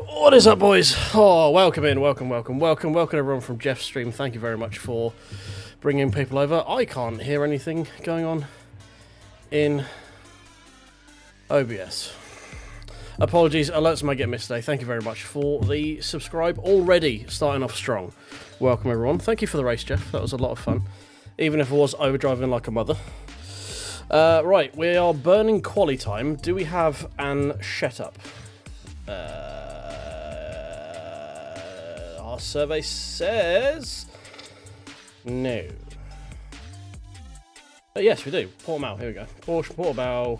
What is up, boys? Oh, welcome in, welcome everyone from Jeff's stream. Thank you very much for bringing people over. I can't hear anything going on in OBS. Apologies, alerts might get missed today. Thank you very much for the subscribe. Already starting off strong. Welcome everyone. Thank you for the race, Jeff. That was a lot of fun. Even if it was overdriving like a mother. Right, we are burning quali time. Do we have an setup? Our survey says no. Yes, we do. Portimao, here we go. Portimao,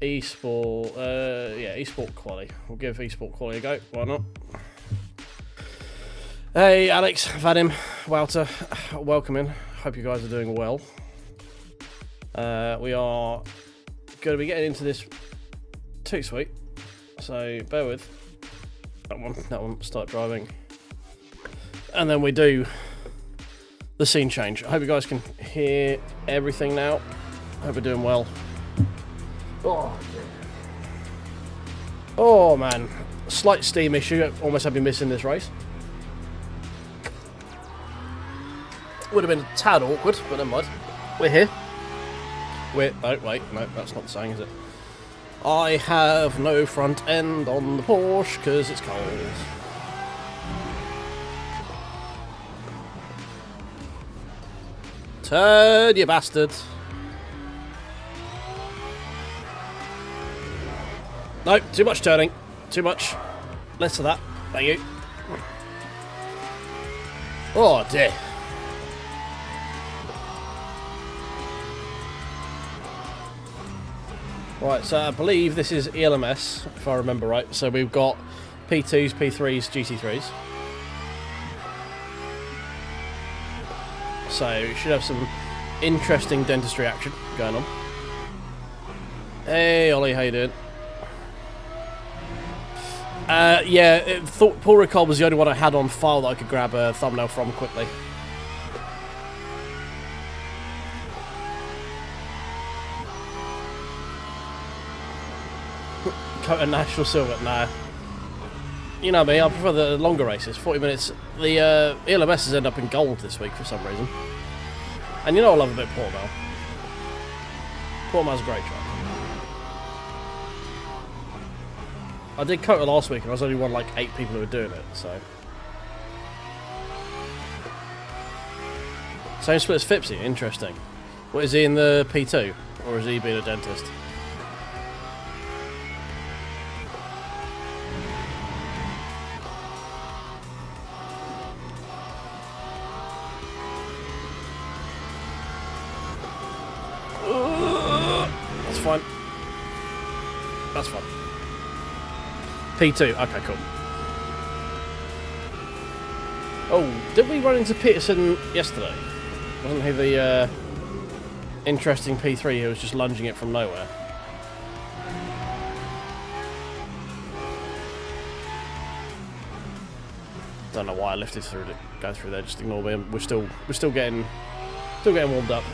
Esport, Esport quali. We'll give Esport quali a go. Why not? Hey, Alex, Vadim, Walter, welcome in. Hope you guys are doing well. We are going to be getting into this too sweet. So bear with that one. Start driving, and then we do the scene change. I hope you guys can hear everything now. Hope we're doing well. Oh man, slight steam issue. Almost had me missing this race. Would have been a tad awkward, but never mind. We're here. Oh wait, no, that's not the saying, is it? I have no front end on the Porsche because it's cold. Turn, you bastard. No, too much turning. Too much. Less of that. Thank you. Oh dear. Right, so I believe this is ELMS, if I remember right. So we've got P2s, P3s, GT3s. So we should have some interesting dentistry action going on. Hey Ollie, how you doing? Thought Pull Record was the only one I had on file that I could grab a thumbnail from quickly. A National Silver, nah. You know me, I prefer the longer races, 40 minutes. The ELMSs end up in gold this week for some reason. And you know I love a bit of Portimao. Portimao's a great track. I did Kota last week and I was only one of like 8 people who were doing it, so. Same split as Fipsy, interesting. What, is he in the P2? Or is he being a dentist? Fine. That's fine. P2, okay, cool. Oh, did we run into Peterson yesterday? Wasn't he the interesting P3 who was just lunging it from nowhere? Don't know why I lifted through to go through there, just ignore me. We're still getting warmed up.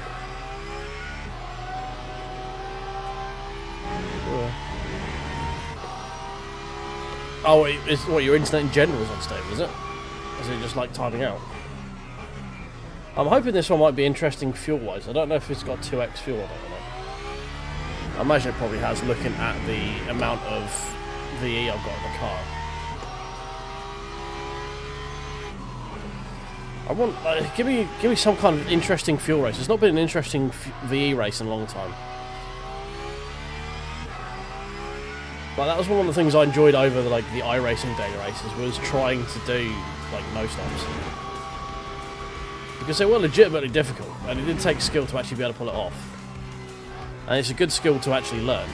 Oh, your internet in general is unstable, is it? Is it just like timing out? I'm hoping this one might be interesting fuel-wise. I don't know if it's got 2x fuel on it or not. I imagine it probably has, looking at the amount of VE I've got in the car. I want, give me some kind of interesting fuel race. It's not been an interesting VE race in a long time. Like, that was one of the things I enjoyed over the iRacing day races, was trying to do like no stops, because they were legitimately difficult and it did take skill to actually be able to pull it off, and it's a good skill to actually learn.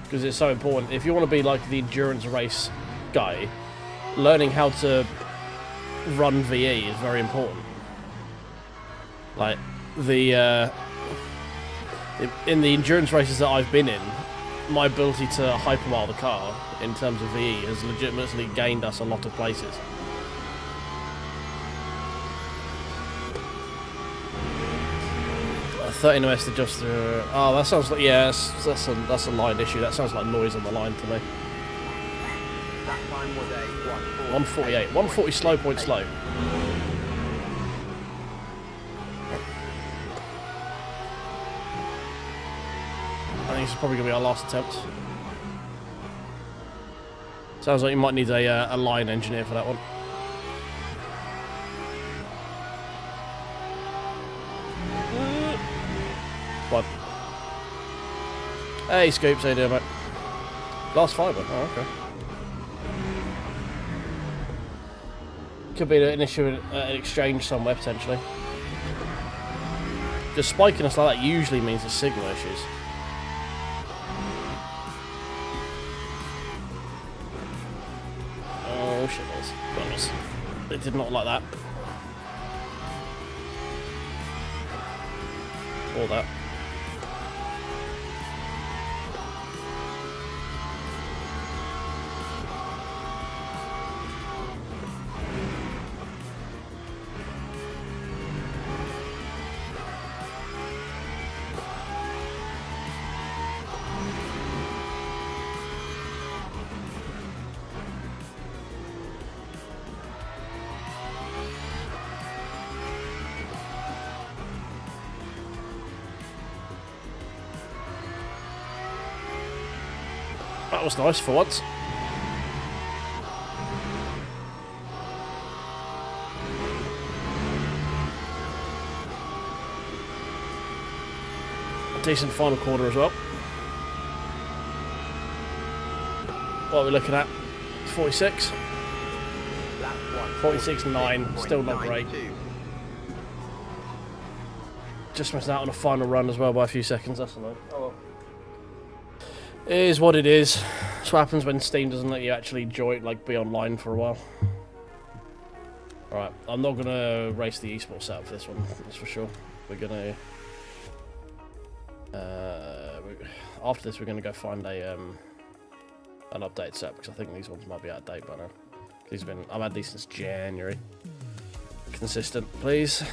Because it's so important. If you want to be like the endurance race guy, learning how to run VE is very important. Like, in the endurance races that I've been in, my ability to hypermile the car in terms of VE has legitimately gained us a lot of places. 13 ms adjuster. Oh, that sounds like, yeah, that's a line issue. That sounds like noise on the line to me. That time was a 148. 140 slow point slow. I think this is probably going to be our last attempt. Sounds like you might need a line engineer for that one. What? Hey, Scoops, how you doing, mate? Glass fibre. Oh, okay. Could be an issue in an exchange somewhere, potentially. Just spiking us like that usually means there's signal issues. Oh, shit, balls. It did not like that. Or that. That was nice for once. A decent final quarter as well. What are we looking at? 46? 46.9, still not great. Just missed out on a final run as well by a few seconds, that's annoying. Oh well. It is what it is. That's what happens when Steam doesn't let you actually join, like, be online for a while. Alright, I'm not gonna race the esports setup for this one, that's for sure. We're gonna... after this we're gonna go find a an updated set, because I think these ones might be out of date by now. These have been... I've had these since January. Consistent, please.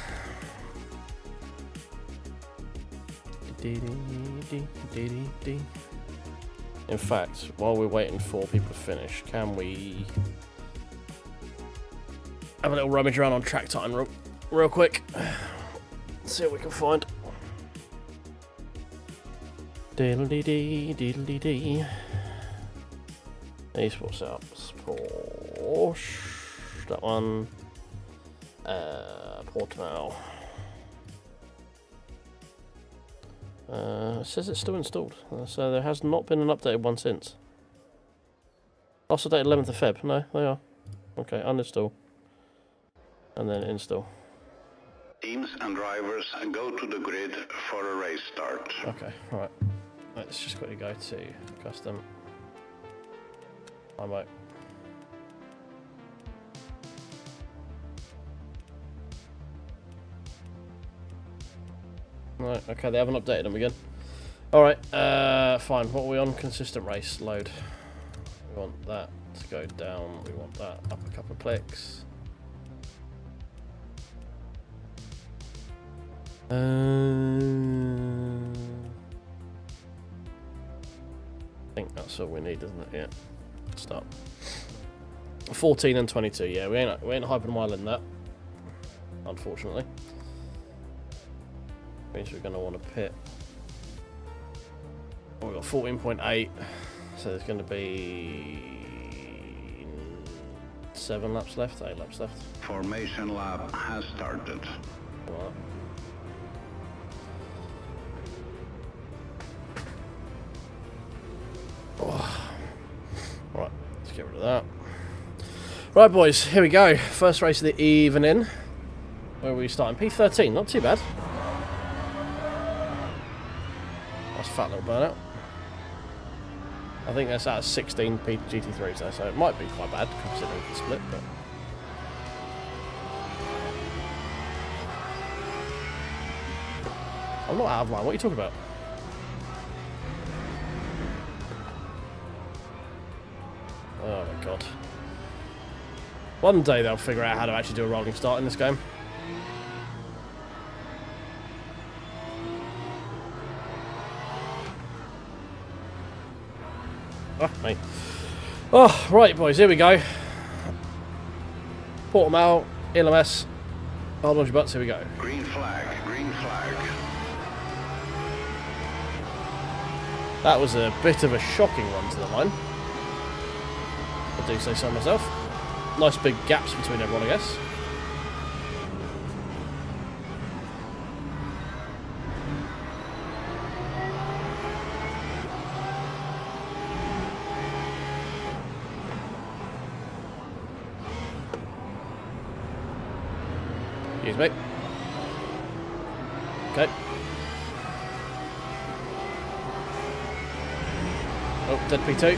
In fact, while we're waiting for people to finish, can we have a little rummage around on track time real quick? See what we can find. Diddle-dee-dee, diddle-dee-dee. Esports setups. Porsche. That one. Portimao. It says it's still installed, so there has not been an updated one since. Last updated 11th of Feb. No, they are. Okay, uninstall. And then install. Teams and drivers go to the grid for a race start. Okay, alright. Let's just quickly go to custom. I might. Right, okay, they haven't updated them again. Alright, fine. What are we on? Consistent race load. We want that to go down. We want that up a couple of clicks. I think that's all we need, isn't it? Yeah. Start. 14 and 22. Yeah, we ain't hyping a mile in that, unfortunately. Means we're going to want to pit. Oh, we've got 14.8, so there's going to be 7 laps left, 8 laps left. Formation lap has started. Right. Oh. Right, let's get rid of that. Right, boys, here we go. First race of the evening. Where are we starting? P13, not too bad. That's a fat little burnout. I think that's out of 16 GT3s though, so it might be quite bad considering the split, but... I'm not out of line, what are you talking about? Oh my god. One day they'll figure out how to actually do a rolling start in this game. Ah, me. Oh, right, boys, here we go. Port them out, LMS. Hold on your butts, here we go. Green flag, green flag. That was a bit of a shocking run to the line. I do say so myself. Nice big gaps between everyone, I guess. Excuse me. Okay. Oh, dead P2.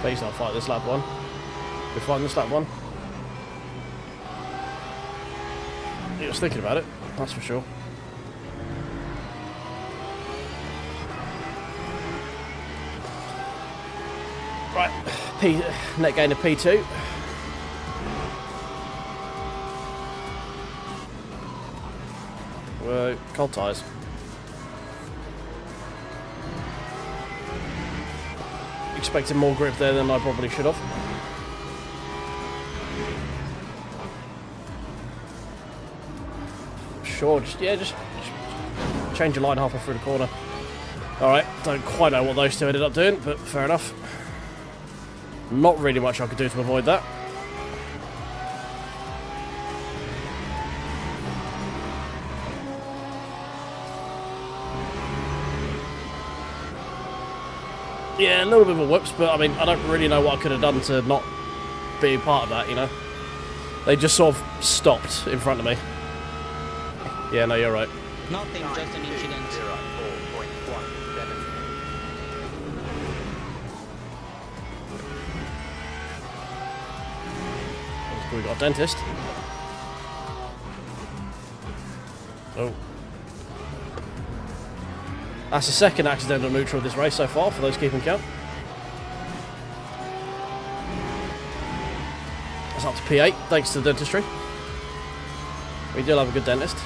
Please not fight this lap one. We're fighting this lap one. He was thinking about it, that's for sure. Right, net gain of P2. Whoa, cold tyres. Expecting more grip there than I probably should have. Sure, just change your line halfway through the corner. Alright, don't quite know what those two ended up doing, but fair enough. Not really much I could do to avoid that. Yeah, a little bit of a whoops, but I mean, I don't really know what I could have done to not be part of that, you know? They just sort of stopped in front of me. Yeah, no, you're right. Nothing, just an incident. 4.17. We got a dentist. Oh. That's the second accidental neutral of this race so far, for those keeping count. That's up to P8, thanks to the dentistry. We do have a good dentist.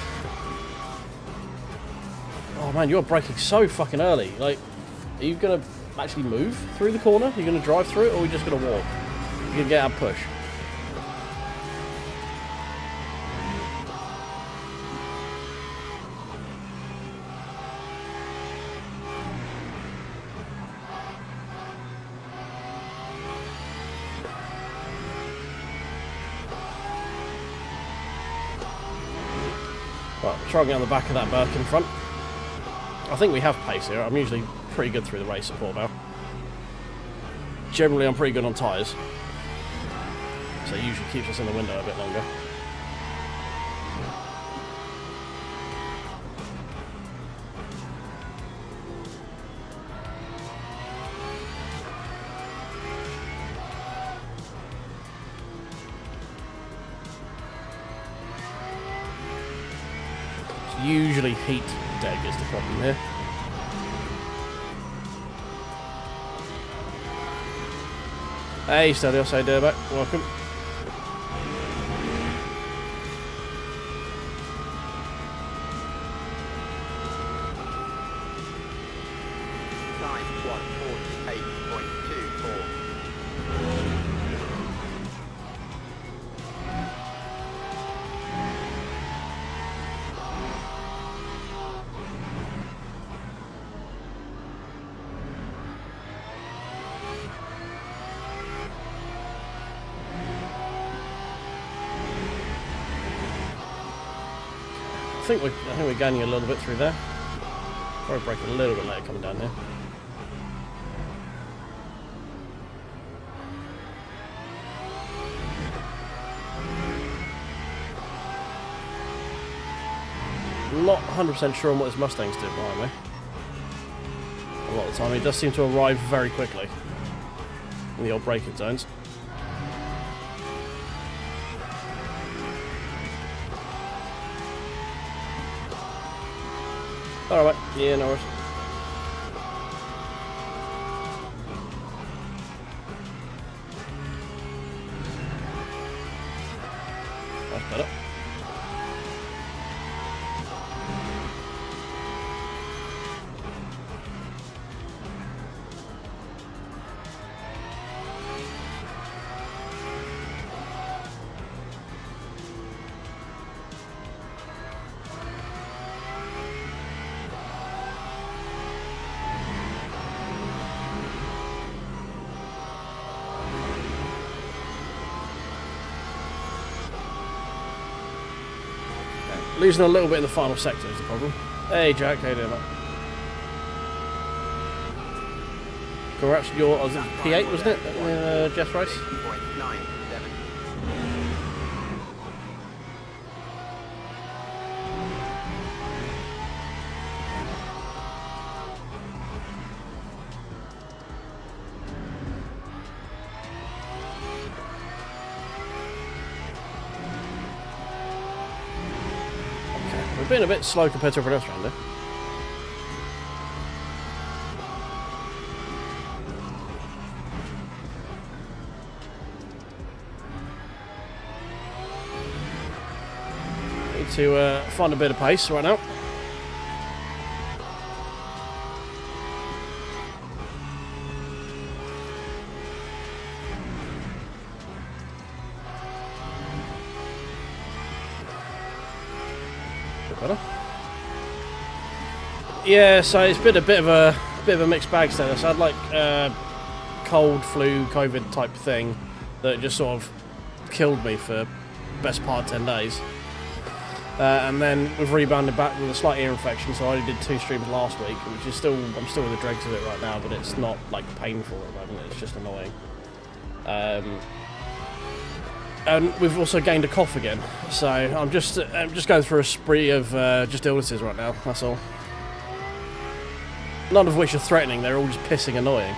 Oh man, you're braking so fucking early. Like, are you going to actually move through the corner? Are you going to drive through it, or are you just going to walk? You're going to get out and push. Right, try and get on the back of that Burke in front. I think we have pace here. I'm usually pretty good through the race at Port Vale. Generally, I'm pretty good on tyres. So it usually keeps us in the window a bit longer. Usually heat deck is the problem here. Hey Stelios, how you doing, mate? Welcome. I think we're gaining a little bit through there. Probably brake a little bit later coming down here. Not 100% sure on what his Mustangs do behind me. A lot of the time, he does seem to arrive very quickly in the old braking zones. Alright, yeah, no worries. Losing a little bit in the final sector is the problem. Hey Jack, how you doing, mate? Congrats, your was it P8, wasn't it? Jeff's race? 2.97. We've been a bit slow compared to everyone else around there. Need to find a bit of pace right now. Better. Yeah, so it's been a bit of a mixed bag status. I had like cold, flu, COVID type thing that just sort of killed me for best part of 10 days. And then we've rebounded back with a slight ear infection, so I only did 2 streams last week, which is I'm still with the dregs of it right now, but it's not like painful at the moment, it's just annoying. And we've also gained a cough again, so I'm just going through a spree of just illnesses right now, that's all. None of which are threatening, they're all just pissing annoying.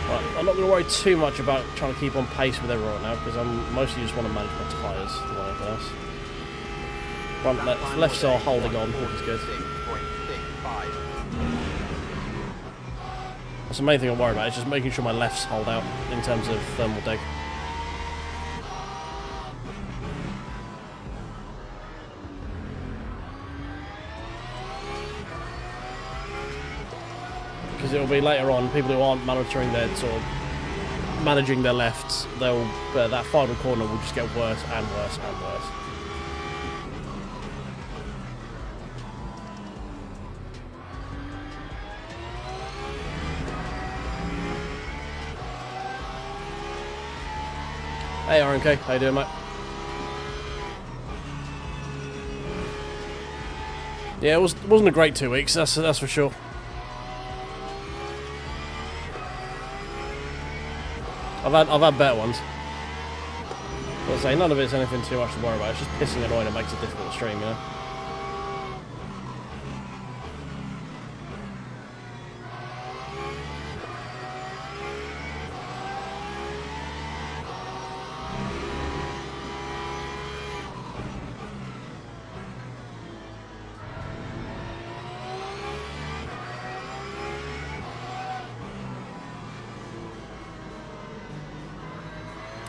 Right, I'm not going to worry too much about trying to keep on pace with everyone right now, because I mostly just want to manage my tyres more than anything else. Front lefts are holding on, which is good. 6.65. That's the main thing I worry about, is just making sure my lefts hold out in terms of thermal dig. Because it'll be later on, people who aren't monitoring their sort of managing their lefts, they'll that final corner will just get worse and worse and worse. Hey RMK, how you doing, mate? Yeah, it wasn't a great 2 weeks, that's for sure. I've had better ones. I'll say none of it's anything too much to worry about. It's just pissing annoying and makes it difficult to stream, you know.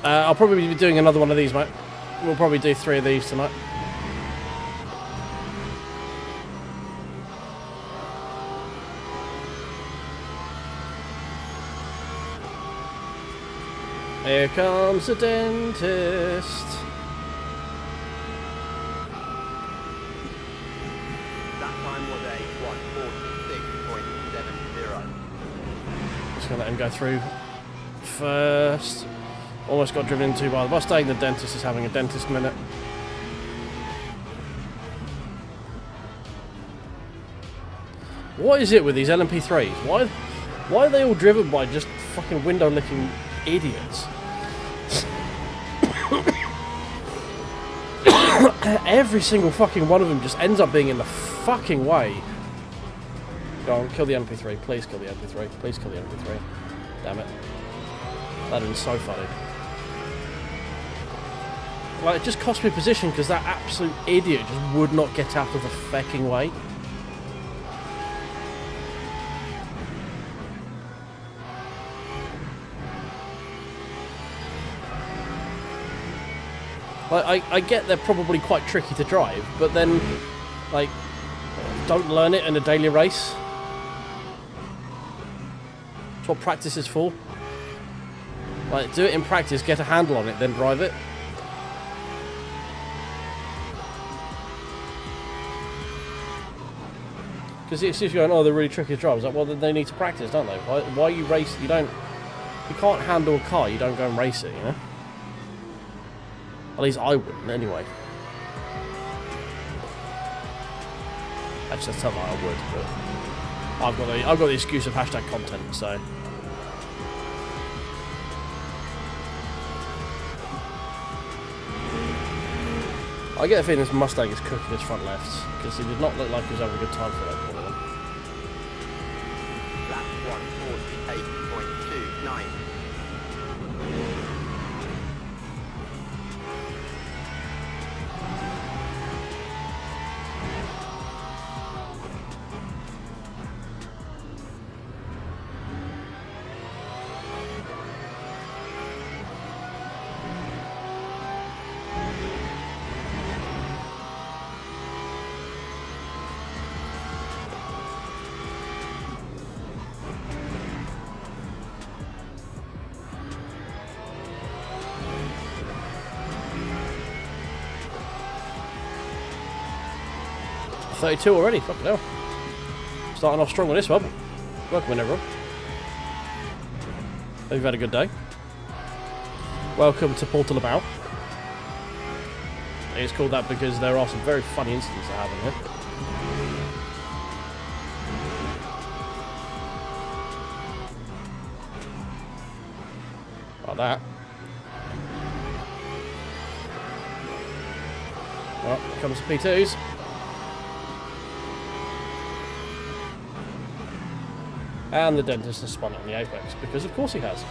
I'll probably be doing another one of these, mate. We'll probably do 3 of these tonight. Here comes the dentist. That time was a 1:46.70. Just gonna let him go through first. Almost got driven into by the Mustang. The dentist is having a dentist minute. What is it with these LMP3s? Why are they all driven by just fucking window-licking idiots? Every single fucking one of them just ends up being in the fucking way. Go on, kill the LMP3. Please kill the LMP3. Please kill the LMP3. Damn it. That would have been so funny. Like, it just cost me position because that absolute idiot just would not get out of the fucking way. Like, I get they're probably quite tricky to drive, but then, like, don't learn it in a daily race. That's what practice is for. Like, do it in practice, get a handle on it, then drive it. Because it's just going, oh, they're really tricky to drive. It's like, well, then they need to practice, don't they? Why you race? You can't handle a car. You don't go and race it, you know. At least I wouldn't, anyway. Actually, that's not like I would, but I've got the excuse of hashtag content, so. I get a feeling this Mustang is cooking his front lefts, because he did not look like he was having a good time for that corner. Lap 148.29. .32 already, fucking hell. Starting off strong on this one. Welcome in, everyone. Hope you've had a good day. Welcome to Portal About. It's called that because there are some very funny incidents that happen here. Like that. Well, here comes the P2s. And the dentist has spun it on the apex, because of course he has.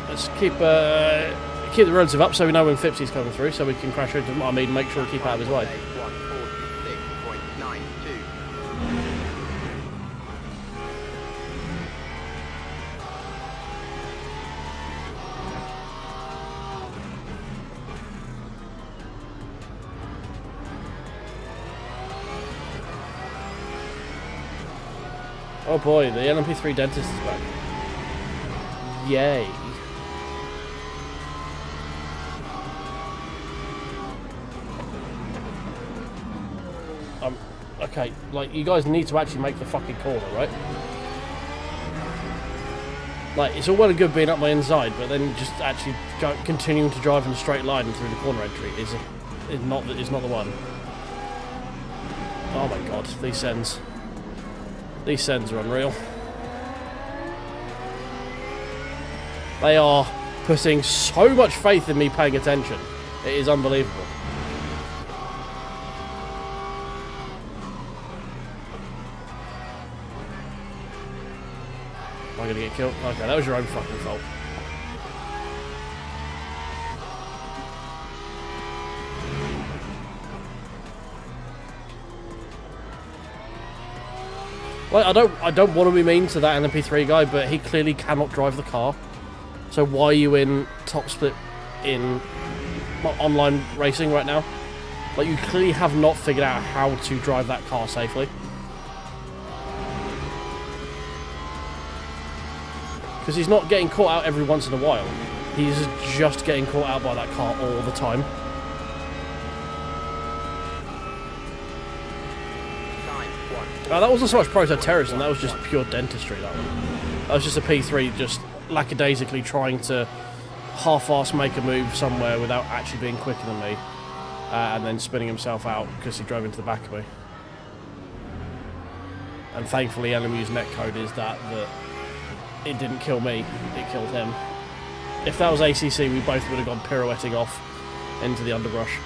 Let's keep the relative up so we know when Fipsy's coming through, so we can crash into him. I mean, make sure we keep out of his way. 146.92. Oh boy, the LMP3 dentist is back. Yay. Okay, like, you guys need to actually make the fucking corner, right? Like, it's all well and good being up my inside, but then just actually continuing to drive in a straight line through the corner entry is not the one. Oh my god, these sends. These sends are unreal. They are putting so much faith in me paying attention. It is unbelievable. Am I gonna get killed? Okay, that was your own fucking fault. Like, I don't want to be mean to that LMP3 guy, but he clearly cannot drive the car. So why are you in top split in online racing right now? Like, you clearly have not figured out how to drive that car safely. Because he's not getting caught out every once in a while. He's just getting caught out by that car all the time. That wasn't so much proto-terrorism, that was just pure dentistry, that one. That was just a P3 just lackadaisically trying to half-arse make a move somewhere without actually being quicker than me. And then spinning himself out because he drove into the back of me. And thankfully LMU's netcode is that it didn't kill me, it killed him. If that was ACC, we both would have gone pirouetting off into the underbrush.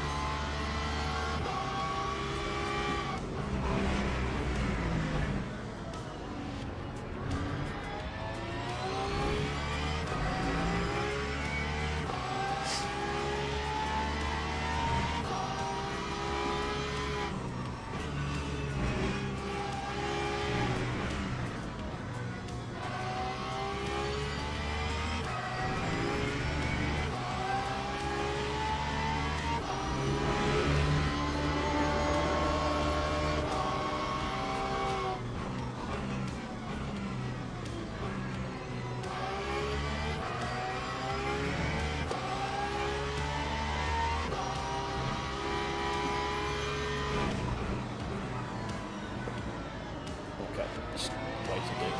to do.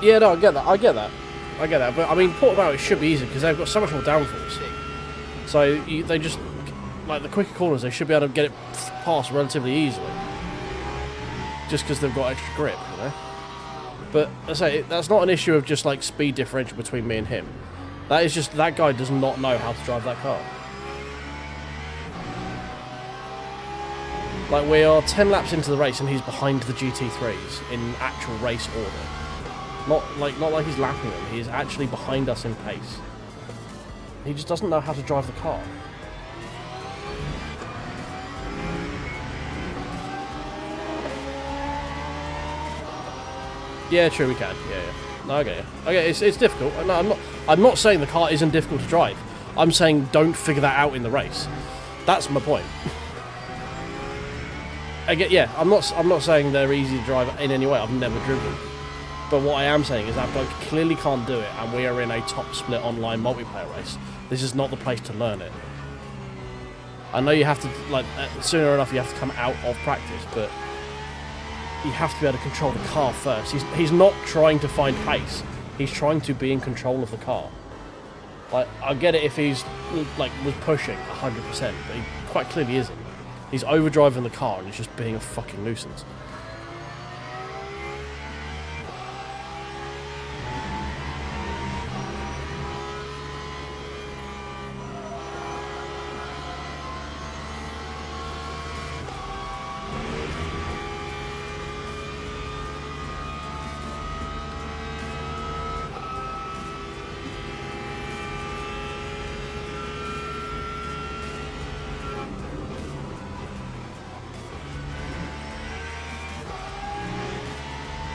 Yeah, no, I get that. But I mean, Portimao, it should be easy because they've got so much more downforce. So they just, like the quicker corners, they should be able to get it past relatively easily. Just because they've got extra grip, you know. But I say that's not an issue of just like speed differential between me and him. That is just that guy does not know how to drive that car. Like we are 10 laps into the race and he's behind the GT3s in actual race order. Not like he's lapping them. He is actually behind us in pace. He just doesn't know how to drive the car. Yeah, true. We can. Yeah. No, I get you. Okay, it's difficult. No, I'm not saying the car isn't difficult to drive. I'm saying don't figure that out in the race. That's my point. Again, yeah. I'm not saying they're easy to drive in any way. I've never driven. But what I am saying is that bloke clearly can't do it, and we are in a top split online multiplayer race. This is not the place to learn it. I know you have to, like, sooner enough you have to come out of practice, but you have to be able to control the car first. He's not trying to find pace. He's trying to be in control of the car. Like, I get it if he's, like, was pushing 100%, but he quite clearly isn't. He's overdriving the car and he's just being a fucking nuisance.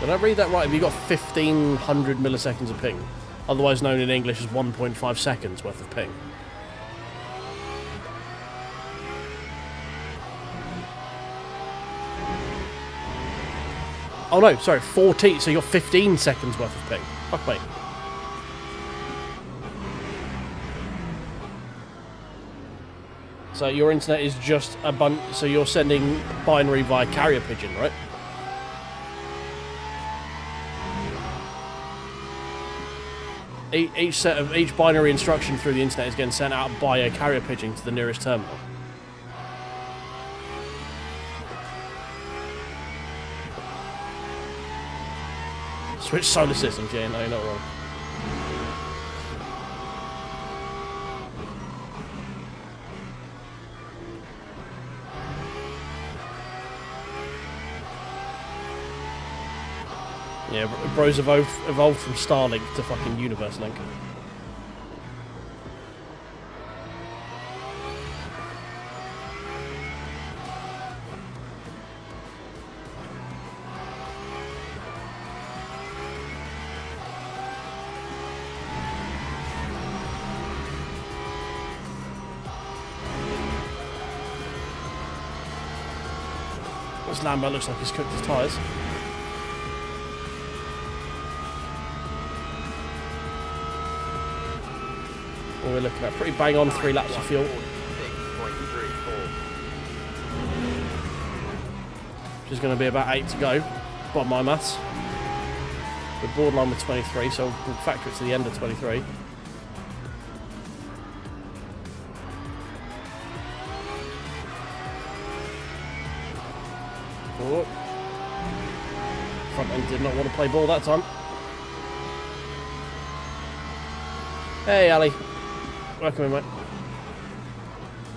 Did I read that right? Have you got 1500 milliseconds of ping? Otherwise known in English as 1.5 seconds worth of ping. Oh no, sorry, 14, so you got 15 seconds worth of ping. Fuck me. So your internet is just a bunch, so you're sending binary via carrier pigeon, right? Each binary instruction through the internet is getting sent out by a carrier pigeon to the nearest terminal. Switch solar systems, yeah, no, you're not wrong. Yeah, bro's evolved from Starlink to fucking Universe Link. This Lambo looks like he's cooked his tyres. What we're looking at pretty bang on 3 laps of fuel. 6.34. Which is going to be about 8 to go, by my maths. We're borderline with 23, so we'll factor it to the end of 23. Oh. Front end did not want to play ball that time. Hey Ali, welcome in mate.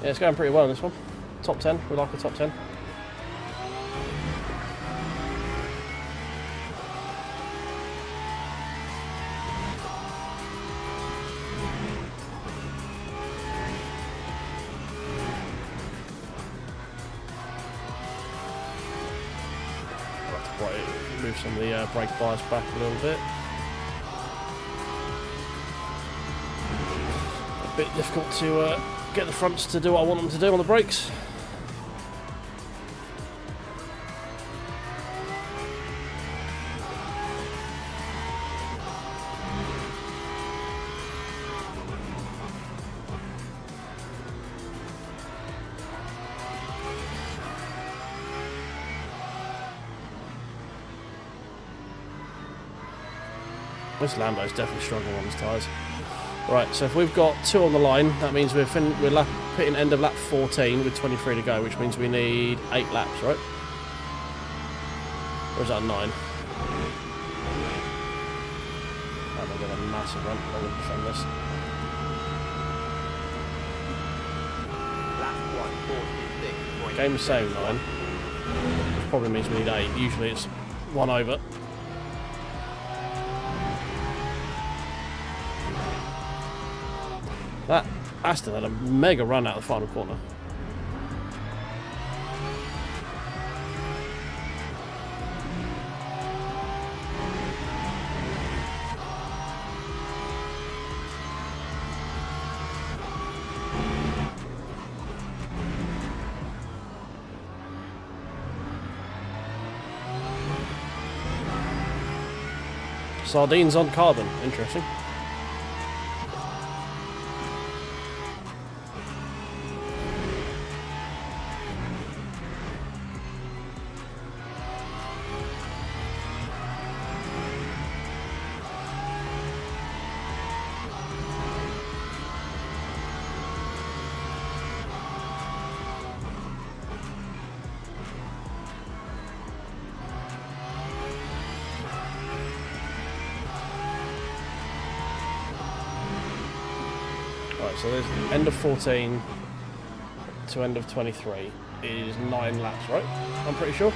Yeah, it's going pretty well in this one. Top 10, we like a top 10. Move some of the brake bias back a little bit. bit difficult to get the fronts to do what I want them to do on the brakes. This Lambo's definitely struggling on his tyres. Right, so if we've got 2 on the line, that means we're hitting end of lap 14 with 23 to go, which means we need 8 laps, right? Or is that 9? I'm going to get a massive run. I'm going to defend this. Lap 146.7. Game is saying 9, which probably means we need 8. Usually it's 1 over. That Aston had a mega run out of the final corner. Sardines on carbon, interesting. So there's end of 14 to end of 23 is 9 laps, right? I'm pretty sure.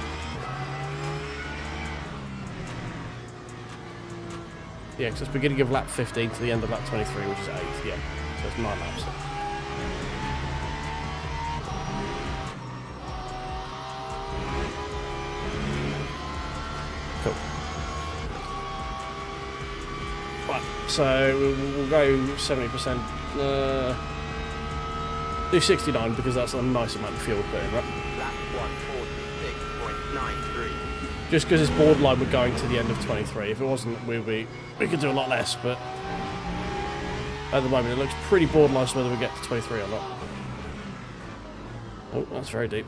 Yeah, because it's beginning of lap 15 to the end of lap 23, which is 8. Yeah, so it's 9 laps. Cool. Right, so we'll go 70%. Do 69 because that's a nice amount of fuel to put in, right? Lap 146.93. Just because it's borderline we're going to the end of 23. If it wasn't, we could do a lot less, but at the moment it looks pretty borderline whether we get to 23 or not. Oh, that's very deep.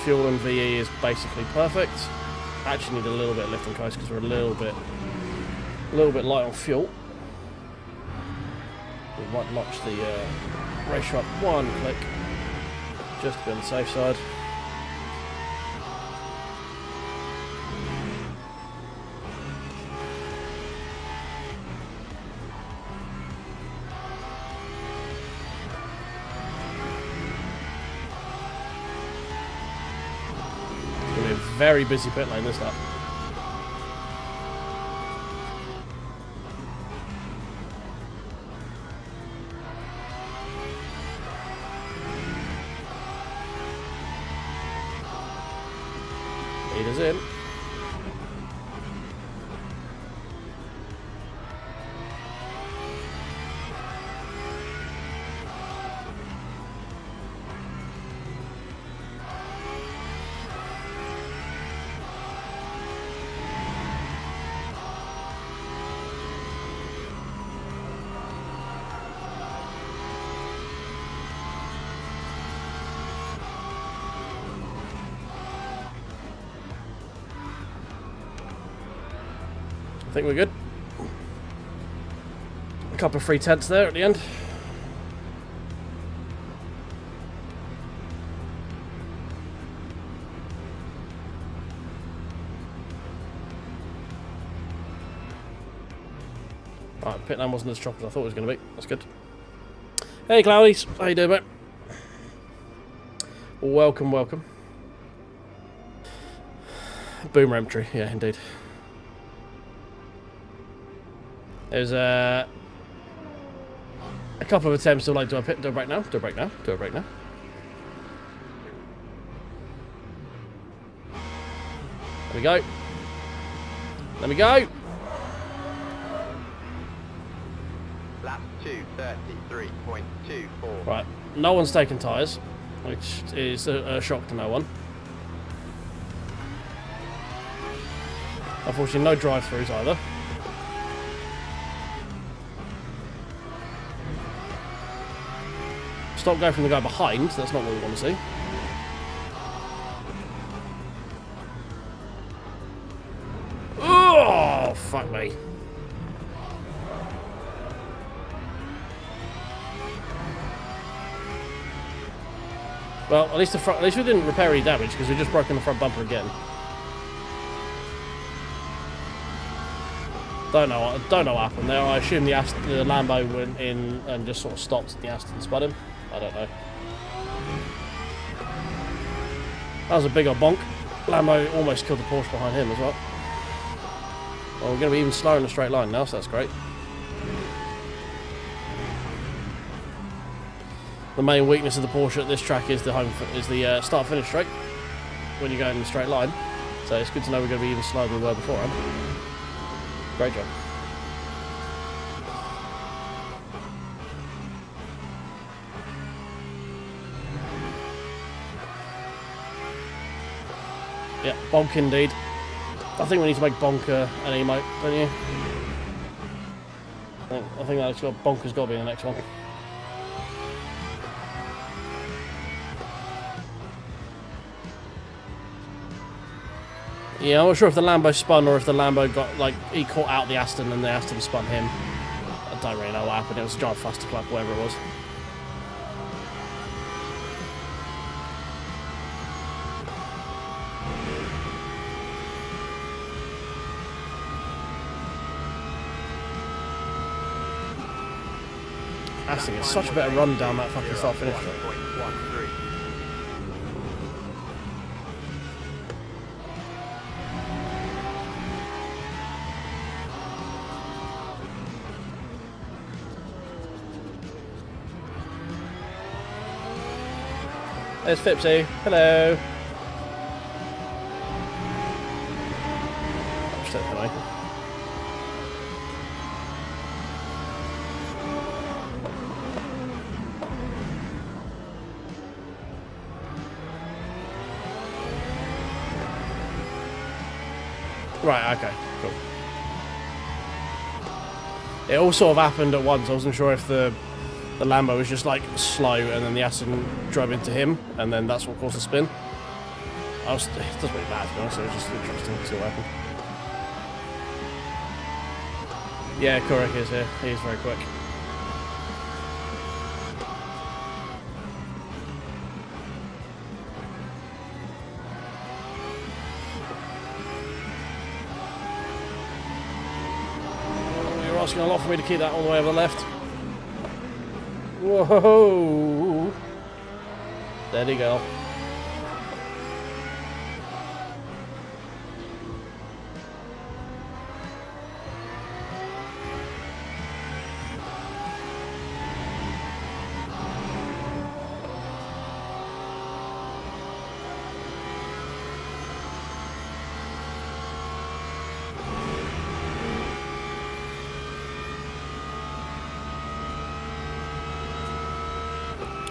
Fuel and VE is basically perfect. Actually need a little bit of lift and coast because we're a little bit light on fuel. We might notch the ratio up 1 click just to be on the safe side. Very busy pit lane this lap. Leaders in. I think we're good. A couple of free tenths there at the end. Right, pit lane wasn't as choppy as I thought it was going to be. That's good. Hey Cloudies, how you doing, mate? Welcome, welcome. Boomer entry, yeah, indeed. There's a couple of attempts to like, do I pit, do a break now? Do a break now? Do a break now? we go. Let me go. Lap 2:33.24. Right, no one's taken tyres, which is a shock to no one. Unfortunately, no drive-throughs either. Stop going from the guy behind, that's not what we want to see. Oh, fuck me. Well, at least we didn't repair any damage because we just broken the front bumper again. Don't know what happened there. I assume the Lambo went in and just sort of stopped and the Aston spun him. I don't know. That was a big old bonk. Lambo almost killed the Porsche behind him as well. Well, we're going to be even slower in a straight line now, so that's great. The main weakness of the Porsche at this track is the start-finish straight when you go in a straight line. So it's good to know we're going to be even slower than we were beforehand. Great job. Yeah, bonk indeed. I think we need to make bonker an emote, don't you? I think that's got bonker's got to be in the next one. Yeah, I'm not sure if the Lambo spun or if the Lambo got, like, he caught out the Aston and the Aston spun him. I don't really know what happened. It was a giant fisticuff, whatever it was. Aston gets such a better run down that fucking start-finish straight. 0.13. There's Fipsy. Hello. Hello. Right, okay, cool. It all sort of happened at once. I wasn't sure if the Lambo was just like slow and then the Aston drove into him and then that's what caused the spin. It doesn't really matter to be honest, it was just interesting to see what happened. Yeah, Kurek is here. He is very quick. You're asking a lot for me to keep that all the way over the left. Whoa! There you go.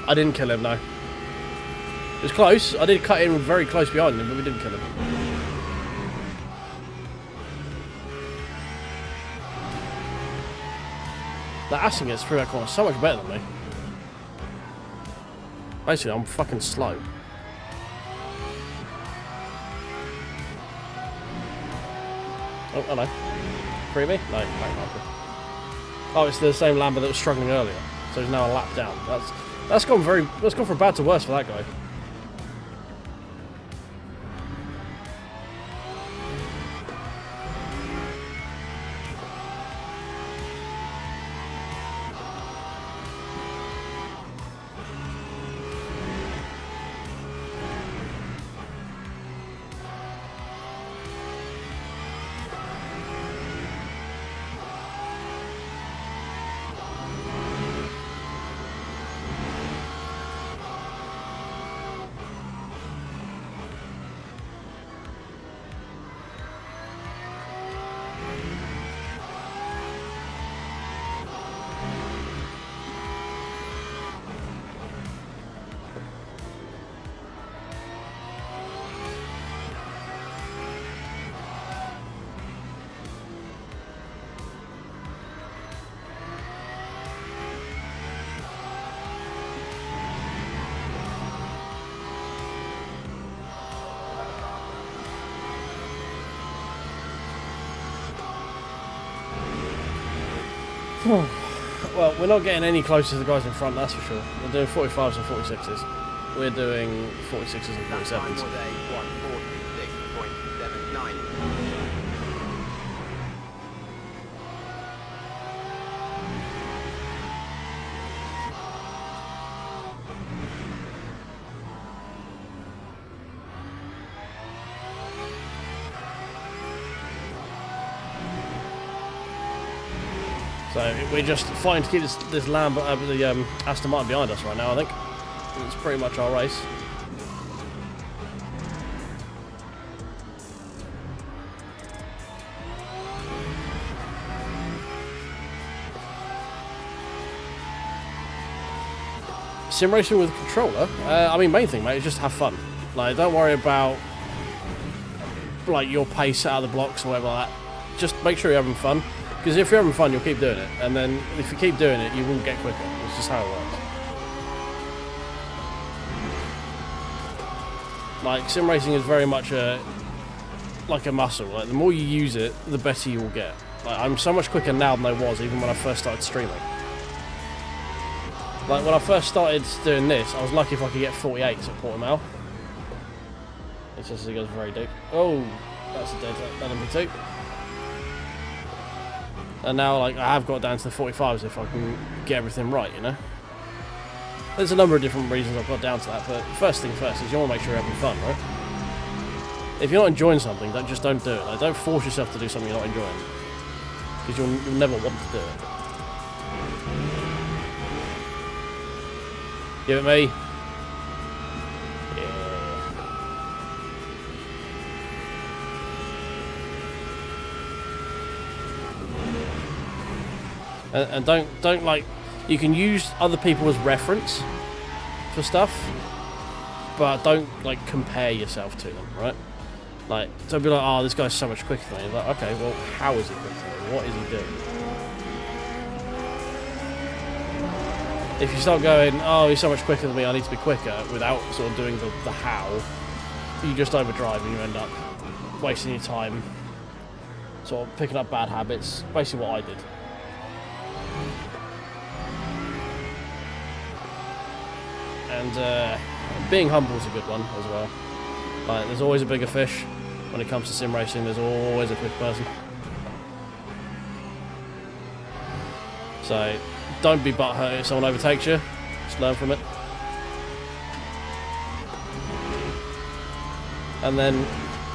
I didn't kill him, no. It was close. I did cut in very close behind him, but we didn't kill him. That Aston gets through that corner so much better than me. Basically, I'm fucking slow. Oh, hello. Free me? No, oh, it's the same Lambo that was struggling earlier. So he's now a lap down. That's gone from bad to worse for that guy. Well, we're not getting any closer to the guys in front, that's for sure. We're doing 45s and 46s. We're doing 46s and Lap time 47s. was a 146.79. So we're just fighting to keep this the Aston Martin behind us right now, I think. It's pretty much our race. Sim racing with a controller, I mean, main thing, mate, is just have fun. Like, don't worry about like your pace out of the blocks or whatever like that. Just make sure you're having fun. Because if you're having fun, you'll keep doing it. And then if you keep doing it, you will get quicker. It's just how it works. Like, sim racing is very much like a muscle. Like, the more you use it, the better you will get. Like, I'm so much quicker now than I was even when I first started streaming. Like, when I first started doing this, I was lucky if I could get 48s at Portimao. It's just, it goes very deep. Oh, that's a dead LMU2. And now, like, I have got down to the 45s if I can get everything right, you know? There's a number of different reasons I've got down to that, but first thing first is you want to make sure you're having fun, right? If you're not enjoying something, just don't do it. Like, don't force yourself to do something you're not enjoying. Because you'll never want to do it. Give it me. And don't like, you can use other people as reference for stuff, but don't like compare yourself to them, right? Like, don't be like, oh, this guy's so much quicker than me. Like, okay, well, how is he quicker than me? What is he doing? If you start going, oh, he's so much quicker than me, I need to be quicker, without sort of doing the how, you just overdrive and you end up wasting your time, sort of picking up bad habits. Basically what I did. And being humble is a good one as well. Like, there's always a bigger fish when it comes to sim racing. There's always a quick person. So don't be butthurt if someone overtakes you. Just learn from it. And then,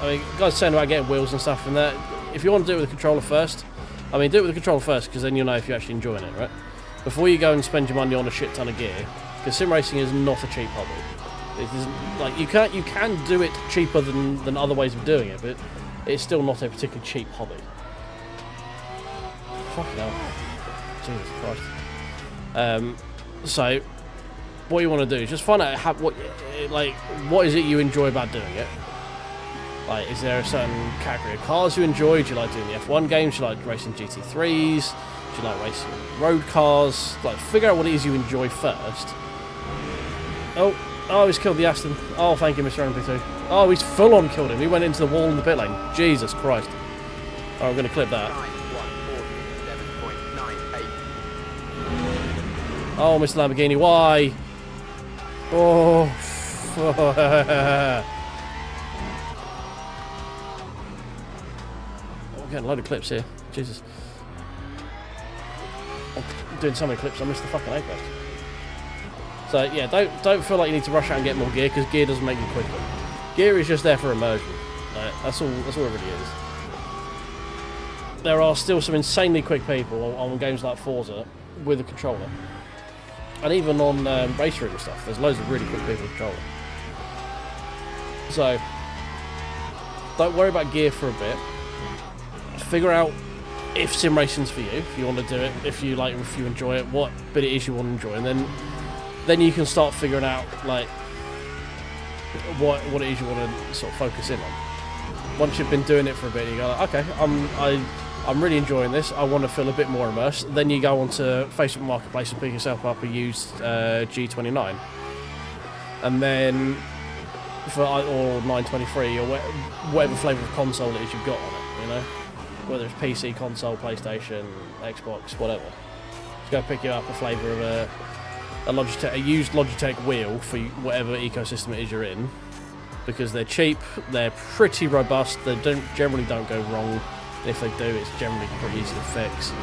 I mean, guys saying about getting wheels and stuff and that. If you want to do it with a controller first, I mean, do it with a controller first because then you'll know if you're actually enjoying it, right? Before you go and spend your money on a shit ton of gear. Because sim racing is not a cheap hobby. It isn't, like, you can do it cheaper than other ways of doing it, but it's still not a particularly cheap hobby. Fucking hell. Jesus Christ. So what you want to do is just find out what is it you enjoy about doing it. Like, is there a certain category of cars you enjoy? Do you like doing the F1 games? Do you like racing GT3s? Do you like racing road cars? Like, figure out what it is you enjoy first. Oh, he's killed the Aston. Oh, thank you, Mr. MP2. Oh, he's full on killed him. He went into the wall in the pit lane. Jesus Christ. Oh, I'm going to clip that. Oh, Mr. Lamborghini, why? Oh. We're getting a load of clips here. Jesus. I'm doing so many clips, I missed the fucking apex. So yeah, don't feel like you need to rush out and get more gear, because gear doesn't make you quicker. Gear is just there for immersion. That's all it really is. There are still some insanely quick people on games like Forza with a controller. And even on race room and stuff, there's loads of really quick people with a controller. So don't worry about gear for a bit. Figure out if sim racing's for you, if you want to do it, if you enjoy it, what bit it is you want to enjoy, and then you can start figuring out like what it is you want to sort of focus in on. Once you've been doing it for a bit, you go like, okay, I'm really enjoying this. I want to feel a bit more immersed. Then you go onto Facebook Marketplace and pick yourself up a used G29, and then or 923 or whatever flavour of console it is you've got on it, you know, whether it's PC, console, PlayStation, Xbox, whatever. to go pick you up a flavour of a used Logitech wheel for whatever ecosystem it is you're in, because they're cheap, they're pretty robust, they generally don't go wrong. If they do, it's generally pretty easy to fix.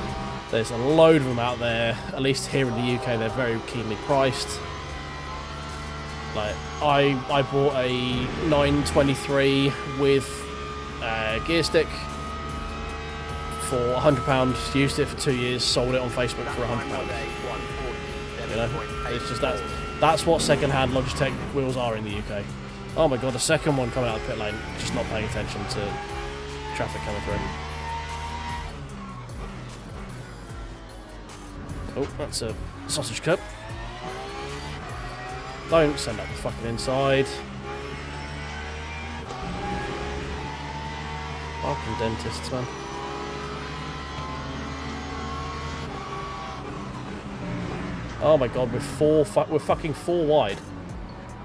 There's a load of them out there. At least here in the UK, they're very keenly priced. Like I bought a 923 with a gear stick for £100. Used it for 2 years. Sold it on Facebook for £100. You know, it's just that's what second-hand Logitech wheels are in the UK. Oh my god, the second one coming out of the pit lane, just not paying attention to traffic coming through. Oh, that's a sausage cup. Don't send up the fucking inside. Fucking dentists, man. Oh my god, we're fucking 4 wide.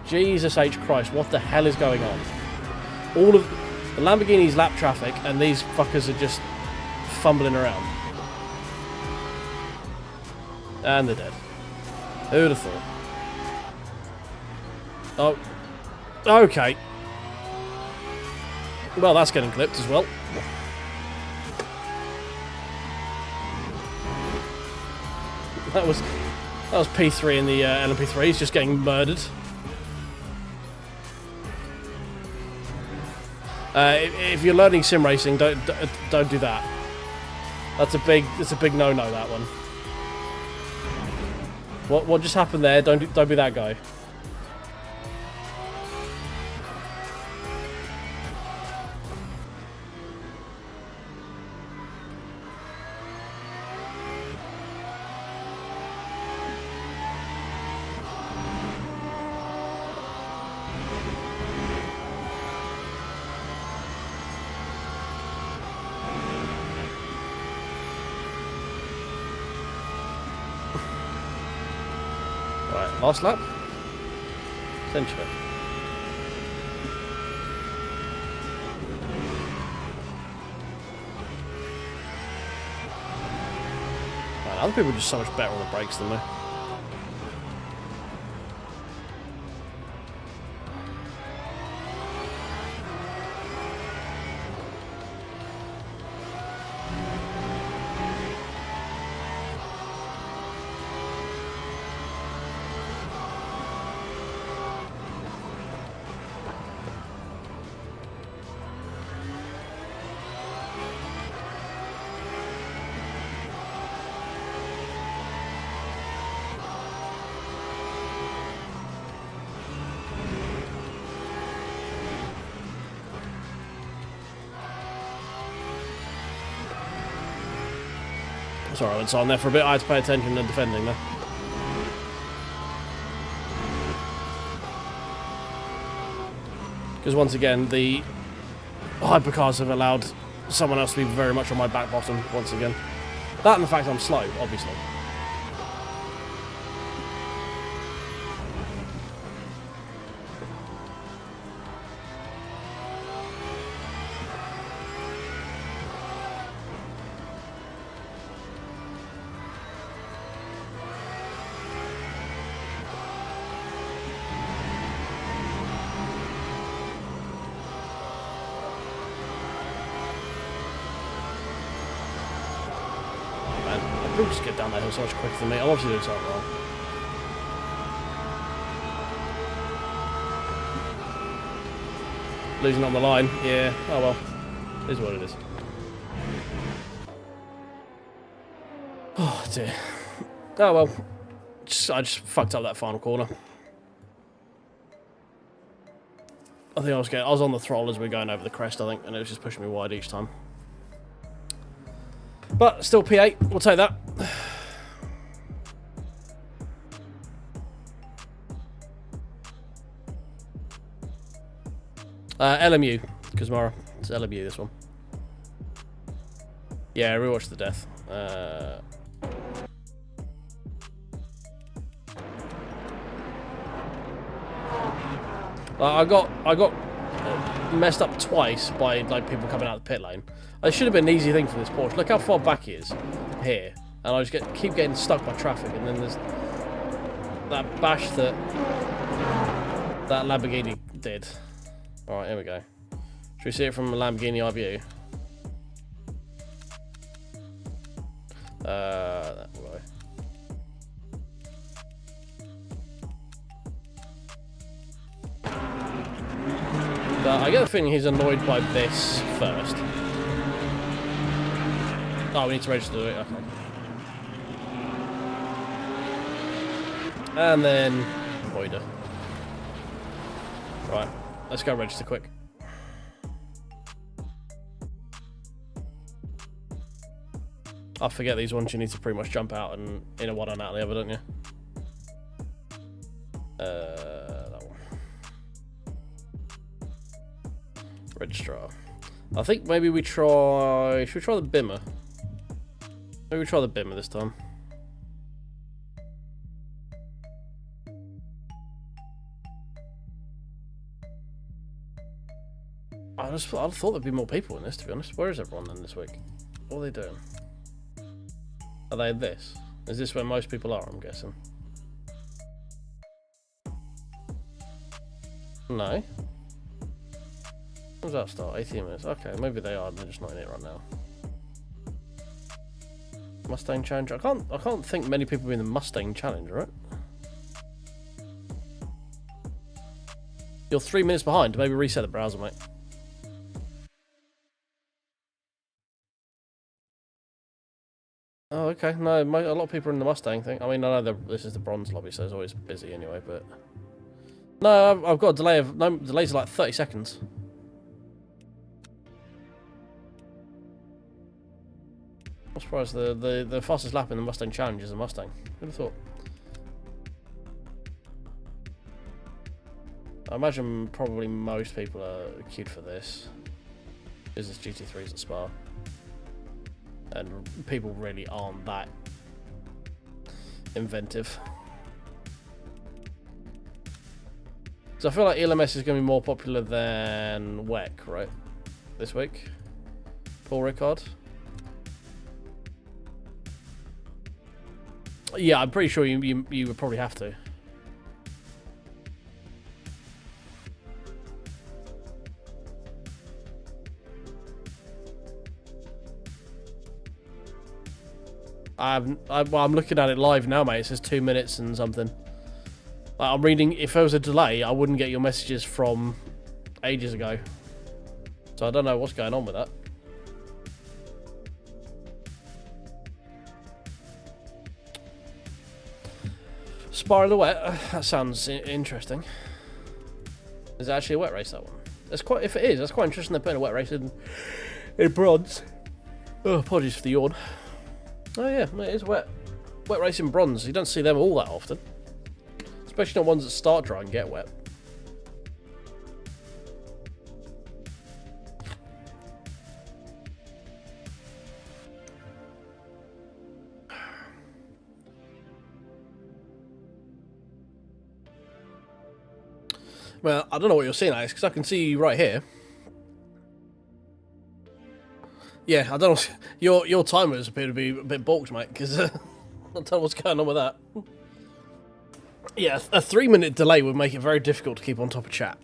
Jesus H Christ, what the hell is going on? All of the Lamborghini's lap traffic, and these fuckers are just fumbling around. And they're dead. Who'd have thought? Oh. Okay. Well, that's getting clipped as well. That was P3 in the LMP3. He's just getting murdered. If you're learning sim racing, don't do that. That's a big no-no, that one. What just happened there? Don't be that guy. Right, last lap? Essentially. Right, other people are just so much better on the brakes than me. Sorry, I went on there for a bit. I had to pay attention to defending there. Because once again, the hypercars have allowed someone else to be very much on my back bottom once again. That and the fact I'm slow, obviously. People just get down that hill so much quicker than me. I'm obviously doing something wrong. Losing on the line. Yeah, oh well. It is what it is. Oh dear. Oh well. I just fucked up that final corner. I think I was on the throttle as we were going over the crest, I think, and it was just pushing me wide each time. But still P8, we'll take that. LMU, Kazmara. It's LMU, this one. Yeah, rewatch the death. I got messed up twice by like people coming out of the pit lane. It should have been an easy thing for this Porsche. Look how far back he is here. and I just keep getting stuck by traffic, and then there's that bash that Lamborghini did. Alright, here we go. Should we see it from a Lamborghini eye view? That way. But I get the feeling he's annoyed by this first. Oh, we need to register it, okay. And then voider. Right, let's go register quick. I forget these ones you need to pretty much jump out and in one and out the other, don't you? That one. Registrar. I think maybe we try... Should we try the Bimmer? Maybe we try the Bimmer this time. I thought there'd be more people in this, to be honest. Where is everyone then this week? What are they doing? Are they this? Is this where most people are, I'm guessing? No. When does that start? 18 minutes. Okay, maybe they are, they're just not in it right now. Mustang Challenge. I can't think many people are in the Mustang Challenge, right? You're 3 minutes behind. Maybe reset the browser, mate. Oh, okay. No, a lot of people are in the Mustang thing. I mean, I know this is the bronze lobby, so it's always busy anyway, but... No, I've got a delay of... No, delays are like 30 seconds. I'm surprised the fastest lap in the Mustang Challenge is a Mustang. Who'd have thought? I imagine probably most people are queued for this. Business GT3s at Spa. And people really aren't that inventive. So I feel like ELMS is going to be more popular than WEC, right? This week? Paul Ricard? Yeah, I'm pretty sure you would probably have to. Well, I'm looking at it live now, mate. It says 2 minutes and something. Like, I'm reading. If there was a delay, I wouldn't get your messages from ages ago. So I don't know what's going on with that. Spa in the wet. That sounds interesting. Is it actually a wet race, that one? That's quite. If it is, that's quite interesting. They're putting a wet race in bronze. Oh, apologies for the yawn. Oh yeah, it is wet. Wet race in bronze. You don't see them all that often. Especially not ones that start dry and get wet. Well, I don't know what you're seeing, Alex, because I can see you right here. Yeah, I don't know. Your timers appear to be a bit balked, mate, because I don't know what's going on with that. Yeah, a 3-minute delay would make it very difficult to keep on top of chat.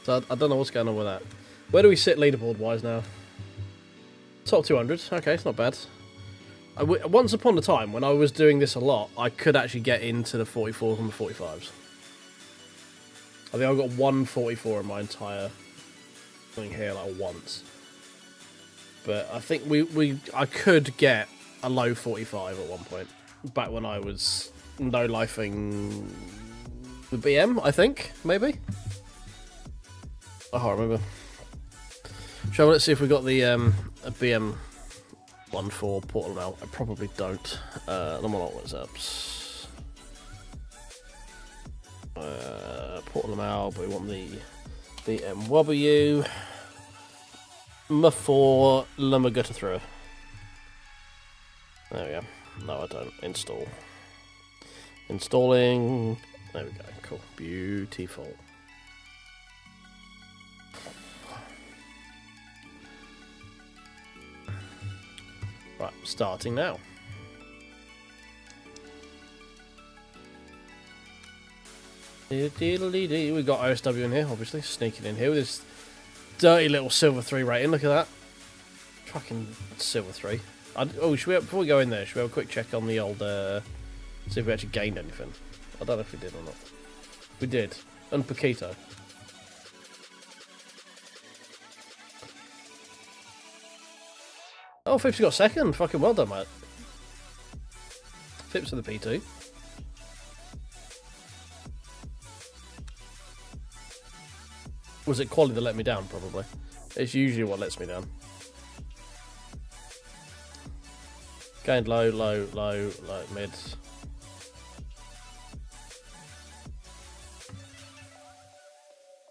So I don't know what's going on with that. Where do we sit leaderboard-wise now? Top 200. Okay, it's not bad. Once upon a time, when I was doing this a lot, I could actually get into the 44s and the 45s. I think I've got 144 in my entire thing here, like, once. But I think I could get a low 45 at one point, back when I was no-lifing the BM, I think, maybe? I can't remember. Let's see if we got the a BM 1.4 portal now. I probably don't. Normal lot WhatsApps. Portal now, but we want the BMW M4 Lumagutta through. There we go. No, I don't. Install. Installing. There we go. Cool. Beautiful. Starting now. We got OSW in here, obviously, sneaking in here with this dirty little silver 3 rating. Look at that. Fucking silver 3. Before we go in there, should we have a quick check on the old, see if we actually gained anything? I don't know if we did or not. We did. And Paquito. Oh, Phipps got second. Fucking well done, mate. Phipps with the P2. Was it quality that let me down? Probably. It's usually what lets me down. Gained low, low, low, low, mid.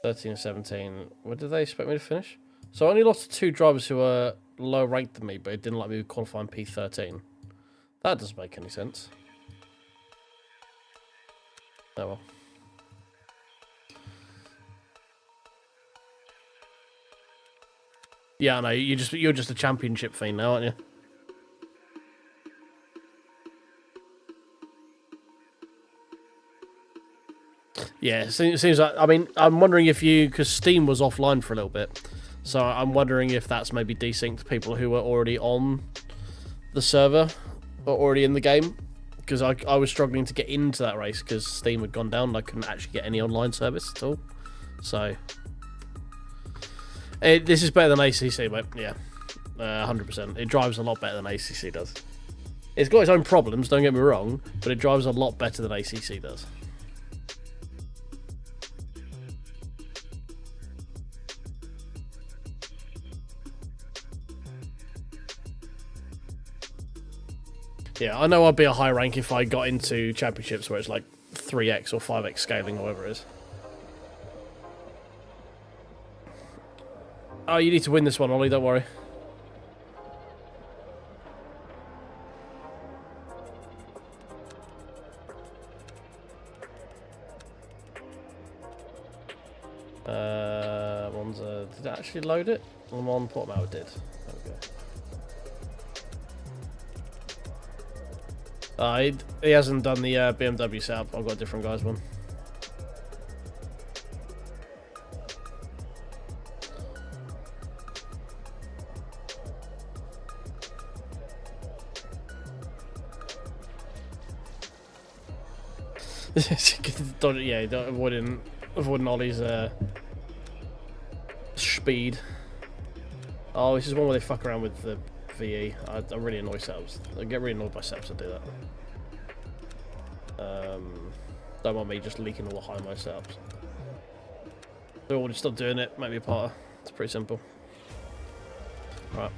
(13 and 17). Where did they expect me to finish? So I only lost to 2 drivers who were lower ranked than me, but it didn't like me qualifying P13. That doesn't make any sense. Oh well. Yeah, I know. You're just a championship fiend now, aren't you? Yeah, it seems like. I mean, I'm wondering if because Steam was offline for a little bit, so I'm wondering if that's maybe desynced people who were already on the server or already in the game. Because I was struggling to get into that race because Steam had gone down and I couldn't actually get any online service at all. So. This is better than ACC, mate. Yeah, 100%. It drives a lot better than ACC does. It's got its own problems, don't get me wrong, but it drives a lot better than ACC does. Yeah, I know I'd be a high rank if I got into championships where it's like 3x or 5x scaling, or whatever it is. Oh, you need to win this one, Ollie, don't worry. Did it actually load it? I'm on Portmao, it did. There we go. He hasn't done the BMW setup. I've got a different guy's one. Yeah, avoiding Ollie's speed. Oh, this is one where they fuck around with the VE. I really annoy setups. I get really annoyed by setups that do that. Don't want me just leaking all the high-mo setups. So we'll just stop doing it, make me a parter. It's pretty simple. Right.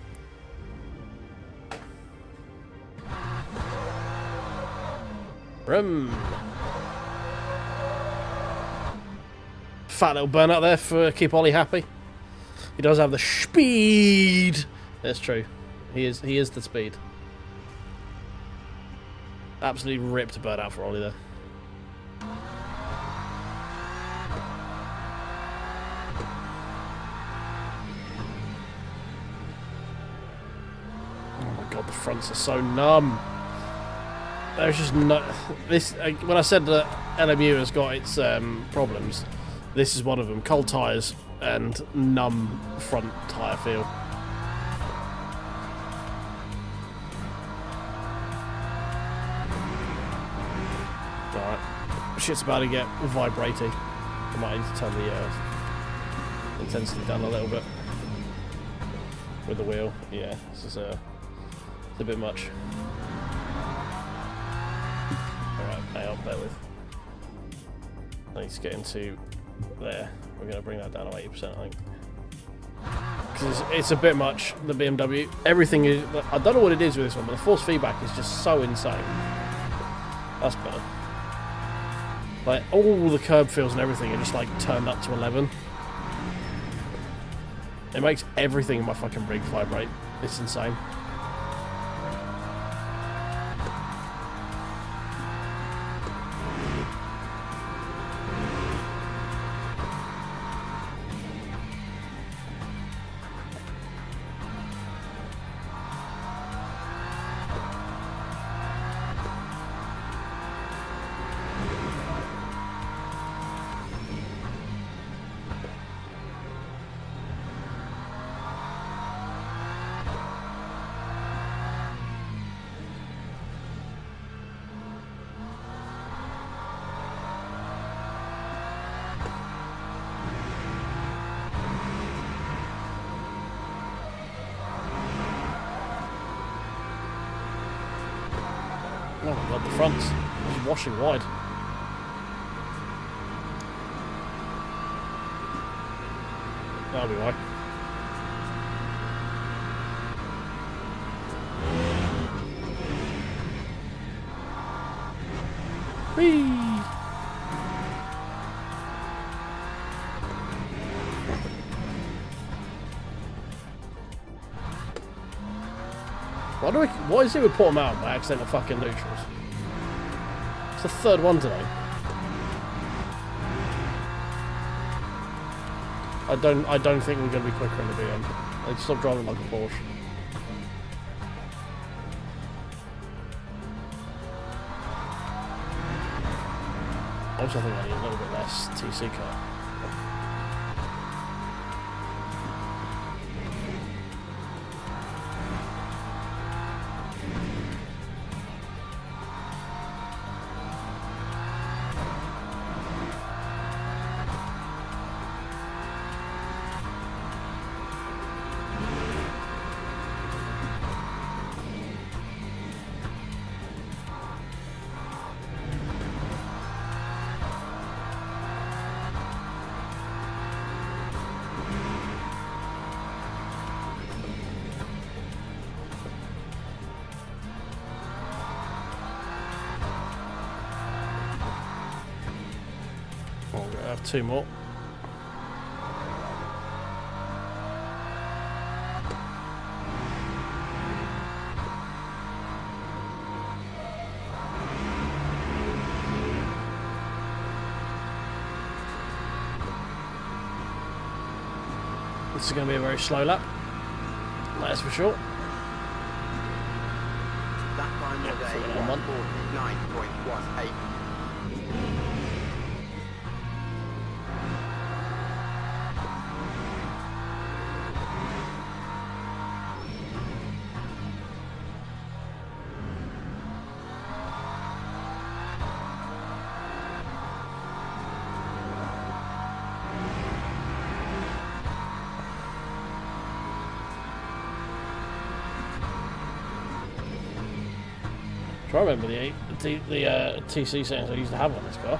Fat little burnout there for keep Ollie happy. He does have the speed. That's true. He is the speed. Absolutely ripped burnout for Ollie there. Oh my god, the fronts are so numb. There's just no this. When I said that LMU has got its problems, this is one of them. Cold tyres and numb front tyre feel. Alright. Shit's about to get vibrating. I might need to turn the intensity down a little bit. With the wheel. Yeah, this is it's a bit much. Alright, hang on, bear with. I need to get into there. We're going to bring that down to 80%, I think. Because it's a bit much, the BMW. Everything is... I don't know what it is with this one, but the force feedback is just so insane. That's better. Like, all the curb feels and everything are just, like, turned up to 11. It makes everything in my fucking rig vibrate. It's insane. God, the front's just washing wide. That'll be why. Whee! What is it with Port Mountain by accidental fucking neutrals? It's the third one today. I don't think we're going to be quicker in the BM. I'd stop driving like a Porsche. Also, I think I need a little bit less TC car. I have two more. This is going to be a very slow lap. That's for sure. That time was a 1:49.18. I remember the TC settings I used to have on this car.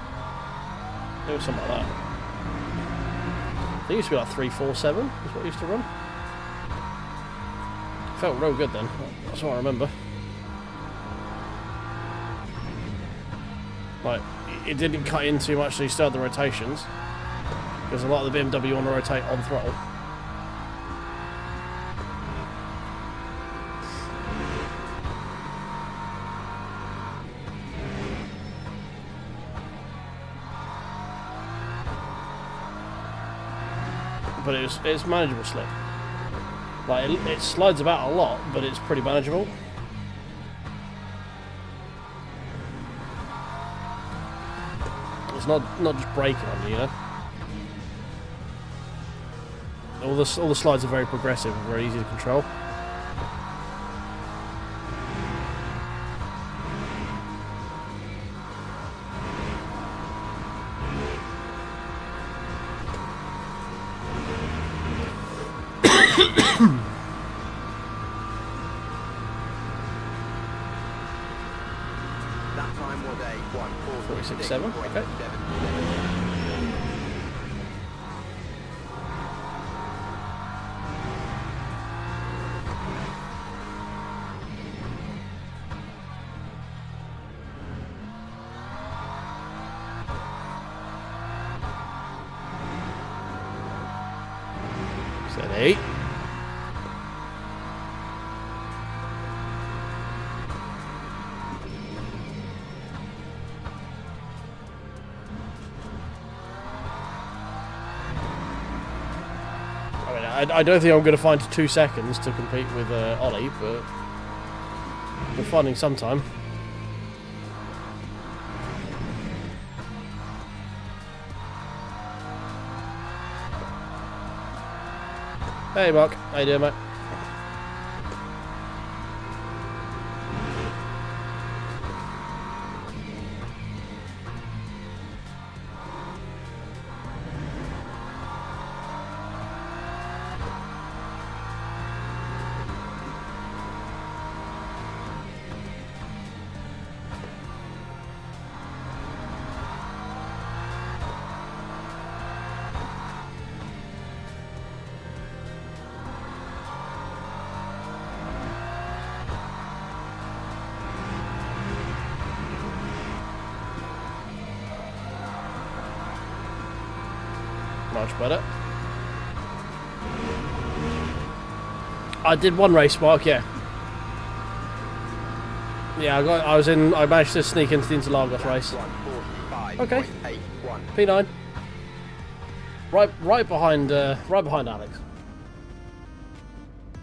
It was something like that. They used to be like 347 is what it used to run. Felt real good then. That's what I remember. Like, it didn't cut in too much, so you still had the rotations. Because a lot of the BMW want to rotate on throttle. But it's manageable slip. Like it slides about a lot, but it's pretty manageable. It's not just braking on you, you know. All the slides are very progressive and very easy to control. That time was a 1:46.7. Okay. Set 8. I don't think I'm going to find 2 seconds to compete with Ollie, but we're finding some time. Hey Mark, how you doing, mate? much better. I did one race, Mark. Yeah. Yeah, I managed to sneak into the Interlagos race. Okay. P9. Right behind Alex.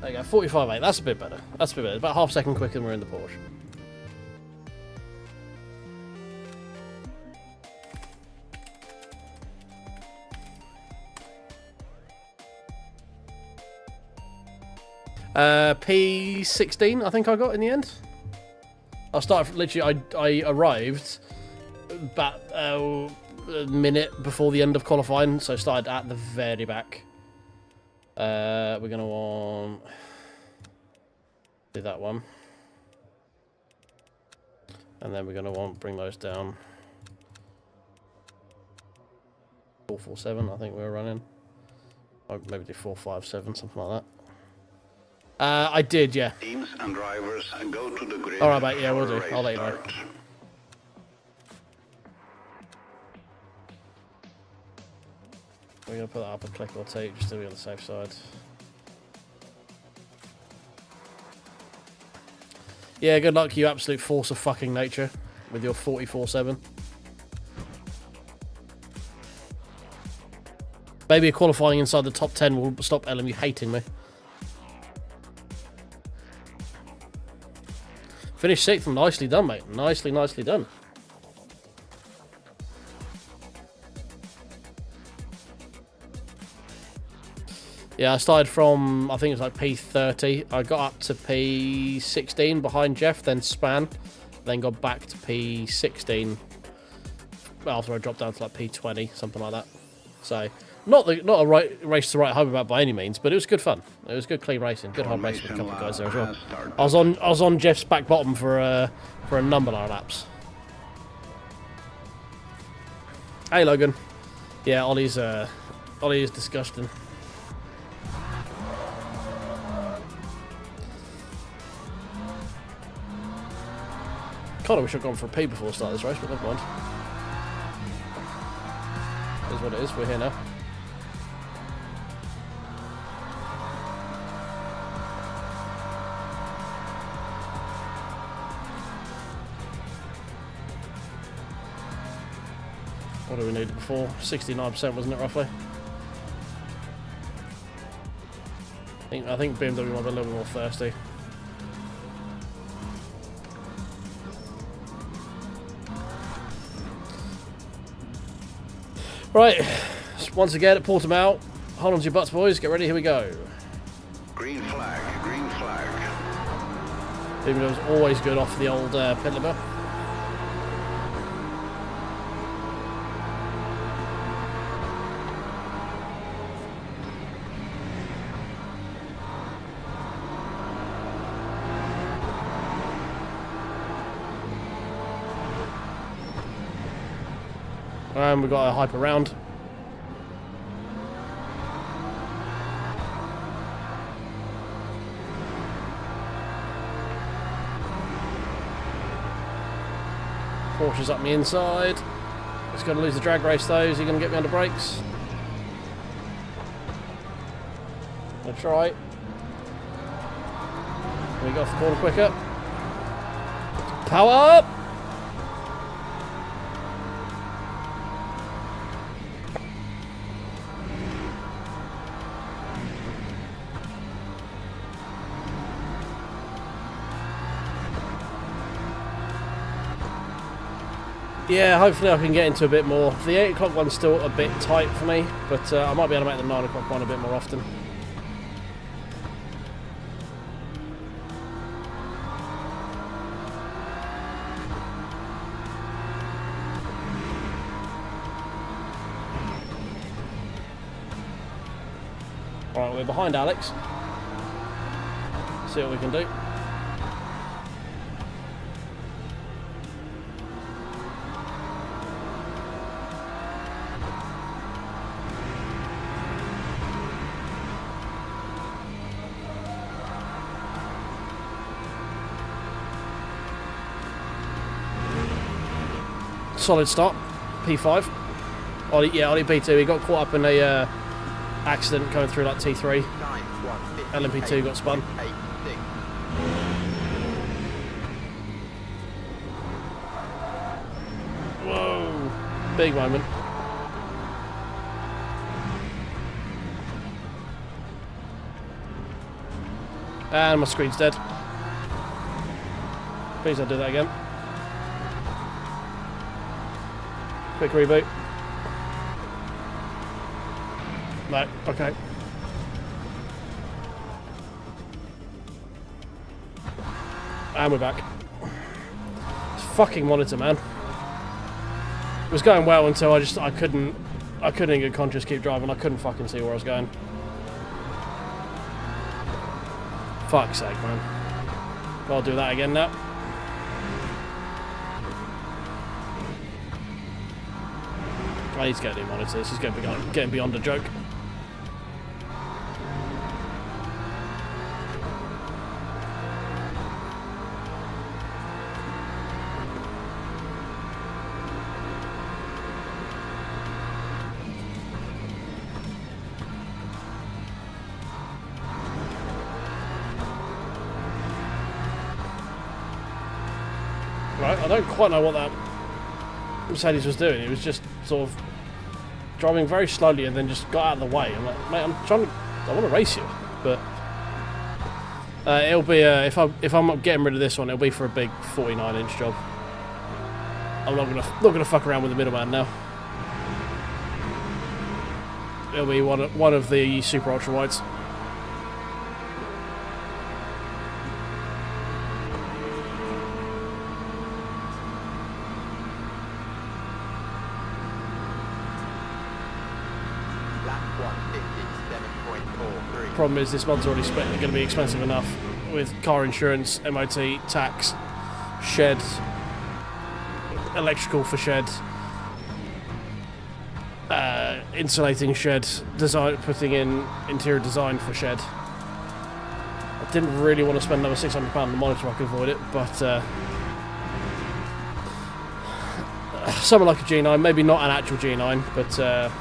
There you go, 45.8. That's a bit better. That's a bit better. About half a second quicker than we're in the Porsche. P16, I think I got in the end. I started literally. I arrived about a minute before the end of qualifying, so I started at the very back. We're gonna want do that one, and then we're gonna want bring those down. 447, I think we were running. Or maybe do 457, something like that. I did, yeah. Teams and drivers go to the grid. All right, mate. Yeah, we'll do. I'll let you know. We're gonna put that up a click or two just to be on the safe side. Yeah, good luck, you absolute force of fucking nature, with your 44.7. Maybe qualifying inside the top 10 will stop LMU hating me. Finished 6th, nicely done, mate. Nicely done. Yeah, I started from, I think it was like P30. I got up to P16 behind Jeff, then span, then got back to P16 after I dropped down to like P20, something like that. So, not a race to write home about by any means, but it was good fun. It was good, clean racing, good hard racing with a couple of guys there as well. I was on Jeff's back bottom for a number of laps. Hey Logan, yeah, Ollie is disgusting. Kind of wish I'd gone for a P before I start this race, but never mind. It is what it is. We're here now. What do we need before? 69%, wasn't it, roughly? I think BMW might be a little bit more thirsty. Right, once again at Portimao. Hold on to your butts, boys. Get ready, here we go. Green flag, green flag. BMW's always good off the old pit limiter. And we've got a hyper round. Porsche's up me inside. He's going to lose the drag race though. Is he going to get me under brakes? That's right. We go off the corner quicker. Power up! Yeah, hopefully I can get into a bit more. The 8 o'clock one's still a bit tight for me, but I might be able to make the 9 o'clock one a bit more often. Alright, we're behind Alex. See what we can do. Solid start, P5. Ollie B2. He got caught up in a accident going through like T3. LMP2 got spun. Whoa, big moment. And my screen's dead. Please don't do that again. Quick reboot. No, okay. And we're back. This fucking monitor, man. It was going well until I couldn't in good conscience keep driving. I couldn't fucking see where I was going. Fuck's sake, man. I'll do that again now. I need to get a new monitor. This is getting beyond a joke. Right, I don't quite know what that Mercedes was doing. It was just sort of driving very slowly and then just got out of the way. I'm like, mate, I want to race you, but it'll be if I'm getting rid of this one, it'll be for a big 49-inch job. I'm not gonna fuck around with the middleman now. It'll be one of the super ultra wides. Problem is, this mod's already going to be expensive enough with car insurance, MOT, tax, shed, electrical for shed, insulating shed, design, putting in interior design for shed. I didn't really want to spend another £600 on the monitor. I could avoid it, but something like a G9, maybe not an actual G9, but.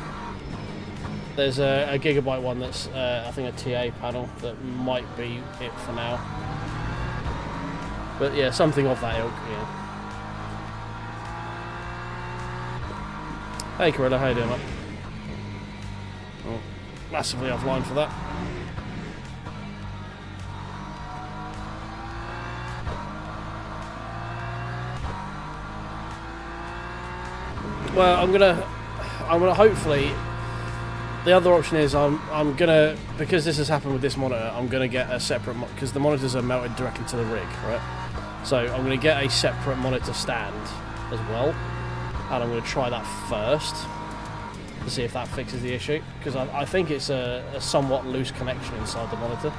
There's a Gigabyte one that's, I think, a TA panel that might be it for now. But yeah, something of that ilk, yeah. Hey, Corella, how you doing, mate? Oh, massively offline for that. Well, I'm gonna hopefully. The other option is I'm gonna, because this has happened with this monitor, I'm gonna get a separate, because the monitors are mounted directly to the rig, right? So I'm gonna get a separate monitor stand as well, and I'm gonna try that first to see if that fixes the issue, because I think it's a somewhat loose connection inside the monitor.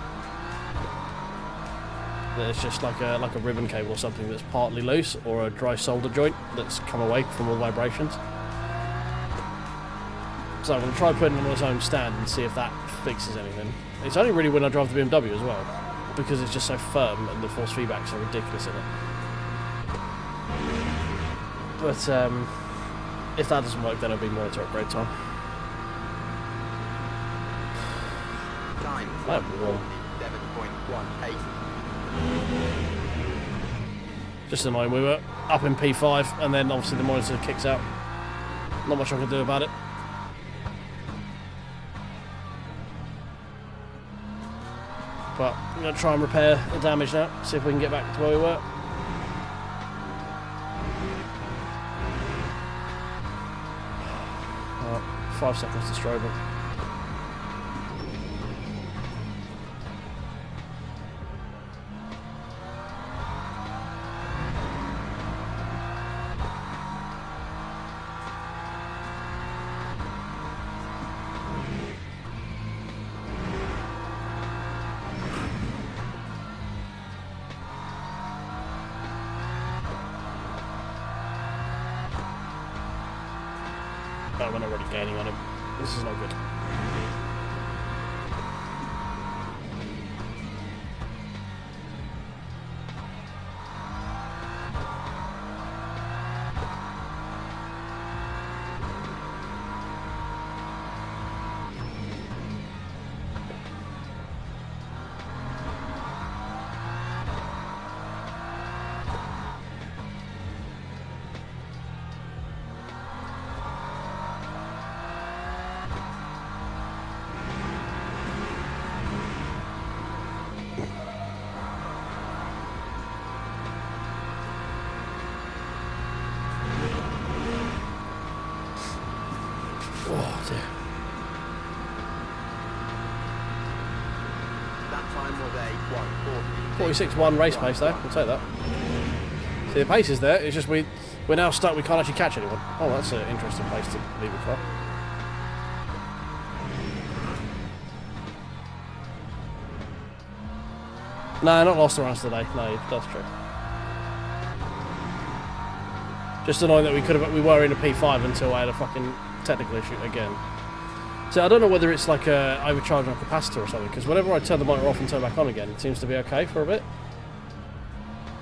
There's just like a ribbon cable or something that's partly loose, or a dry solder joint that's come away from all the vibrations. So I'm going to try putting it on its own stand and see if that fixes anything. It's only really when I drive the BMW as well, because it's just so firm and the force feedback's so ridiculous in it. But if that doesn't work, then it'll be monitor upgrade time. I'm warm. 7.18. Just annoying. We were up in P5, and then obviously the monitor kicks out. Not much I can do about it. But I'm going to try and repair the damage now, see if we can get back to where we were. Right, 5 seconds to strobe it. Oh, we're not already gaining on him. This is not good. 46.1 race pace though, we'll take that. See, the pace is there, it's just we're now stuck, we can't actually catch anyone. Oh, that's an interesting place to leave a car. No, not lost the runs today, no, that's true. Just annoying that we were in a P5 until I had a fucking technical issue again. So I don't know whether it's like a overcharging a capacitor or something, because whenever I turn the monitor off and turn it back on again, it seems to be okay for a bit.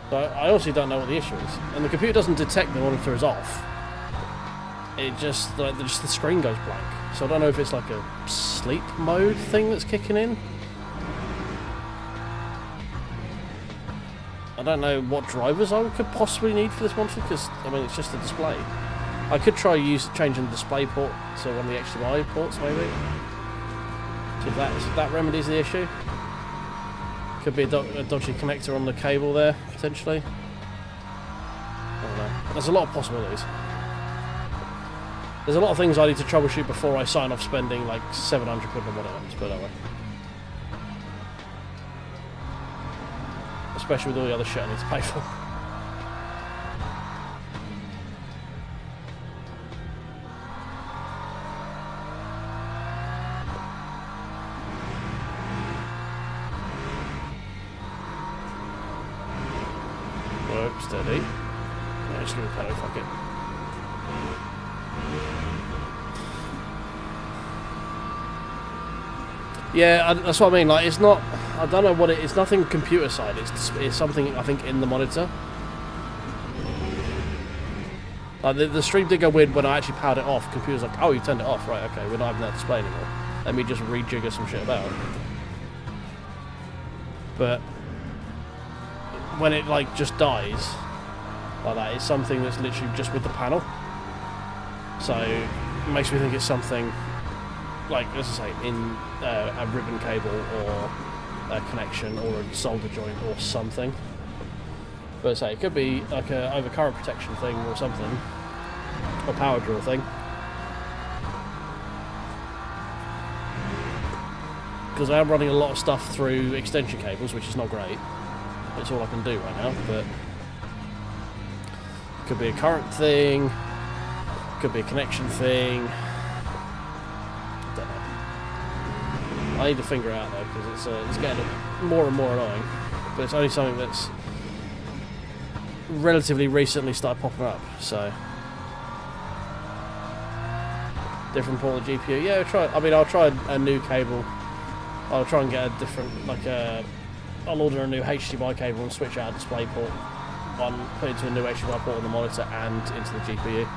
So I honestly don't know what the issue is. And the computer doesn't detect the monitor is off. It just, like, the screen goes blank. So I don't know if it's like a sleep mode thing that's kicking in. I don't know what drivers I could possibly need for this monitor, because, I mean, it's just a display. I could try changing the display port to one of the HDMI ports, maybe. See if that remedies the issue. Could be a dodgy connector on the cable there, potentially. I don't know. There's a lot of possibilities. There's a lot of things I need to troubleshoot before I sign off spending like 700 quid on whatever, let's put it that way. Especially with all the other shit I need to pay for. Whoa, steady. Yeah, just give me a pedal, fuck it. Yeah, that's what I mean. Like, it's not. I don't know what it is. It's nothing computer side. It's something I think in the monitor. Like the Streamdeck win when I actually powered it off. Computer's like, oh, you turned it off, right? Okay, we're not having that display anymore. Let me just rejigger some shit about. But when it like just dies like that, it's something that's literally just with the panel. So it makes me think it's something. Like, as I say, in a ribbon cable or a connection or a solder joint or something. But as I say, it could be like a overcurrent protection thing or something, or power draw thing. Because I am running a lot of stuff through extension cables, which is not great. It's all I can do right now, but it could be a current thing, could be a connection thing. I need to figure it out though, because it's getting more and more annoying. But it's only something that's relatively recently started popping up. So different port of the GPU. Yeah, I'll try a new cable. I'll try and get a different, like I'll order a new HDMI cable and switch out a display port. One, put it into a new HDMI port on the monitor and into the GPU.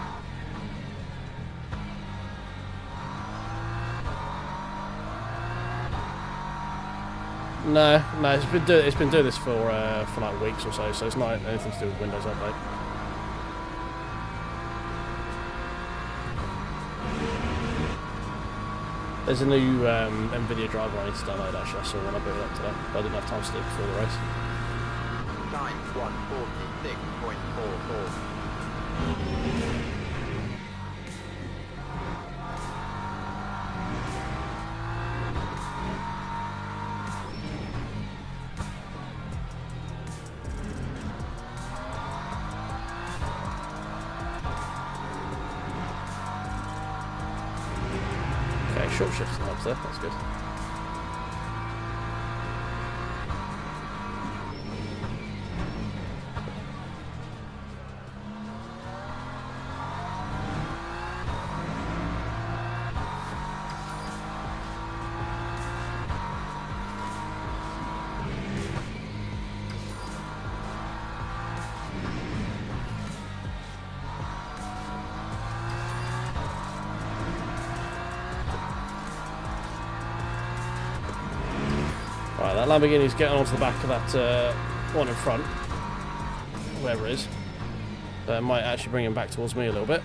No, it's been doing this for like weeks or so, so it's not anything to do with Windows Update. There's a new NVidia driver I need to download actually. I saw one I booted up today, but I didn't have time to do it before the race. 9146.44. Short shifts and knobs there, that's good. Right, that Lamborghini's getting onto the back of that one in front, whoever it is. That might actually bring him back towards me a little bit.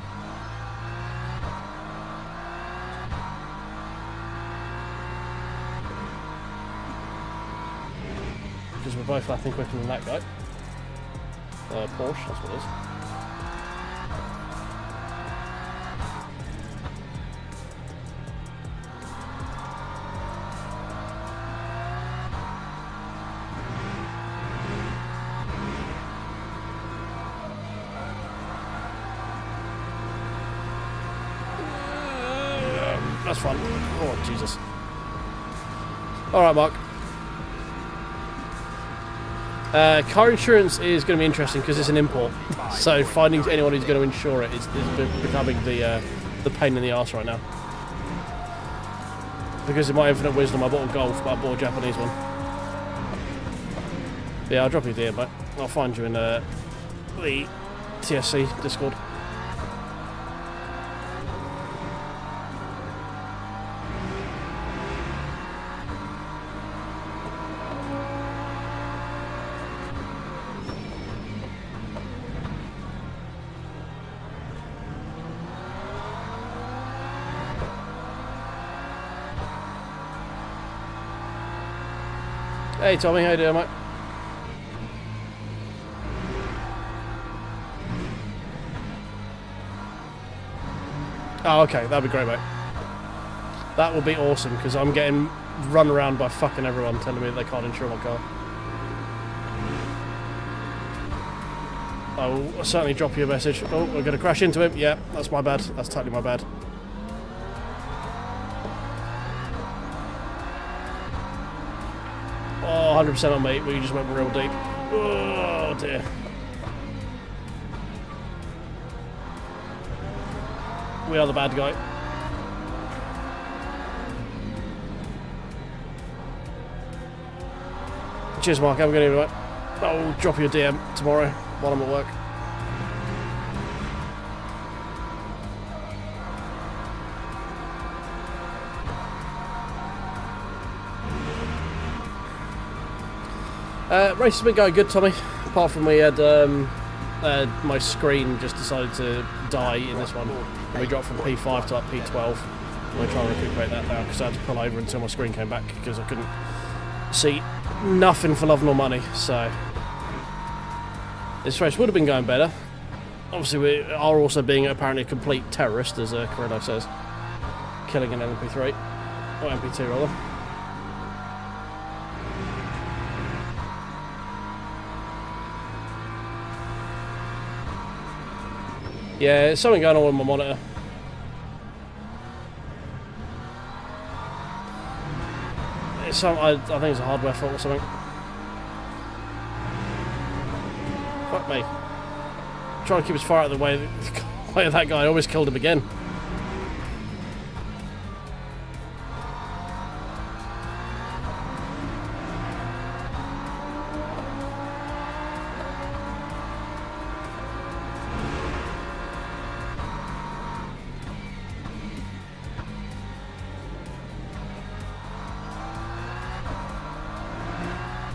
Because we're both lapping quicker than that guy. Porsche, that's what it is. That's fun. Oh, Jesus. Alright, Mark. Car insurance is going to be interesting because it's an import. So finding anyone who's going to insure it is becoming the pain in the arse right now. Because in my infinite wisdom, I bought a Golf, but I bought a Japanese one. Yeah, I'll drop you there, mate. I'll find you in the TSC Discord. Hey Tommy, how you doing, mate? Oh, okay, that'd be great, mate. That would be awesome, because I'm getting run around by fucking everyone telling me that they can't insure my car. I will certainly drop you a message. Oh, we're going to crash into him. Yeah, that's my bad. That's totally my bad. Oh, 100% on me, but you just went real deep. Oh, dear. We are the bad guy. Cheers, Mark. Have a good evening, mate. I'll drop you a DM tomorrow while I'm at work. Race has been going good, Tommy. Apart from we had my screen just decided to die in this one. And we dropped from P5 to like P12. We're trying to recuperate that now because I had to pull over until my screen came back because I couldn't see nothing for love nor money. So this race would have been going better. Obviously, we are also being apparently a complete terrorist, as Corrado says, killing an LMP3 or MP2 rather. Yeah, there's something going on with my monitor. It's I think it's a hardware fault or something. Fuck me. I'm trying to keep as far out of the way of that guy. I almost killed him again.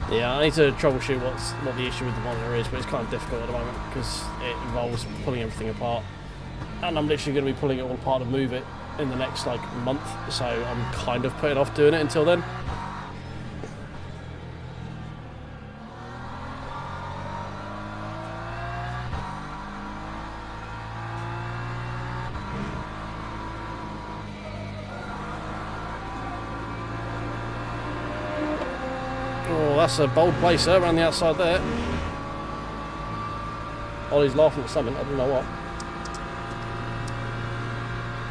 Yeah, I need to troubleshoot what the issue with the monitor is, but it's kind of difficult at the moment because it involves pulling everything apart, and I'm literally going to be pulling it all apart to move it in the next like month, so I'm kind of putting off doing it until then. That's a bold placer around the outside there. Ollie's laughing at something, I don't know what.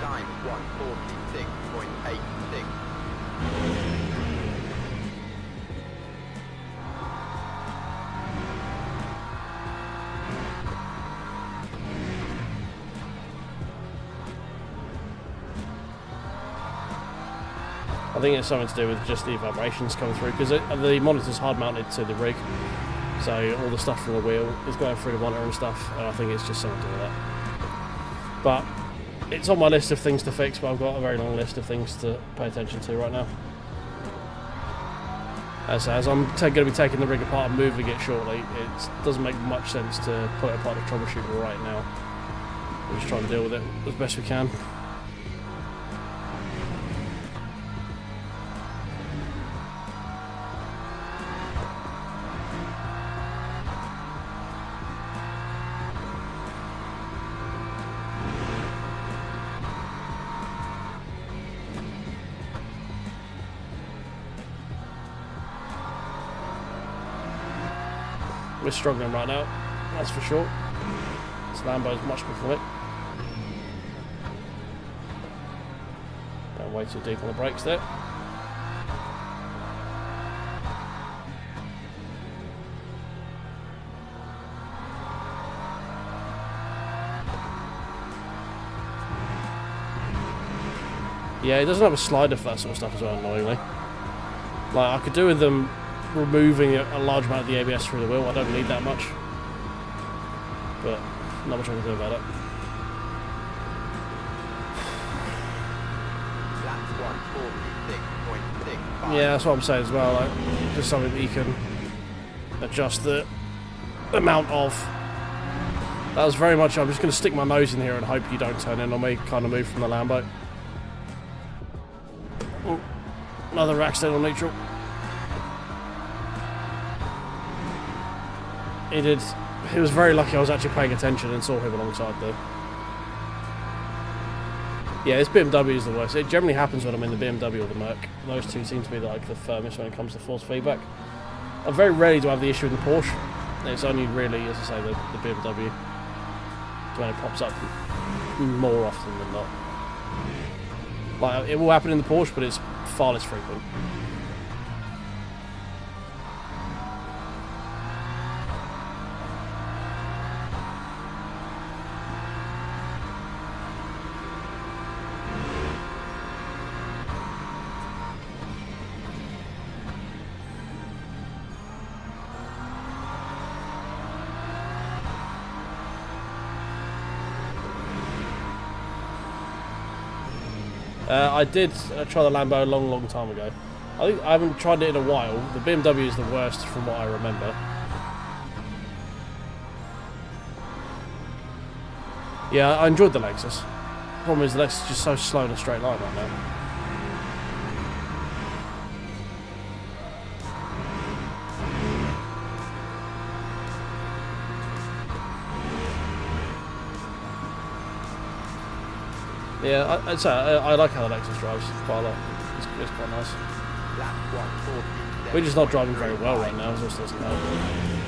Time 146.86. I think it's something to do with just the vibrations coming through because the monitor's hard mounted to the rig, so all the stuff from the wheel is going through the monitor and stuff, and I think it's just something to do with that. But it's on my list of things to fix, but I've got a very long list of things to pay attention to right now. As I'm going to be taking the rig apart and moving it shortly, it doesn't make much sense to put it apart to troubleshoot right now. We're just trying to deal with it as best we can. We're struggling right now, that's for sure. This Lambo's much more quick. way too deep on the brakes there. Yeah, it doesn't have a slider for that sort of stuff as well, annoyingly. Like, I could do with them removing a large amount of the ABS through the wheel. I don't need that much. But not much I can do about it. Yeah, that's what I'm saying as well. Like, just something that you can adjust the amount of. That was very much, I'm just going to stick my nose in here and hope you don't turn in on me, kind of move from the Lambo. Oh, another accidental neutral. He was very lucky I was actually paying attention and saw him alongside though. Yeah, this BMW is the worst. It generally happens when I'm in the BMW or the Merc. Those two seem to be like the firmest when it comes to force feedback. I very rarely do I have the issue in the Porsche. It's only really, as I say, the BMW when it pops up more often than not. Like, it will happen in the Porsche, but it's far less frequent. I did try the Lambo a long time ago. I think I haven't tried it in a while. The BMW is the worst from what I remember. Yeah, I enjoyed the Lexus. The problem is the Lexus is just so slow in a straight line right now. Yeah, I like how the Lexus drives quite a lot. It's quite nice. We're just not driving very well right now, so it doesn't help.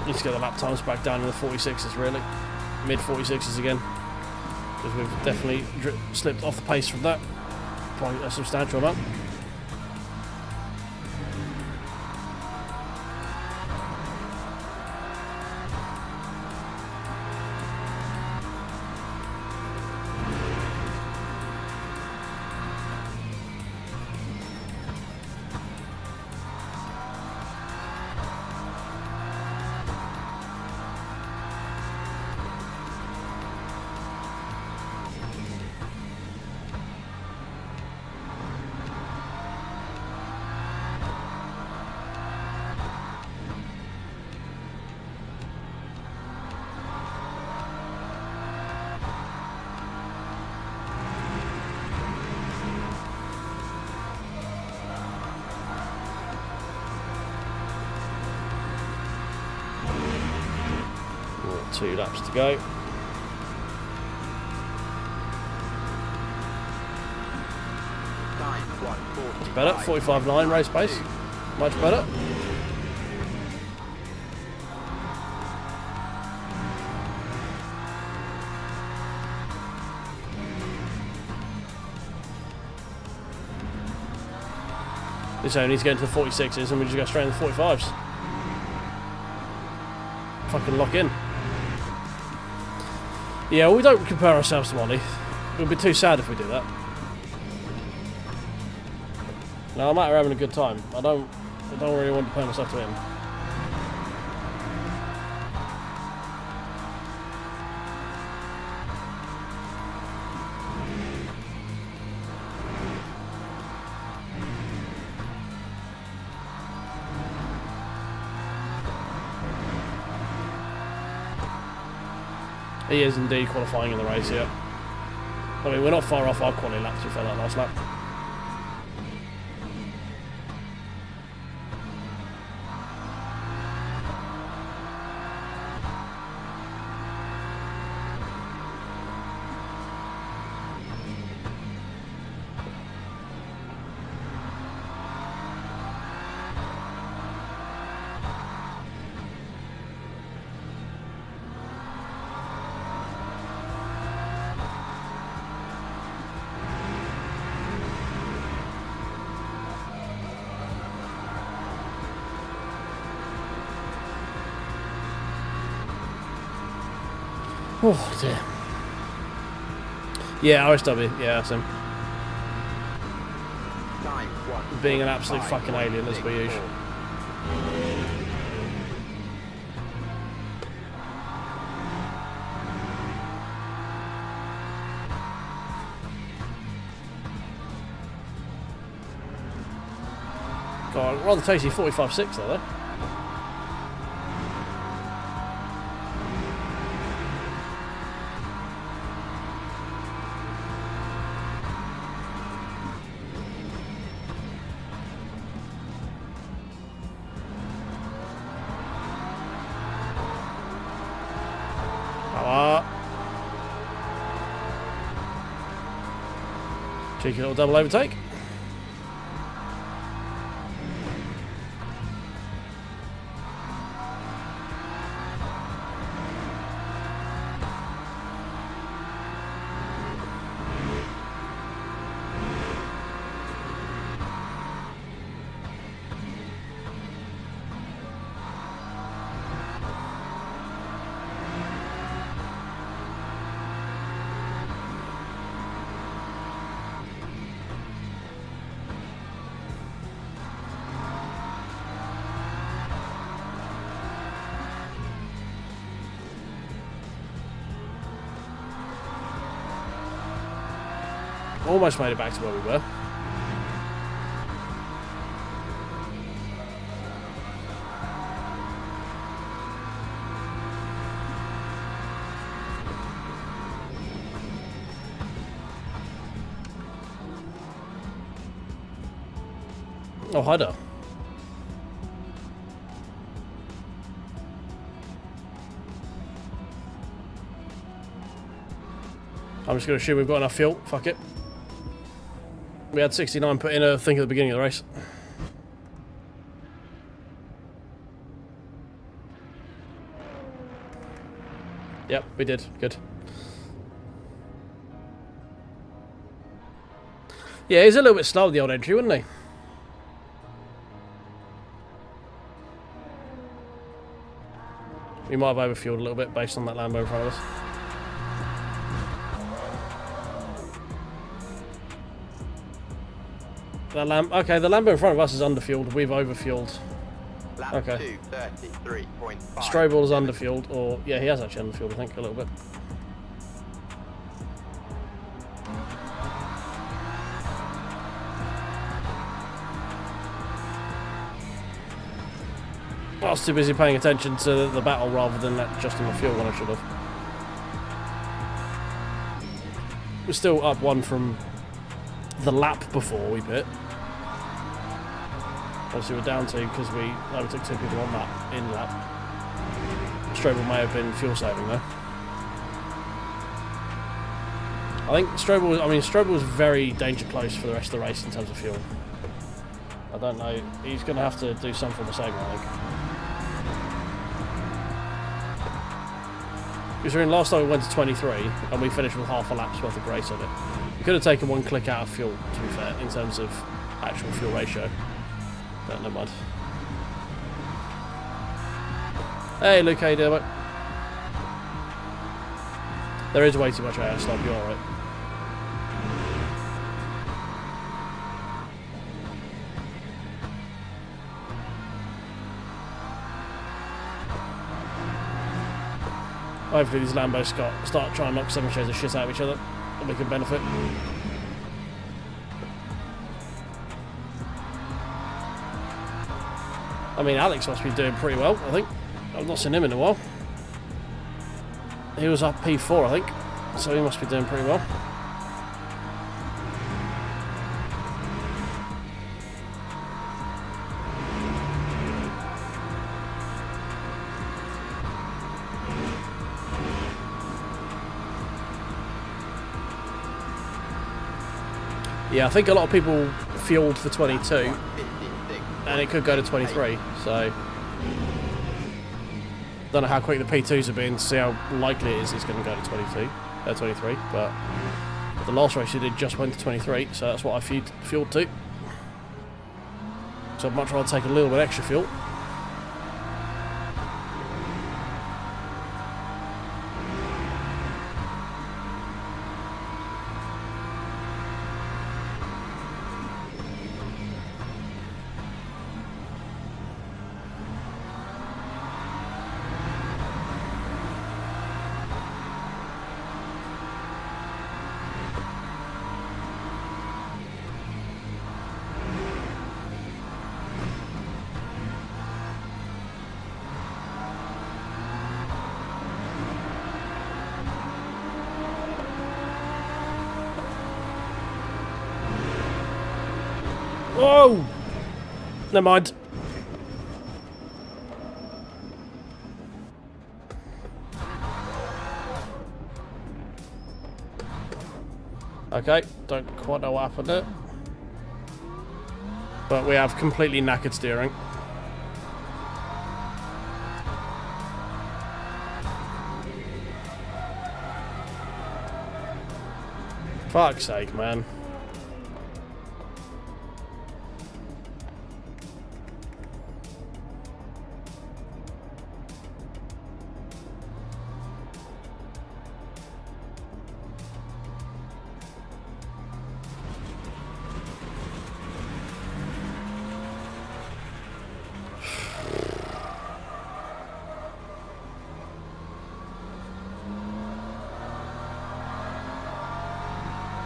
Need to get the lap times back down in the 46s, really. Mid 46s again. Because we've definitely slipped off the pace from that. Quite a substantial amount. Two laps to go. It's better. 45.9 race pace. Much better. This only needs to get into the 46s and we just go straight into the 45s. Fucking lock in. Yeah, we don't compare ourselves to Molly. It would be too sad if we do that. No, I'm out here having a good time. I don't really want to compare myself to him. He is indeed qualifying in the race, yeah. I mean, we're not far off our quality lap, to be fair, that last lap. Oh dear. Yeah, RSW. Yeah, that's him. Time 1. Being an absolute fucking alien as we usual. God, rather tasty 45.6 though. Cheeky little double overtake. Almost made it back to where we were. Oh, hi there. I'm just going to assume we've got enough fuel. Fuck it. We had 69 put in, I think, at the beginning of the race. Yep, we did. Good. Yeah, he's a little bit slow with the old entry, wasn't he? We might have overfueled a little bit based on that Lambo in front of us. Okay, the Lambo in front of us is underfueled. We've overfueled. Lap Okay. 2:33.5. Strobel is underfueled, or yeah, he has actually underfueled, I think, a little bit. I was too busy paying attention to the battle rather than adjusting the fuel when I should have. We're still up one from the lap before we pit. Obviously we're down two because we overtook two people on that in lap. Strobel may have been fuel saving though. I think Strobel was very danger close for the rest of the race in terms of fuel. I don't know, he's going to have to do something the same, I think. Because last time we went to 23 and we finished with half a lap's worth of grace on it. We could have taken one click out of fuel, to be fair, in terms of actual fuel ratio. But no mud. Hey Luke, how you doing, mate? There is way too much air stop, you're alright. Hopefully these Lambos start trying to knock 7 shares of shit out of each other and we can benefit. I mean, Alex must be doing pretty well, I think. I've not seen him in a while. He was up P4, I think, so he must be doing pretty well. Yeah, I think a lot of people fueled for 22, 56. and it could go to 23, so... Don't know how quick the P2s have been to see how likely it is it's going to go to 23, but the last race it did just went to 23, so that's what I fueled to. So I'd much rather take a little bit extra fuel. Whoa! Never mind. Okay, don't quite know what happened there. But we have completely knackered steering. Fuck's sake, man.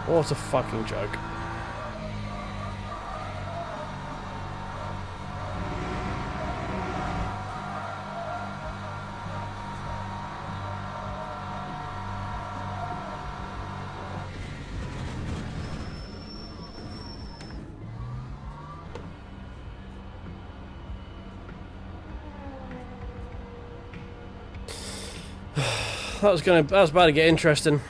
What a fucking joke. That was about to get interesting.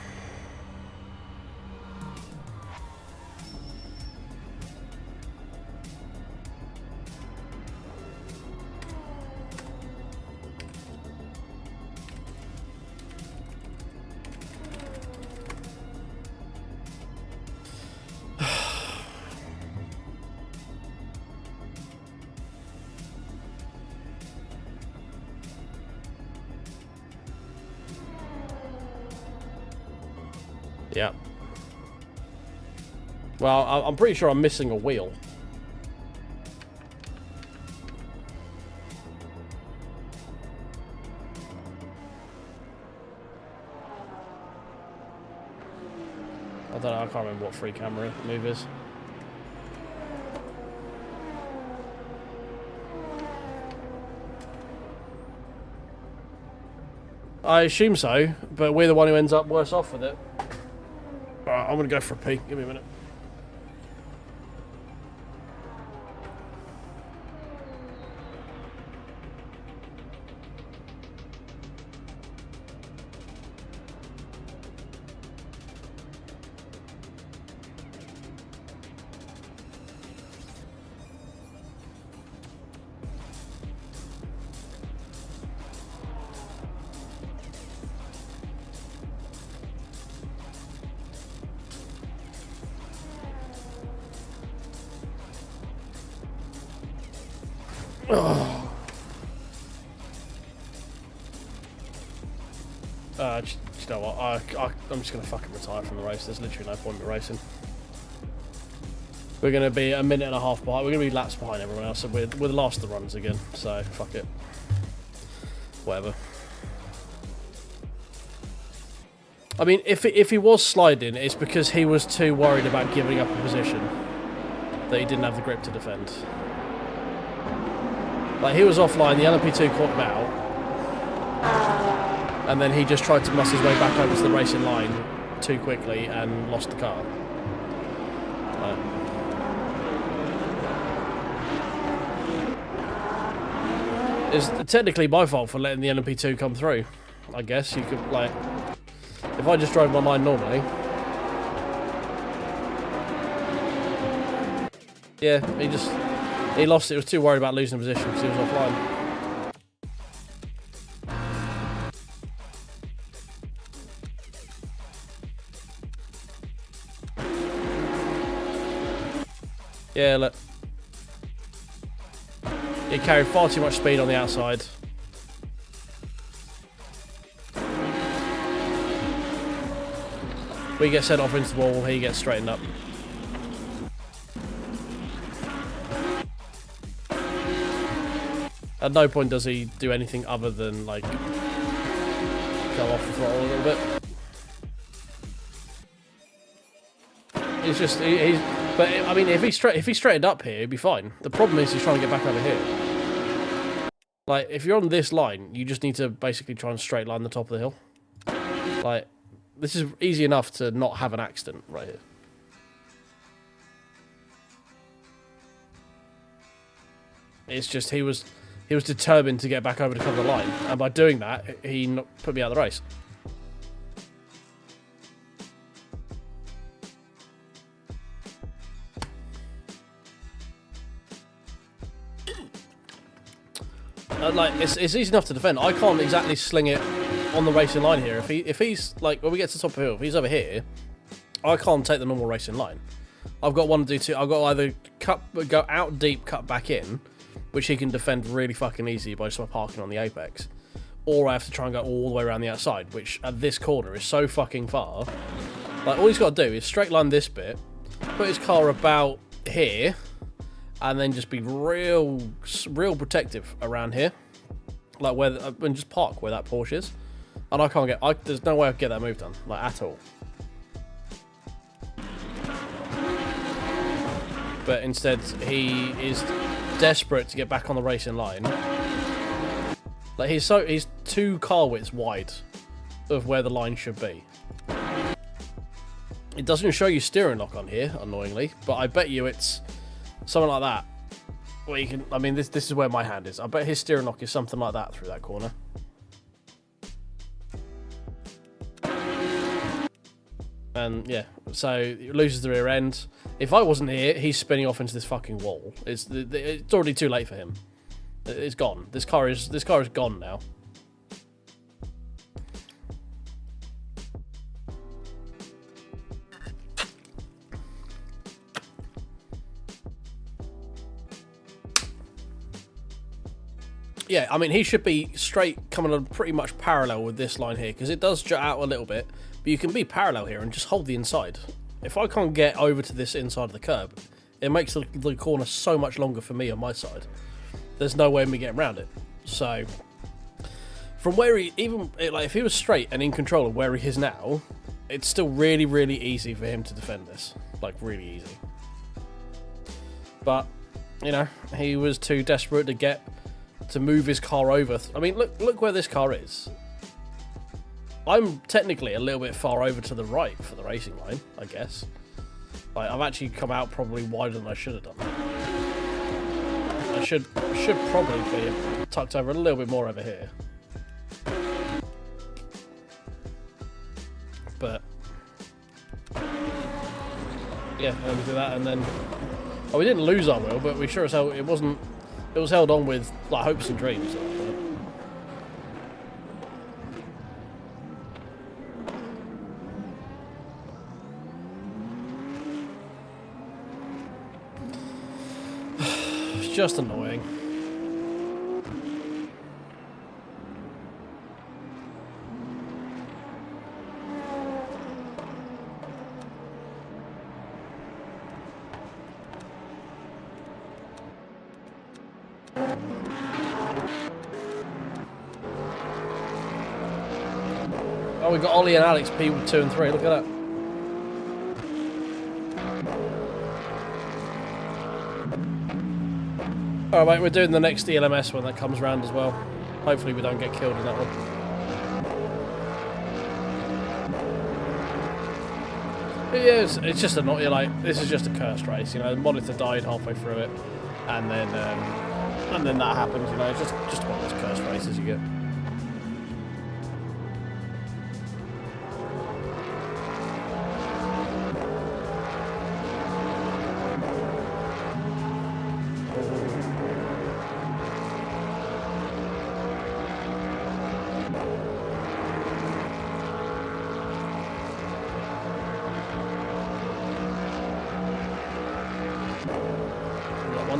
Yeah. Well, I'm pretty sure I'm missing a wheel. I don't know, I can't remember what free camera move is. I assume so, but we're the one who ends up worse off with it. I'm gonna go for a pee. Give me a minute. Oh. Do you know what? I'm just going to fucking retire from the race. There's literally no point in racing. We're going to be a minute and a half behind. We're going to be laps behind everyone else. So we're the last of the runs again. So, fuck it. Whatever. I mean, if he was sliding, it's because he was too worried about giving up a position that he didn't have the grip to defend. Like, he was offline, the LMP2 caught him out, and then he just tried to muss his way back over to the racing line too quickly and lost the car. It's technically my fault for letting the LMP2 come through, I guess. You could, like, if I just drove my line normally, Yeah, he lost it. He was too worried about losing position because he was offline. Yeah, look. He carried far too much speed on the outside. We get sent off into the wall, he gets straightened up. At no point does he do anything other than, like, go off the throttle a little bit. It's just, but I mean, if he straightened up here, he'd be fine. The problem is he's trying to get back over here. Like, if you're on this line, you just need to basically try and straight line the top of the hill. Like, this is easy enough to not have an accident right here. It's just he was determined to get back over to cover the line, and by doing that, he put me out of the race. Like, it's easy enough to defend. I can't exactly sling it on the racing line here. If he's like, when we get to the top of the hill, if he's over here, I can't take the normal racing line. I've got one to do two. I've got to either go out deep, cut back in, which he can defend really fucking easy by just parking on the apex, or I have to try and go all the way around the outside, which at this corner is so fucking far. Like, all he's got to do is straight line this bit, put his car about here, and then just be real protective around here, like and just park where that Porsche is. And I can't get. There's no way I can get that move done, like, at all. But instead, he is desperate to get back on the racing line. Like, he's 2 car widths wide of where the line should be. It doesn't show you steering lock on here, annoyingly, but I bet you it's something like that. Where you can, I mean, this is where my hand is. I bet his steering lock is something like that through that corner. And yeah, so he loses the rear end. If I wasn't here, he's spinning off into this fucking wall. It's already too late for him. It's gone. This car is gone now. Yeah, I mean, he should be straight coming on pretty much parallel with this line here, because it does jut out a little bit, but you can be parallel here and just hold the inside. If I can't get over to this inside of the curb, it makes the corner so much longer for me on my side. There's no way of me getting around it. So, from where he, even, like, if he was straight and in control of where he is now, it's still really, really easy for him to defend this. Like, really easy. But, you know, he was too desperate to move his car over. I mean, look where this car is. I'm technically a little bit far over to the right for the racing line, I guess. Like, I've actually come out probably wider than I should have done. I should probably be tucked over a little bit more over here. But yeah, we do that, and then we didn't lose our wheel, but we sure as hell it wasn't. It was held on with, like, hopes and dreams. It's just annoying. Oh, we got Ollie and Alex P2 and 3. Look at that. All right, mate, we're doing the next ELMS when that comes round as well. Hopefully we don't get killed in that one. But yeah, it's just annoying. Like, this is just a cursed race. You know, the monitor died halfway through it, and then that happens. You know, it's just one of those cursed races you get.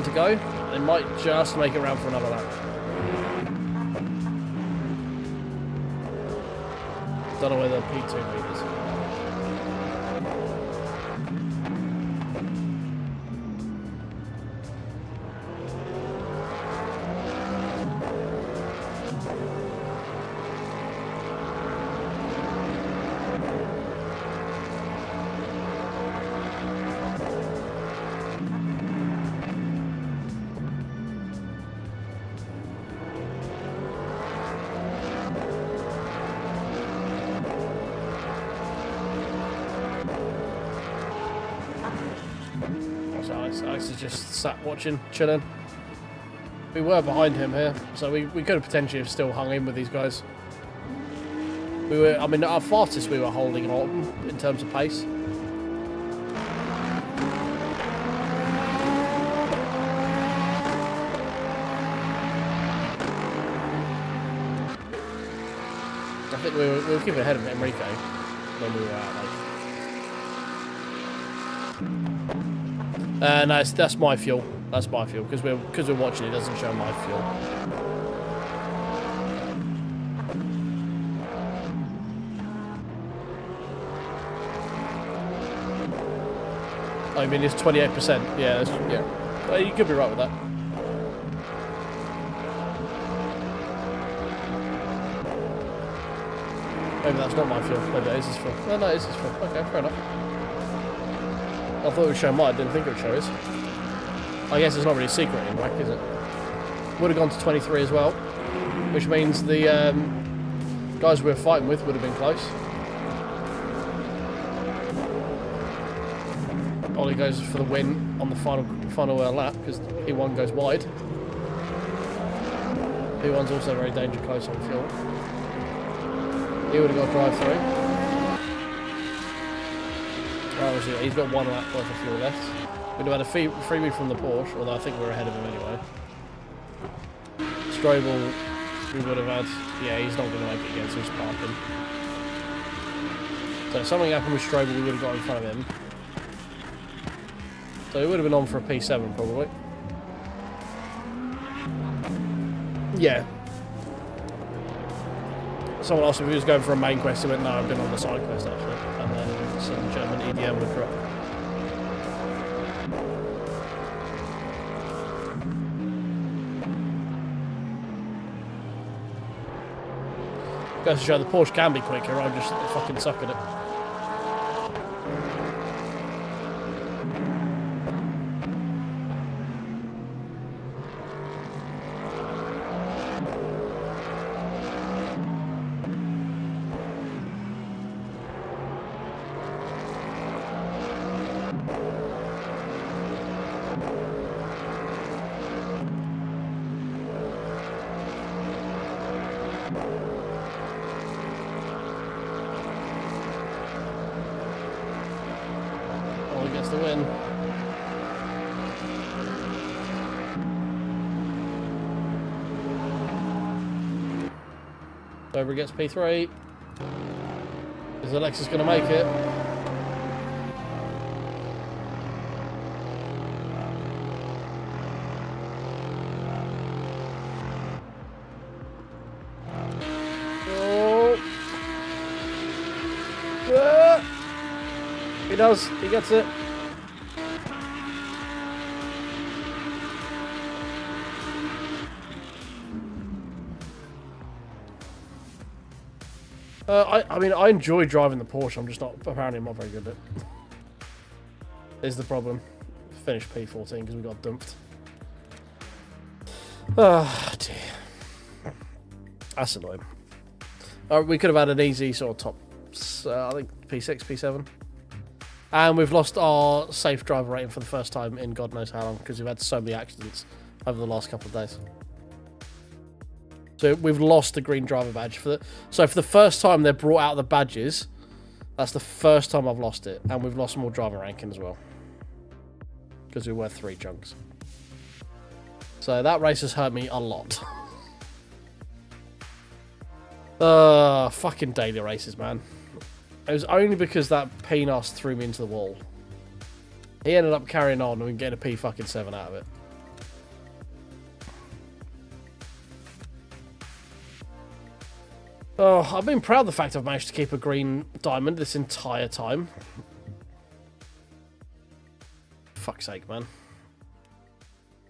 to go. They might just make it around for another lap. Don't know where the P2 lead is. Alex is just sat watching, chilling. We were behind him here, so we could have potentially have still hung in with these guys. We were, I mean, our fastest we were holding on in terms of pace. I think we were keeping ahead of Enrique when we were out, like. No, that's my fuel. That's my fuel because we're watching. It doesn't show my fuel. I mean, it's 28%. Yeah, yeah. Well, you could be right with that. Maybe that's not my fuel. Maybe it is his fuel. No, no, it is his fuel. Okay, fair enough. I thought it would show mine. I didn't think it would show his. I guess it's not really a secret in WAC, is it? Would have gone to 23 as well, which means the guys we were fighting with would have been close. Ollie goes for the win on the final lap because P1 goes wide. P1's also very danger close on fuel. He would have got drive through. Oh, he's got 1 lap worth of fuel left. We'd have had a freebie from the Porsche, although I think we're ahead of him anyway. Strobel, we would have had... Yeah, he's not going to make it again, so he's parking. So if something happened with Strobel, we would have got in front of him. So he would have been on for a P7, probably. Yeah. Someone asked if he was going for a main quest. He went, no, I've been on the side quest, actually. And then some German EDM would drop. Goes to show the Porsche can be quicker, I just fucking suck at it. Gets the win. Dover gets P3. Is Alexis going to make it? Oh. He does. He gets it. I mean, I enjoy driving the Porsche. I'm just not, apparently I'm not very good at it. Is the problem. Finished P14 because we got dumped. Oh, dear. That's annoying. We could have had an easy sort of top, I think P6, P7. And we've lost our safe driver rating for the first time in God knows how long because we've had so many accidents over the last couple of days. So we've lost the green driver badge. So for the first time they brought out the badges, that's the first time I've lost it. And we've lost more driver ranking as well. Because we were 3 chunks. So that race has hurt me a lot. Fucking daily races, man. It was only because that Pinas threw me into the wall. He ended up carrying on and getting a P7 out of it. Oh, I've been proud of the fact I've managed to keep a green diamond this entire time. Fuck's sake, man.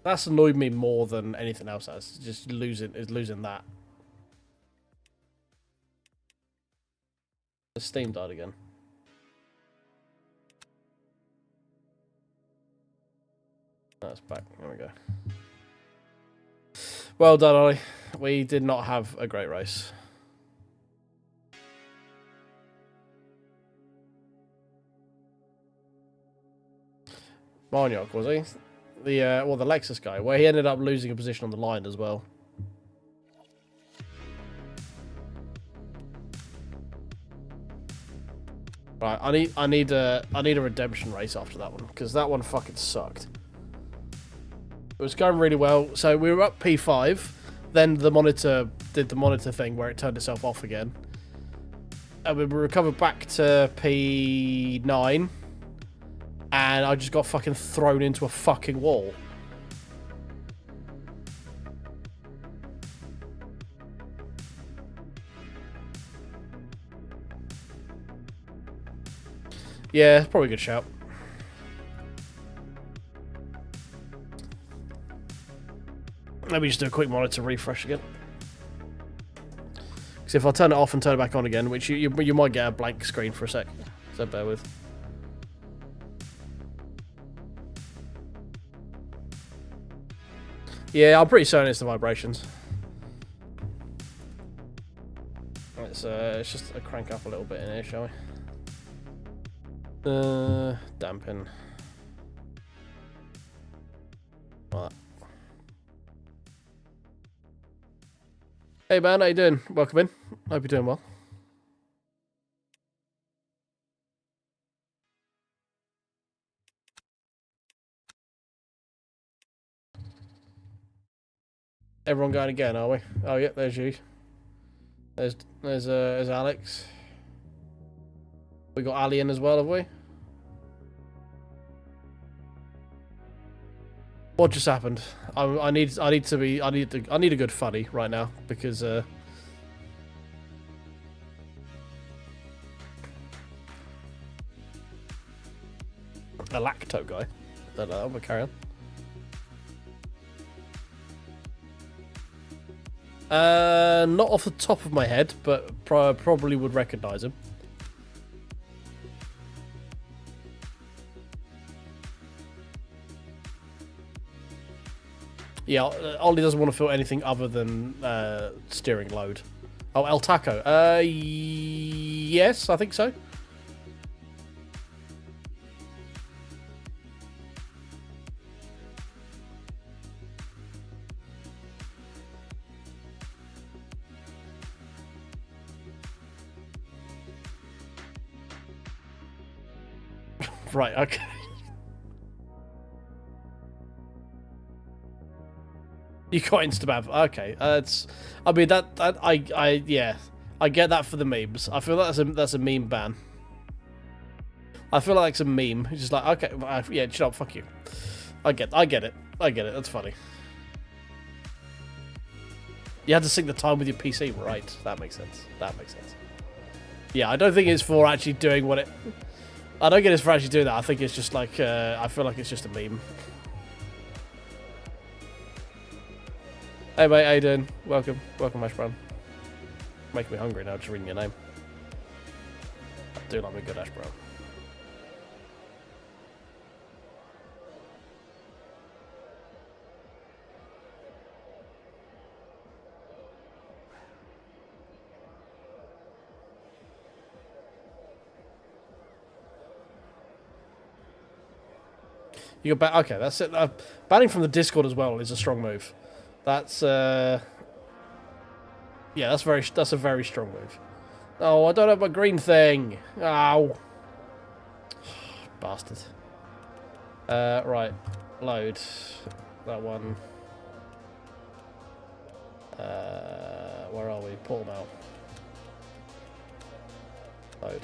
That's annoyed me more than anything else has. Just losing that. The Steam died again. That's back. There we go. Well done, Ollie. We did not have a great race. Marniok, was he? The the Lexus guy, where he ended up losing a position on the line as well. Right, I need a redemption race after that one, because that one fucking sucked. It was going really well, so we were up P5, then the monitor did the monitor thing where it turned itself off again. And we recovered back to P9, and I just got fucking thrown into a fucking wall. Yeah, probably a good shout. Let me just do a quick monitor refresh again. Because if I turn it off and turn it back on again, which you might get a blank screen for a sec, so bear with. Yeah, I'm pretty certain it's the vibrations. Let's just crank up a little bit in here, shall we? Dampen. Like that. Hey man, how you doing? Welcome in. Hope you're doing well. Everyone going again, are we? Oh yeah, there's you. There's Alex. We got Ali in as well, have we? What just happened? I need a good funny right now because a lacto guy. Don't know, but carry on. Not off the top of my head, but probably would recognise him. Yeah, Ollie doesn't want to feel anything other than steering load. Oh, El Taco. Yes, I think so. Right, okay. You got Instabab. Okay, I mean yeah, I get that for the memes. I feel like that's a meme ban. I feel like it's a meme. It's just like, okay, yeah, shut up, fuck you. I get it. That's funny. You had to sync the time with your PC, right? That makes sense. Yeah, I don't think it's for actually doing what it. I don't get it's for actually doing that. I think it's just like I feel like it's just a meme. Hey mate, how you doing? Welcome, Ash Brown. Making me hungry now, just reading your name. I do love a good Ash Brown. You got okay, that's it. Banning from the Discord as well is a strong move. That's yeah, that's a very strong move. Oh, I don't have my green thing. Ow. Bastard. Right. Load. That one. Where are we? Pull them out. Load.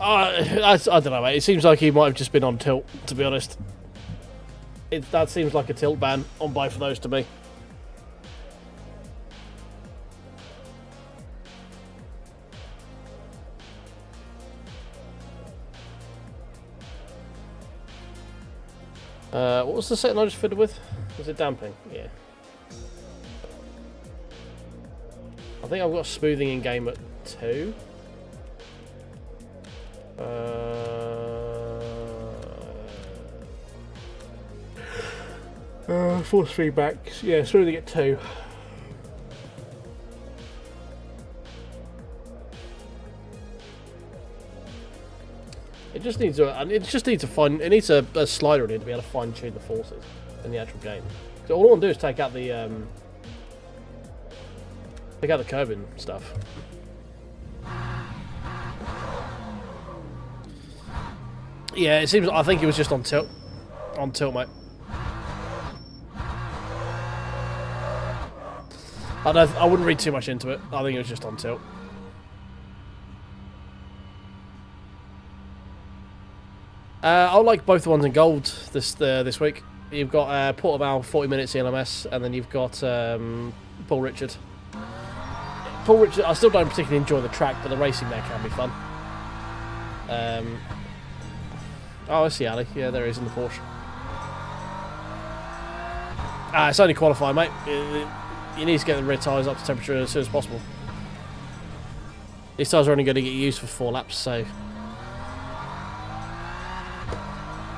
I don't know, mate. It seems like he might have just been on tilt, to be honest. That seems like a tilt ban on both of those to me. What was the setting I just fiddled with? Was it damping? Yeah. I think I've got smoothing in game at 2. Force feedback. Yeah, smoothing at 2. It just needs a slider in it to be able to fine tune the forces in the actual game. So all I want to do is take out the curving stuff. Yeah, it seems. I think it was just on tilt, mate. I wouldn't read too much into it. I think it was just on tilt. I like both the ones in gold this week. You've got Portimao 40 minutes ELMS, and then you've got Paul Richard. Paul Richard, I still don't particularly enjoy the track, but the racing there can be fun. Oh, I see Ali. Yeah, there he is in the Porsche. It's only qualifying, mate. You need to get the rear tyres up to temperature as soon as possible. These tyres are only going to get used for 4 laps, so...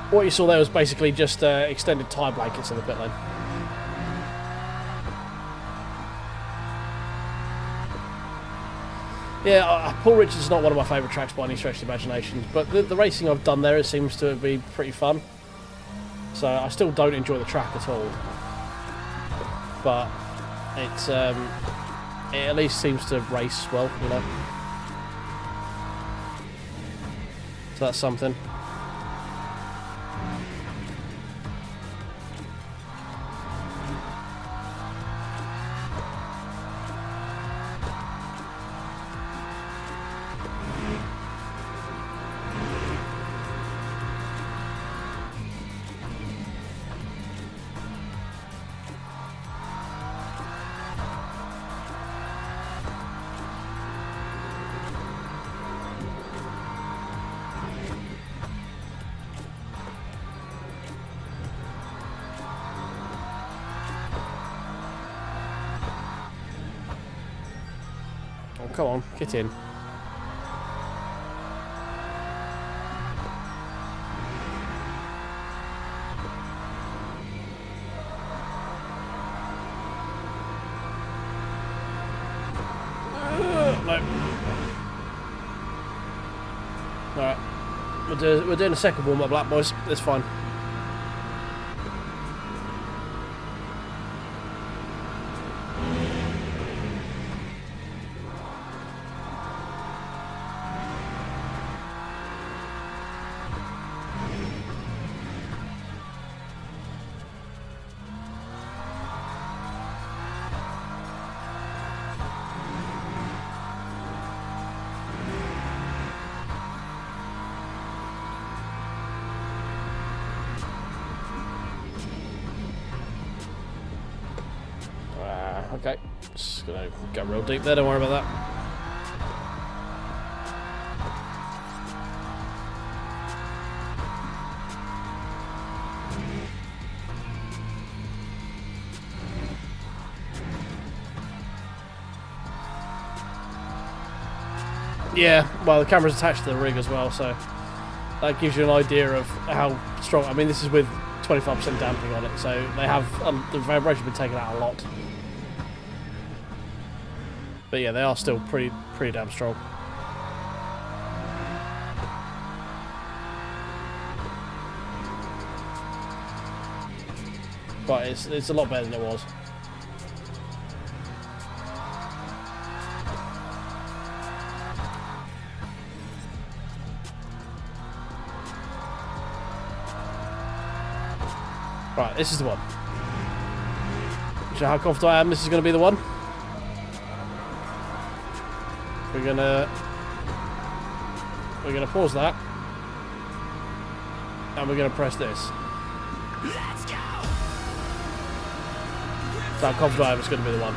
What you saw there was basically just extended tyre blankets in the pit lane. Yeah, Paul Richard's not one of my favourite tracks by any stretch of the imagination, but the racing I've done there, it seems to be pretty fun. So I still don't enjoy the track at all, but it at least seems to race well, you know. So that's something. Come on, get in. No. Alright. We're doing a second warm-up lap, boys. It's fine. Okay, just gonna go real deep there, don't worry about that. Yeah, well, the camera's attached to the rig as well, so that gives you an idea of how strong. I mean, this is with 25% damping on it, so they have the vibration's been taken out a lot. But yeah, they are still pretty damn strong. But it's a lot better than it was. Right, this is the one. You know how confident I am this is going to be the one? We're We're going to pause that. And we're going to press this. That conf drive is going to be the one.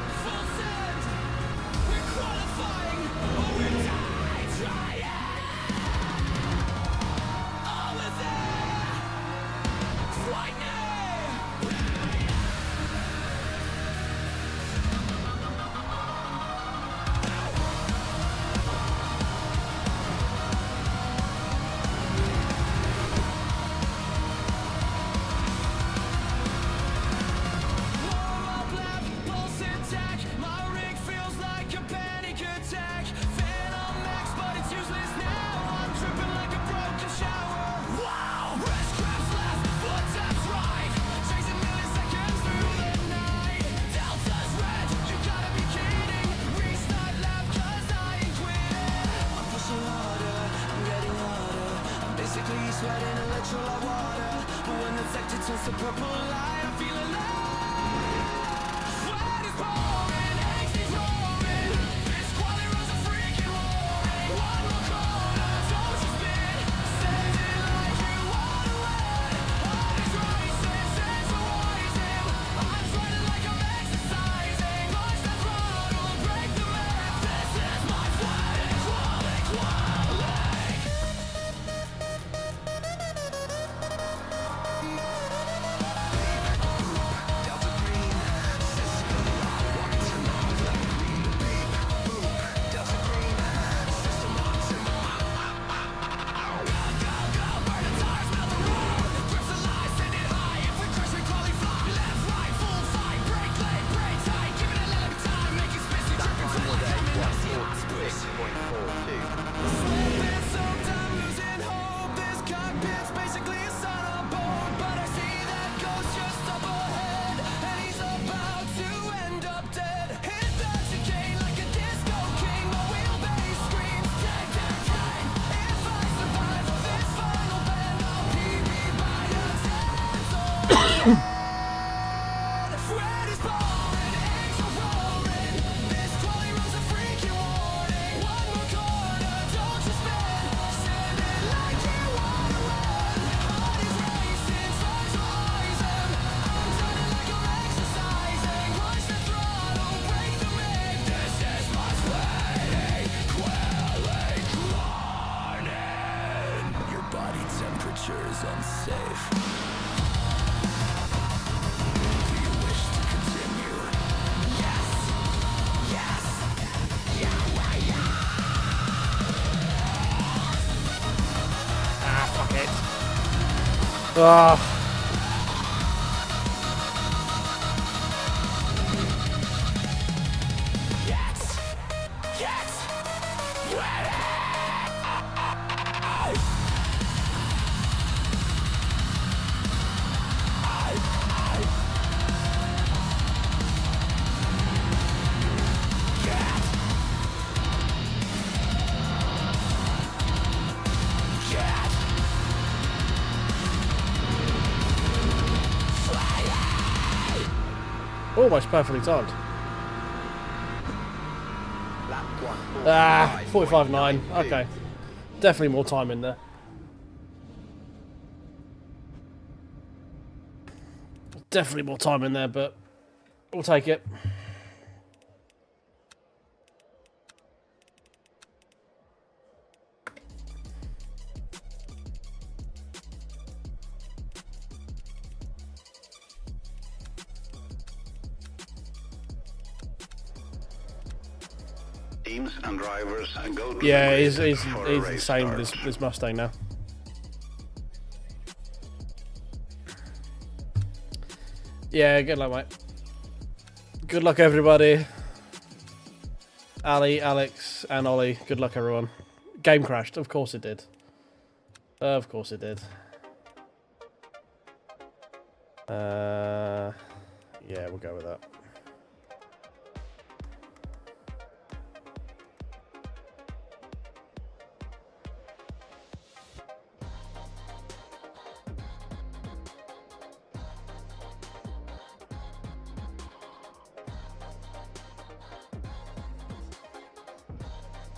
Almost perfectly timed. Lap 1. 45.9. Okay. Definitely more time in there. Definitely more time in there, but we'll take it. Teams and drivers go to Yeah, the he's grid for a the race same start. this Mustang now. Yeah, good luck, mate. Good luck, everybody. Ali, Alex, and Ollie. Good luck, everyone. Game crashed. Of course it did. Of course it did. Yeah, we'll go with that.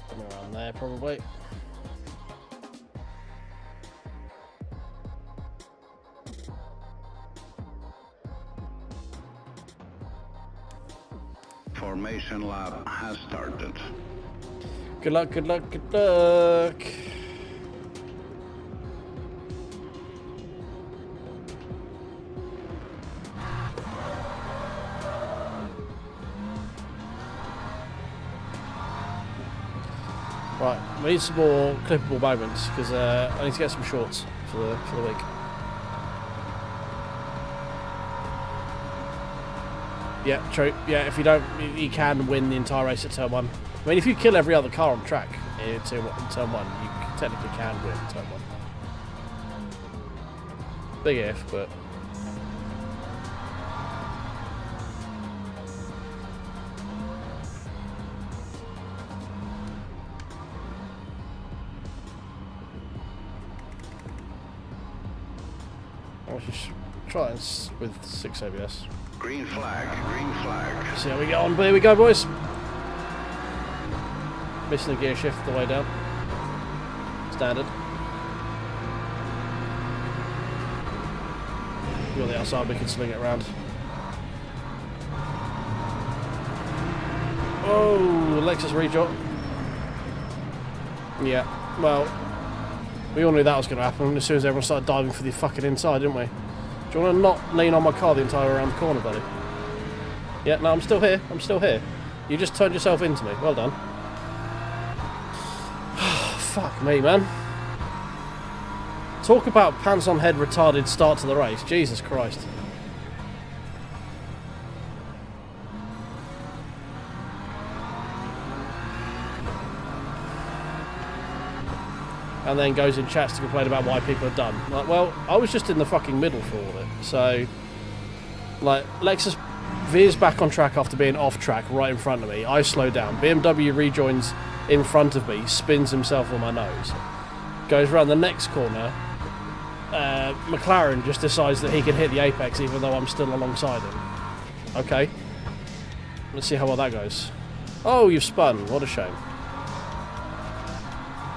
Somewhere around there, probably. formation lap has started. Good luck, good luck, good luck. Right, we need some more clippable moments because I need to get some shorts for the week. Yeah, true. Yeah, if you don't, you can win the entire race at turn 1. I mean, if you kill every other car on track in turn 1, you technically can win turn 1. Big if, but... I'll just try this with 6 ABS. Green flag, green flag. See how we get on. Here we go, boys. Missing the gear shift the way down. Standard. You're on the outside, we can swing it around. Oh, Lexus rejot. Yeah, well, we all knew that was going to happen as soon as everyone started diving for the fucking inside, didn't we? Do you want to not lean on my car the entire way around the corner, buddy? Yeah, no, I'm still here. I'm still here. You just turned yourself into me. Well done. Fuck me, man. Talk about pants on head retarded start to the race. Jesus Christ. And then goes in chats to complain about why people are done. Like, well, I was just in the fucking middle for all of it. So, like, Lexus veers back on track after being off track right in front of me. I slow down. BMW rejoins in front of me, spins himself on my nose. Goes around the next corner. McLaren just decides that he can hit the apex even though I'm still alongside him. Okay. Let's see how well that goes. Oh, you've spun. What a shame.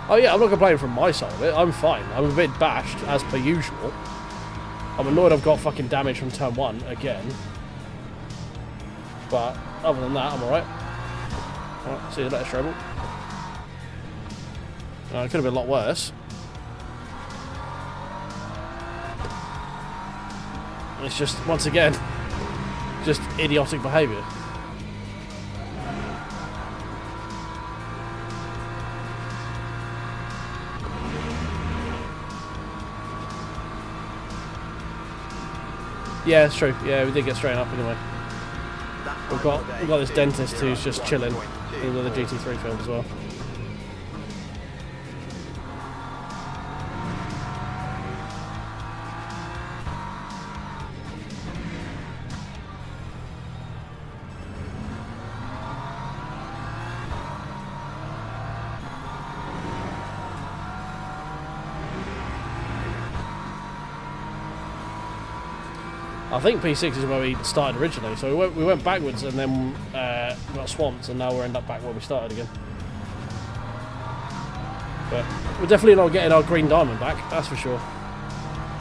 Oh yeah, I'm not complaining from my side of it. I'm fine. I'm a bit bashed, as per usual. I'm annoyed I've got fucking damage from turn 1 again. But other than that, I'm alright. Alright, see you later, Strobel. It could have been a lot worse. It's just, once again, just idiotic behaviour. Yeah, it's true. Yeah, we did get straight up anyway. We've got this dentist who's just chilling in the GT3 film as well. I think P6 is where we started originally, so we went backwards and then got swamped, and now we're end up back where we started again. But we're definitely not getting our green diamond back, that's for sure.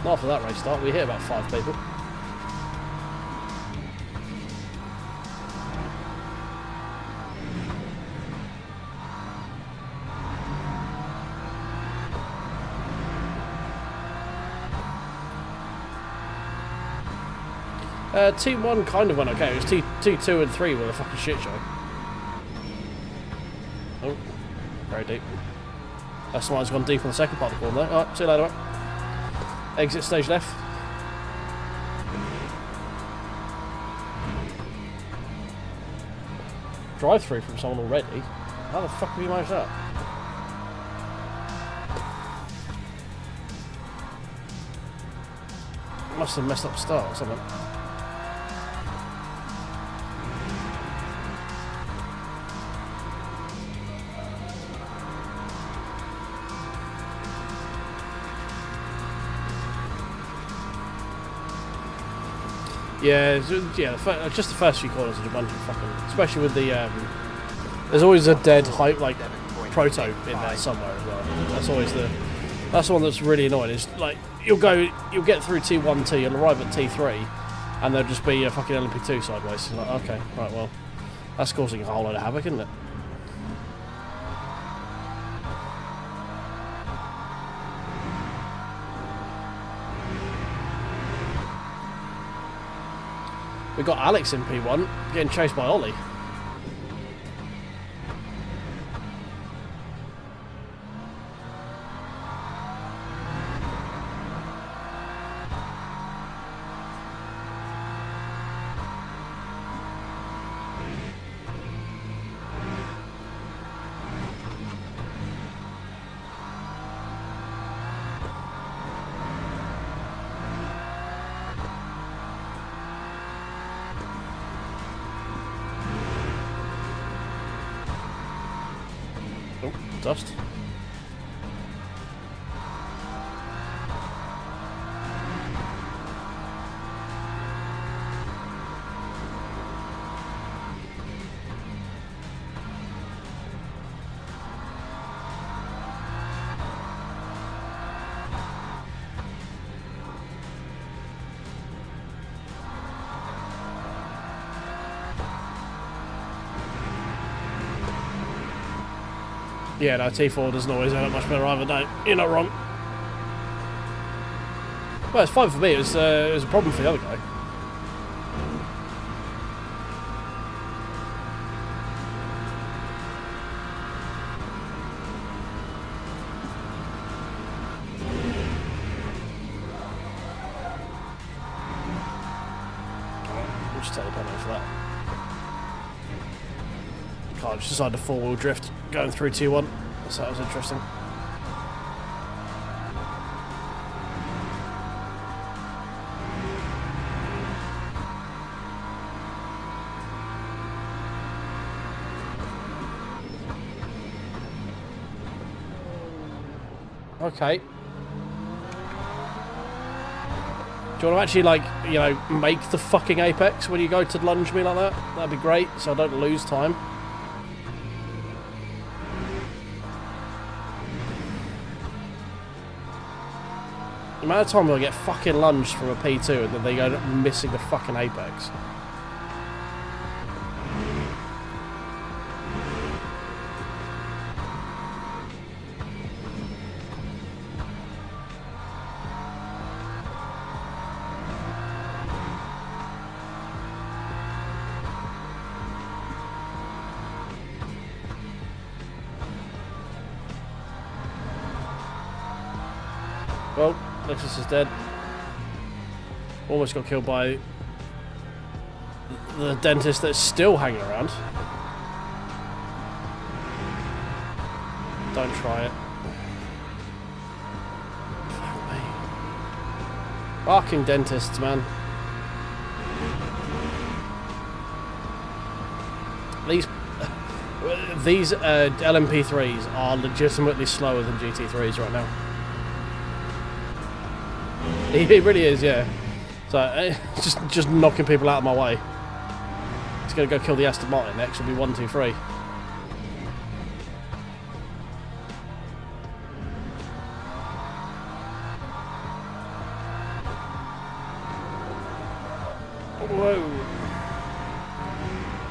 Not after that race start. We hit about 5 people. T1 kind of went okay. It was T2 and 3 were a fucking shit show. Oh, very deep. That's why it's gone deep on the second part of the corner there. Alright, see you later, mate. Exit stage left. Drive through from someone already. How the fuck have you managed that? Must have messed up start or something. Yeah, just the first few corners are a bunch of fucking, especially with the there's always a dead hype like proto in there somewhere as well. That's the one that's really annoying. Is like you'll get through T1T, you'll arrive at T3, and there'll just be a fucking LMP2 sideways. Like, okay, right, well, That's causing a whole load of havoc, isn't it? We got Alex in P1 getting chased by Ollie. Oh, dust. Yeah, no, T4 doesn't always end up much better either, no. You're not wrong. Well, it's fine for me. It was a problem for the other guy. We'll just take the penalty for that. I just decided to four-wheel drift going through T1, so that was interesting. Okay. Do you want to actually, like, you know, make the fucking apex when you go to lunge me like that? That'd be great, so I don't lose time. The amount of time they'll get fucking lunged from a P2 and then they go missing the fucking apex. Well, Nexus is dead. Almost got killed by the dentist that's still hanging around. Don't try it. Fuck me. Barking dentists, man. These LMP3s are legitimately slower than GT3s right now. He really is, yeah. So just knocking people out of my way. He's gonna go kill the Aston Martin next. Will be 1, 2, 3. Whoa!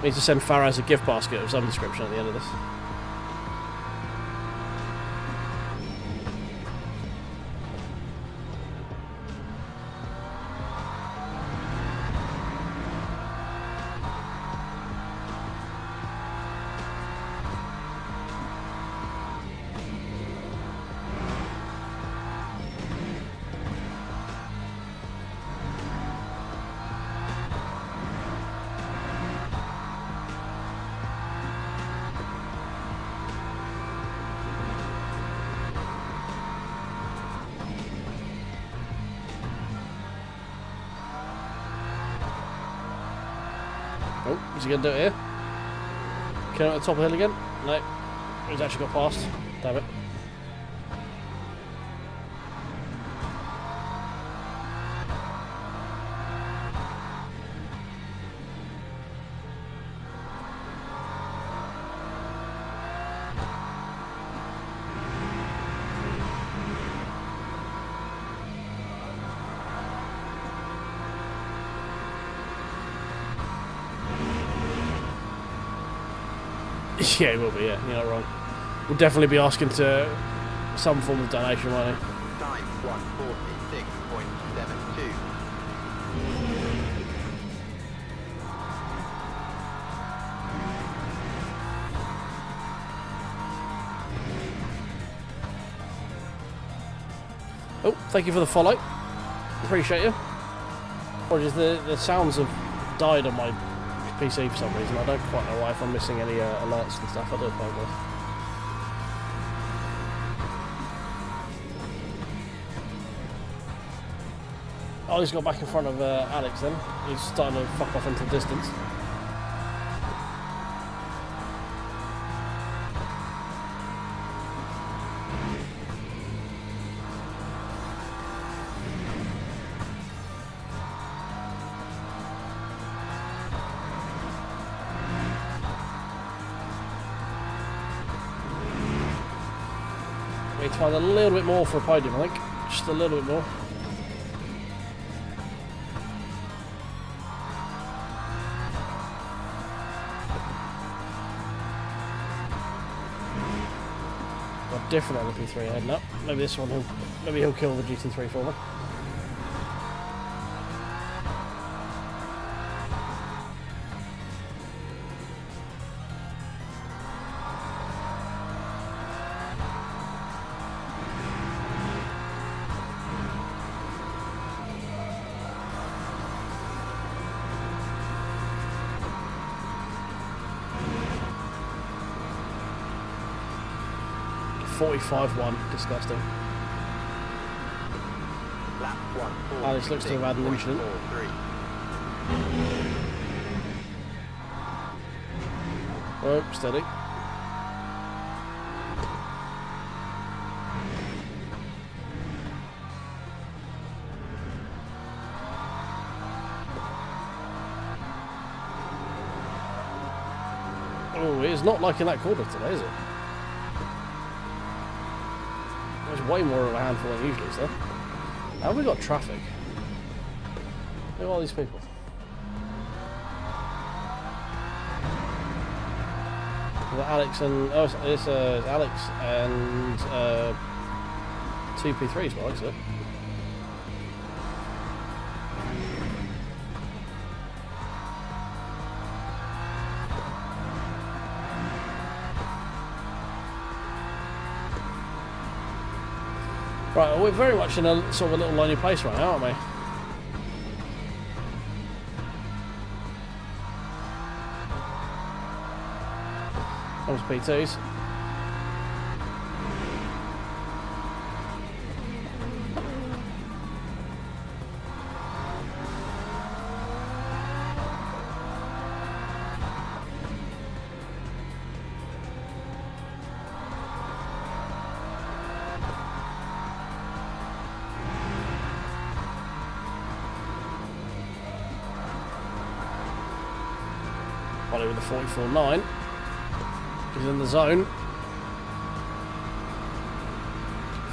Need to send Faraz a gift basket of some description at the end of this. Oh, is he going to do it here? Can at the top of the hill again? No. He's actually got past. Damn it. Yeah, it will be, yeah, you're not wrong. We'll definitely be asking to some form of donation money. Time 146.72. Oh, thank you for the follow. Appreciate you. Apologies, the sounds have died on my PC for some reason. I don't quite know why, if I'm missing any alerts and stuff. I do apologise. Oh, he's got back in front of Alex then. He's starting to fuck off into the distance. We need to find a little bit more for a podium, I think. Just a little bit more. Got a different LMP3 heading up. Maybe this one, maybe he'll kill the GT3 for me. .45.1, disgusting. Lap 146.43. Alex looks to have had an incident. Oh, steady. Oh, it's not liking that corner today, is it? There's way more of a handful than usually, is there? How have we got traffic? Who are all these people? Is that Alex and... Oh, it's Alex and 2P3s, by the looks of it. Right, well, we're very much in a sort of a little lonely place right now, aren't we? Comes P2s. Body with the 44.9. He's in the zone.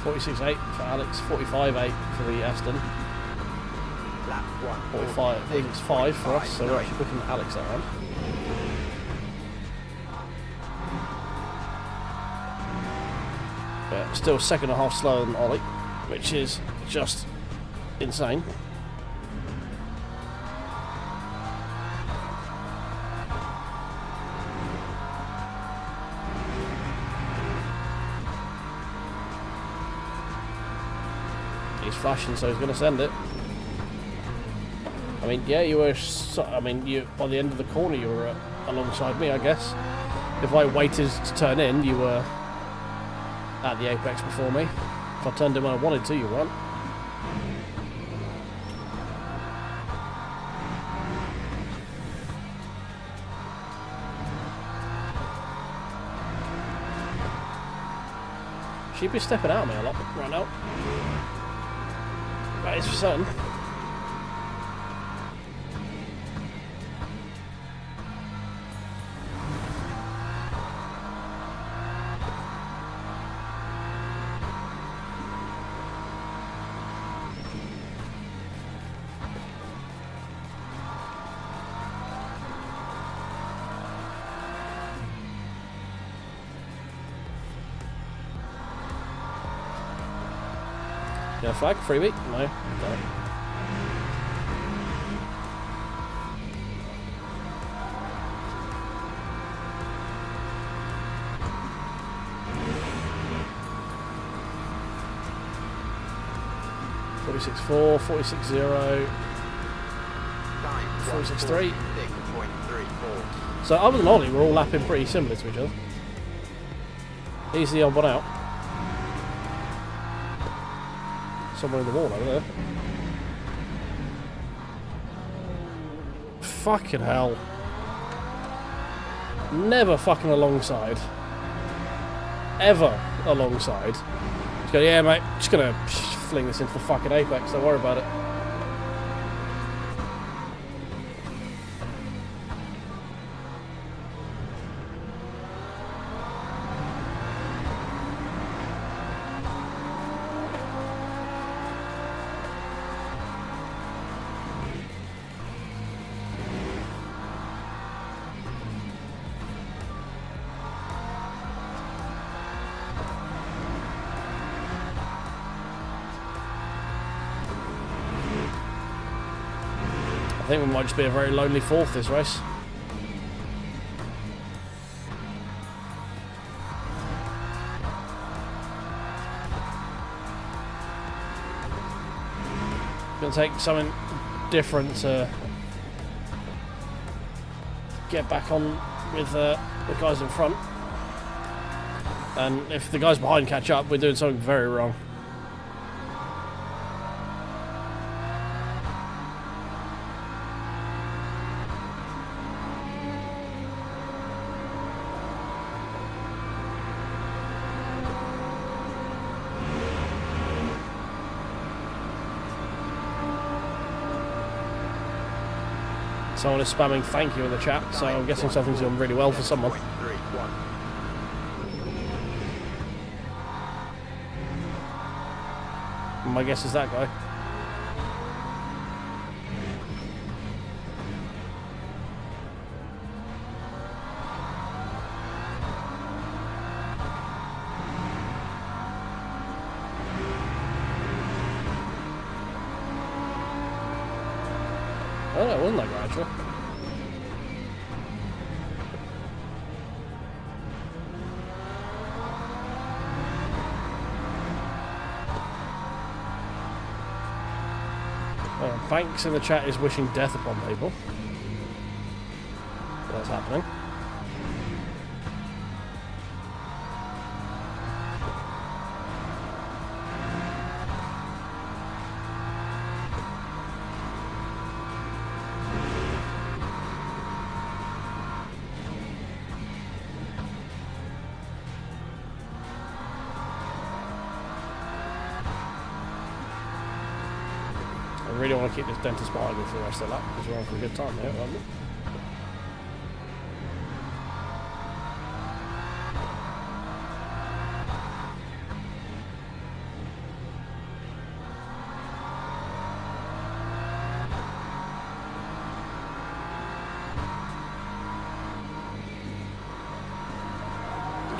46.8 for Alex, 45.8 for the Aston. Lap 45, I think it's 5 for us, so we're actually booking Alex that round. But still a second and a half slower than Ollie, which is just insane. He's flashing, so he's going to send it. I mean, yeah, you were. You by the end of the corner, you were alongside me, I guess. If I waited to turn in, you were at the apex before me. If I turned in when I wanted to, you weren't. She'd be stepping out of me a lot right now. That is for certain. Yellow flag, freebie? No. Okay. .46.4, 46.0, 46.3. So other than Ollie, we're all lapping pretty similar to each other. He's the odd one out. Somewhere in the wall over there. Fucking hell. Never fucking alongside. Ever alongside. Just go, yeah mate, just gonna fling this into the fucking apex, don't worry about it. I think we might just be a very lonely fourth this race. Gonna take something different to get back on with the guys in front. And if the guys behind catch up, we're doing something very wrong. Someone is spamming thank you in the chat, so I'm guessing something's gone really well for someone. My guess is that guy. Oh no, it wasn't that guy actually. Banks in the chat is wishing death upon people. So that's happening. I really want to keep this dentist behind me for the rest of the lap because we're on for a good time here, aren't we?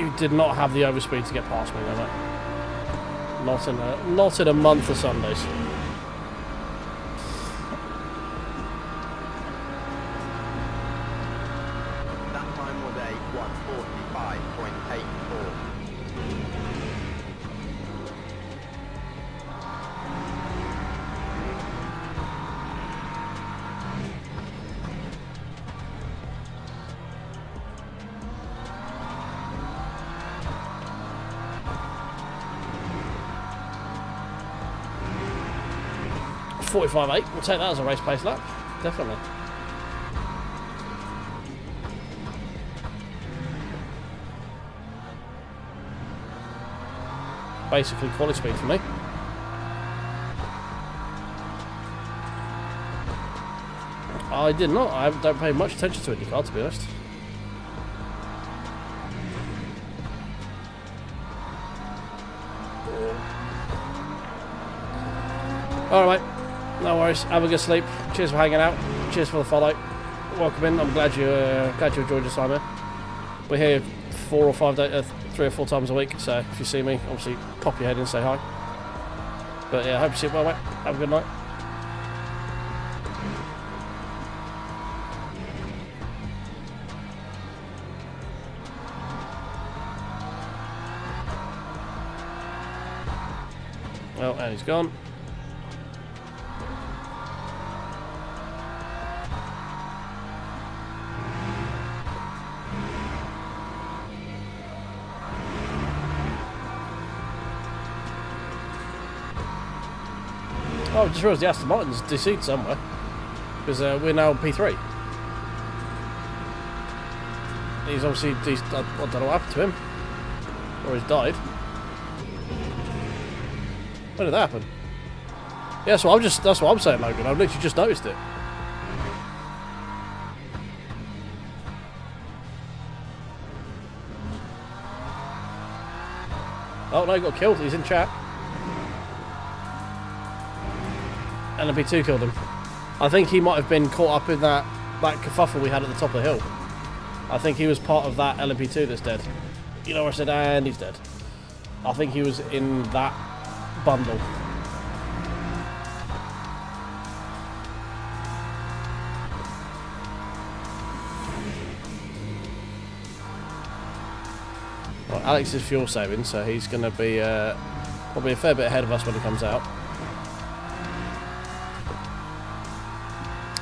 You did not have the overspeed to get past me, though, mate. Not in a month of Sundays. .45.8, we'll take that as a race pace lap, definitely. Basically quality speed for me. I did not, I don't pay much attention to IndyCar, to be honest. Alright, mate. No worries. Have a good sleep. Cheers for hanging out. Cheers for the follow. Welcome in. I'm glad you enjoyed your time here. We're here 3 or 4 times a week. So if you see me, obviously pop your head in and say hi. But yeah, I hope you sleep well, mate. Have a good night. Well, and he's gone. Oh, I just realised the Aston Martin's deceased somewhere. Because we're now P3. He's obviously, I don't know what happened to him. Or he's died. When did that happen? Yeah, so that's what I'm saying, Logan. I've literally just noticed it. Oh no, he got killed. He's in chat. LMP2 killed him. I think he might have been caught up in that kerfuffle we had at the top of the hill. I think he was part of that LMP2 that's dead. You know where I said, and he's dead. I think he was in that bundle. Well, Alex is fuel saving, so he's going to be probably a fair bit ahead of us when he comes out.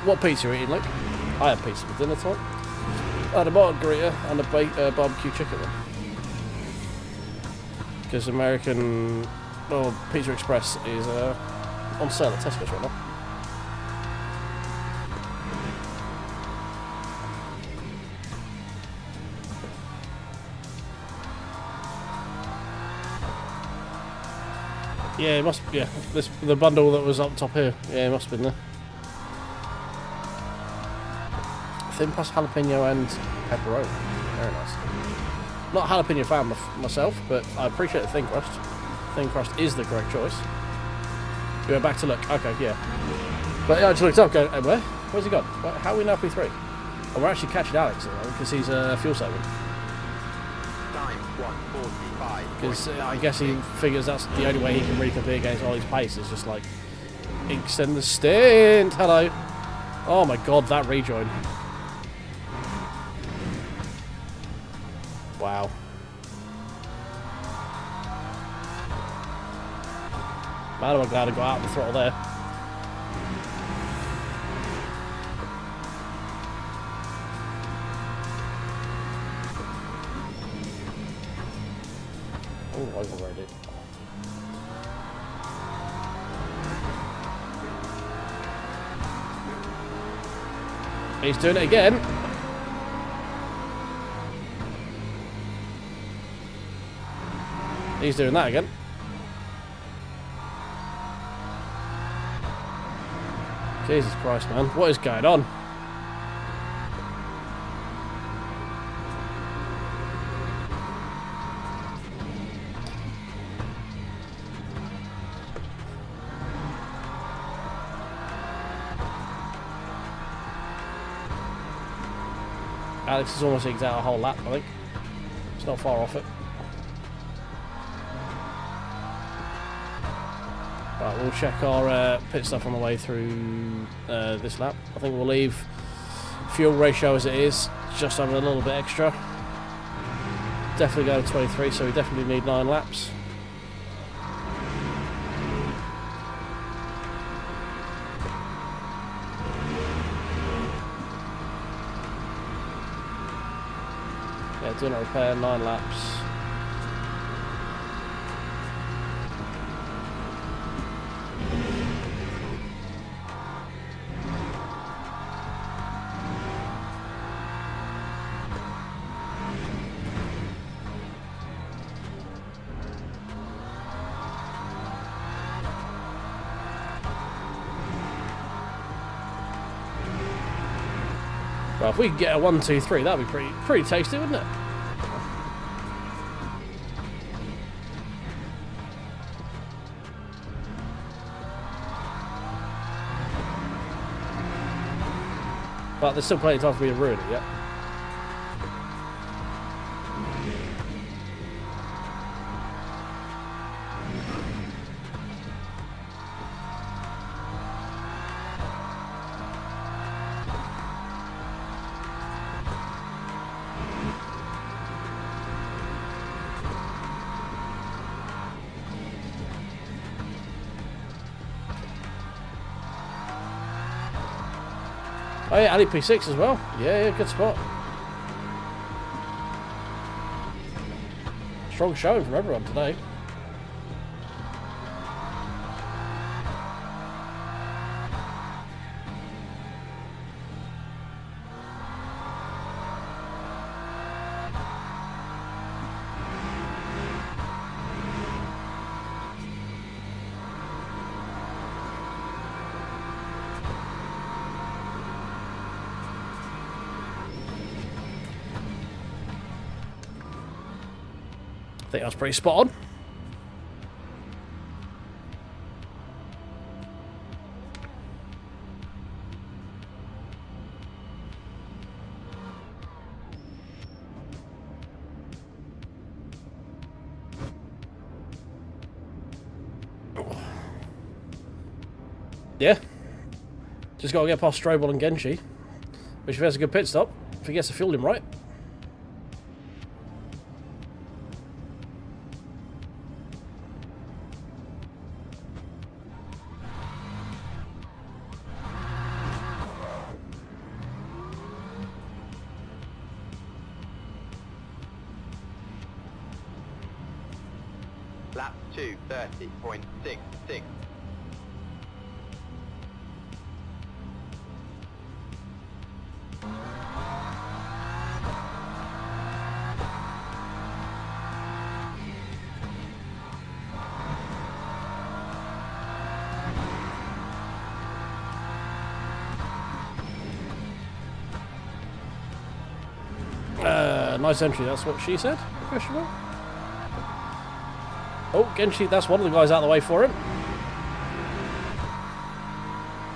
What pizza are you eating, Luke? I had pizza for dinner tonight. I had a margarita and a barbecue chicken one. Because American, well, Pizza Express is on sale at Tesco's right now. Yeah, it must. Yeah, the bundle that was up top here. Yeah, it must have been there. Thin plus jalapeno and pepperoni. Very nice. Not a jalapeno fan myself, but I appreciate the thin crust. Thin crust is the correct choice. You went back to look. Okay, yeah. But I just looked up. Go, hey, where? Where's he gone? How are we now P3? Oh, we're actually catching Alex at the moment because he's fuel saving. Because I guess he figures that's the only way he can really compete against Ollie's pace is just like extend the stint. Hello. Oh my god, that rejoin. Wow. Man, am I glad I got out the throttle there. Oh, overrode it. He's doing it again. He's doing that again. Jesus Christ, man. What is going on? Alex has almost eked out a whole lap, I think. It's not far off it. Right, we'll check our pit stuff on the way through this lap. I think we'll leave fuel ratio as it is, just having a little bit extra. Definitely go to 23, so we definitely need 9 laps. Yeah, doing a repair, 9 laps. Well, if we could get a 1, 2, 3, that'd be pretty tasty, wouldn't it? But there's still plenty of time for me to ruin it, yeah? Oh yeah, Ali P6 as well. Yeah, yeah, good spot. Strong showing from everyone today. I think that's pretty spot on. Yeah. Just got to get past Strobel and Genshi. Which if he has a good pit stop, if he gets the fielding right. Lap 2:30.66. Nice entry, that's what she said? Question mark? Oh, Genshi, that's one of the guys out of the way for him.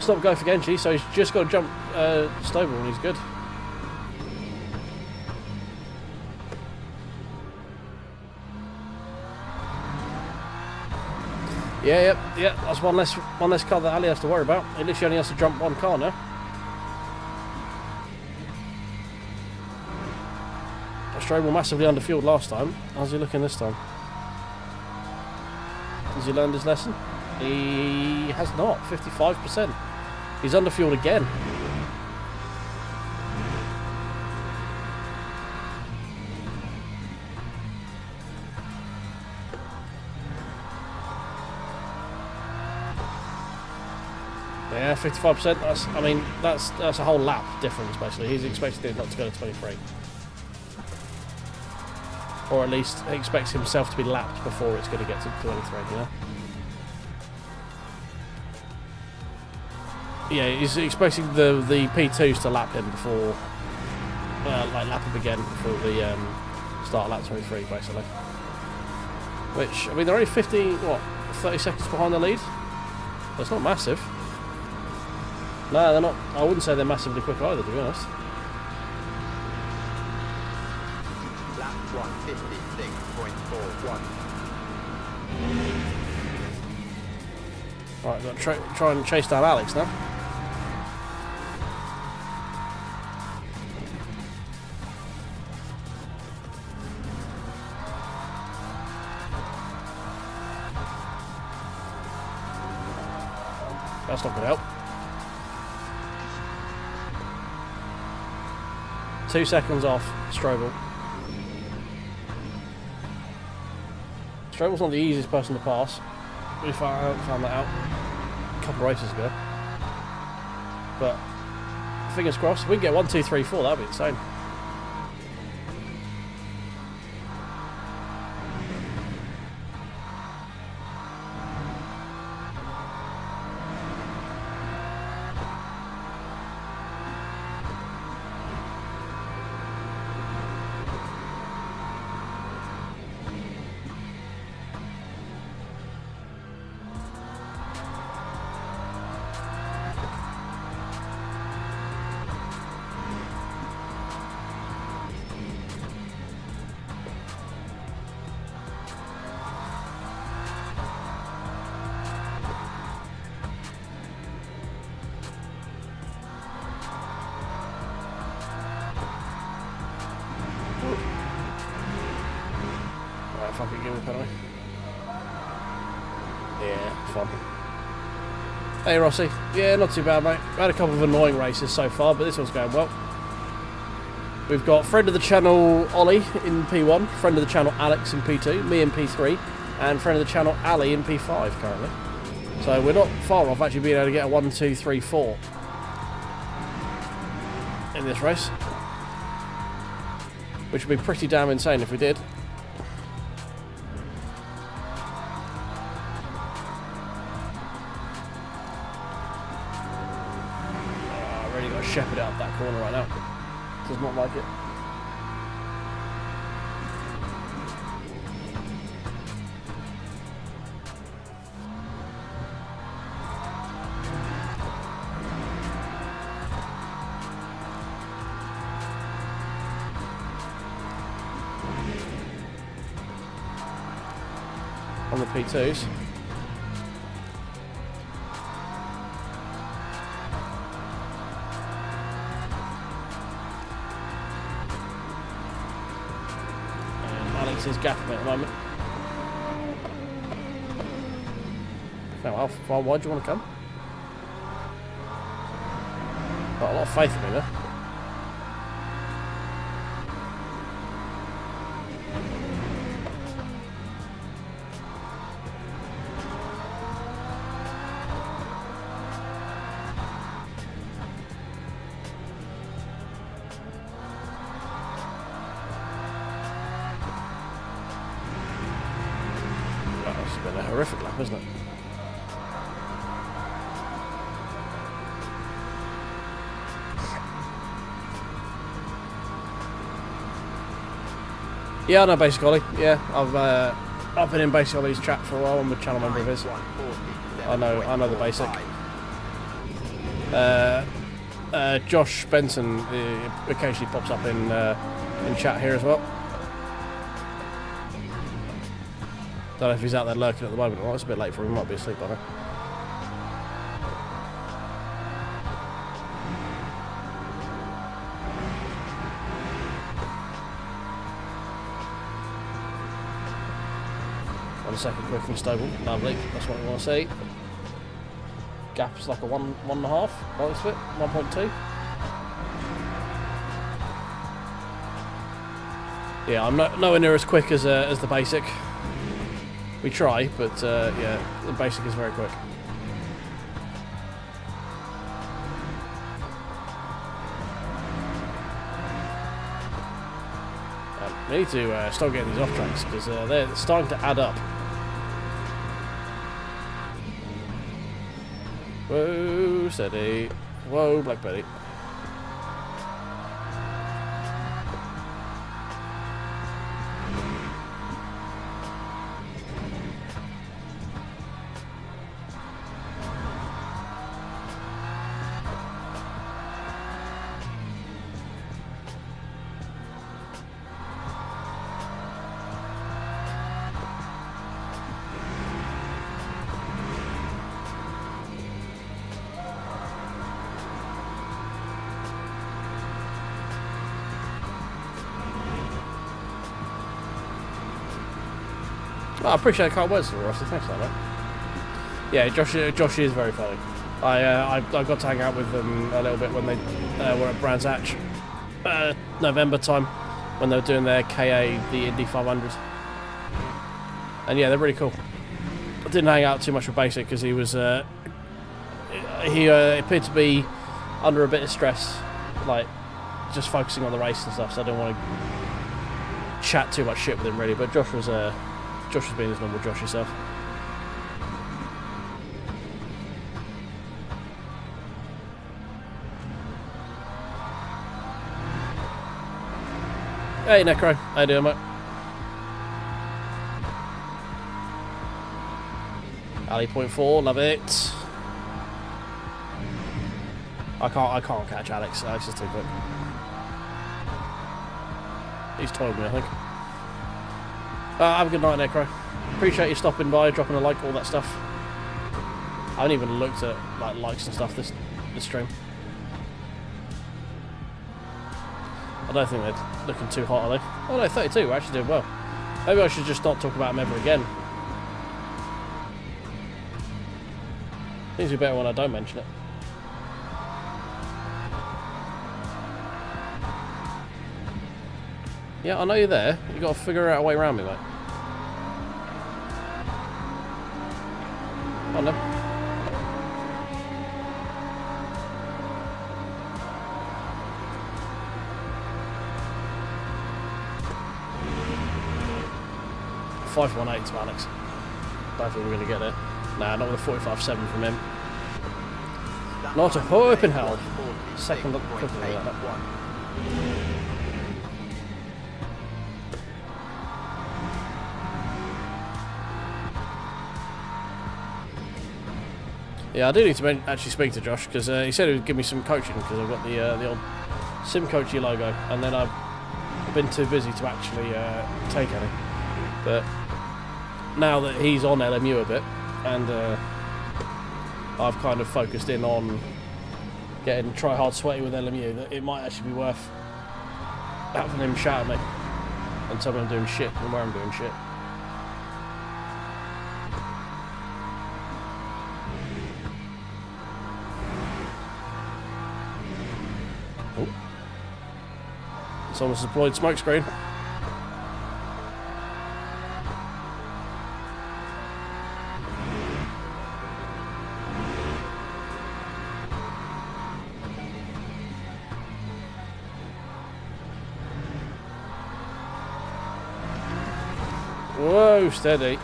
Stop going for Genshi, so he's just got to jump Strobel and he's good. Yeah, that's one less car that Ali has to worry about. At least he only has to jump one car now. Strobel massively underfueled last time. How's he looking this time? Has he learned his lesson? He has not. 55%. He's underfueled again. Yeah, 55%. That's a whole lap difference basically. He's expecting it not to go to 23. Or at least he expects himself to be lapped before it's going to get to 23, you know? Yeah, he's expecting the P2s to lap him before, lap him again before the start lap 23, basically. Which, they're only 30 seconds behind the lead? That's not massive. No, they're not. I wouldn't say they're massively quick either, to be honest. Lap 1:56.41. Right, got to try and chase down Alex now. That's not going to help. 2 seconds off Strobel. Strobel's not the easiest person to pass. We found that out a couple of races ago. But fingers crossed, if we can get 1, 2, 3, 4, that'd be insane. Fucking give me a penalty. Yeah, fun. Hey Rossi. Yeah, not too bad, mate. We had a couple of annoying races so far, but this one's going well. We've got friend of the channel Ollie in P1, friend of the channel Alex in P2, me in P3, and friend of the channel Ali in P5 currently. So we're not far off actually being able to get a 1, 2, 3, 4 in this race, which would be pretty damn insane if we did. I really got to shepherd it up that corner right now. Does not like it. On the P2s. And Alex is gapping at the moment. Now, how far wide do you want to come? Got a lot of faith in me there. It's been a horrific lap, isn't it? Yeah, I know Basic Ollie. Yeah, I've been in Basic Ollie's chat for a while. I'm a channel member of his. I know the Basic. Josh Benson occasionally pops up in chat here as well. Don't know if he's out there lurking at the moment. Well, it's a bit late for him. He might be asleep by now. One second quick and stable. Lovely. That's what we want to see. Gap's like a 1.5. By this bit. 1.2. Yeah, I'm nowhere near as quick as the Basic. We try, but yeah, the Basic is very quick. We need to start getting these off tracks because they're starting to add up. Whoa, steady. Whoa, Black Betty. Oh, I appreciate the kind words, Rossi. Thanks for that. Yeah, Josh is very funny. I got to hang out with them a little bit when they were at Brands Hatch, November time, when they were doing their KA, the Indy 500. And yeah, they're really cool. I didn't hang out too much with Basic because he was he appeared to be under a bit of stress, like just focusing on the race and stuff. So I didn't want to chat too much shit with him really. But Josh was being his normal Josh himself. Hey Necro, how you doing, mate? Ali .4, love it. I can't catch Alex. Alex is too quick. He's told me, I think. Have a good night, Necro. Appreciate you stopping by, dropping a like, all that stuff. I haven't even looked at like likes and stuff this stream. I don't think they're looking too hot, are they? Oh no, 32. We're actually doing well. Maybe I should just not talk about them ever again. Seems to be better when I don't mention it. Yeah, I know you're there. You got to figure out a way around me, mate. I know. .518 to Alex. Don't think we're going to get there. Nah, not with a 45.7 from him. Not a hope in hell. Second look quickly at that one. Yeah, I do need to actually speak to Josh because he said he would give me some coaching because I've got the old Sim Coachy logo, and then I've been too busy to actually take any. But now that he's on LMU a bit, and I've kind of focused in on getting try hard sweaty with LMU, that it might actually be worth having him shout at me and tell me I'm doing shit and where I'm doing shit. Oh. Someone's deployed smokescreen. Whoa, steady.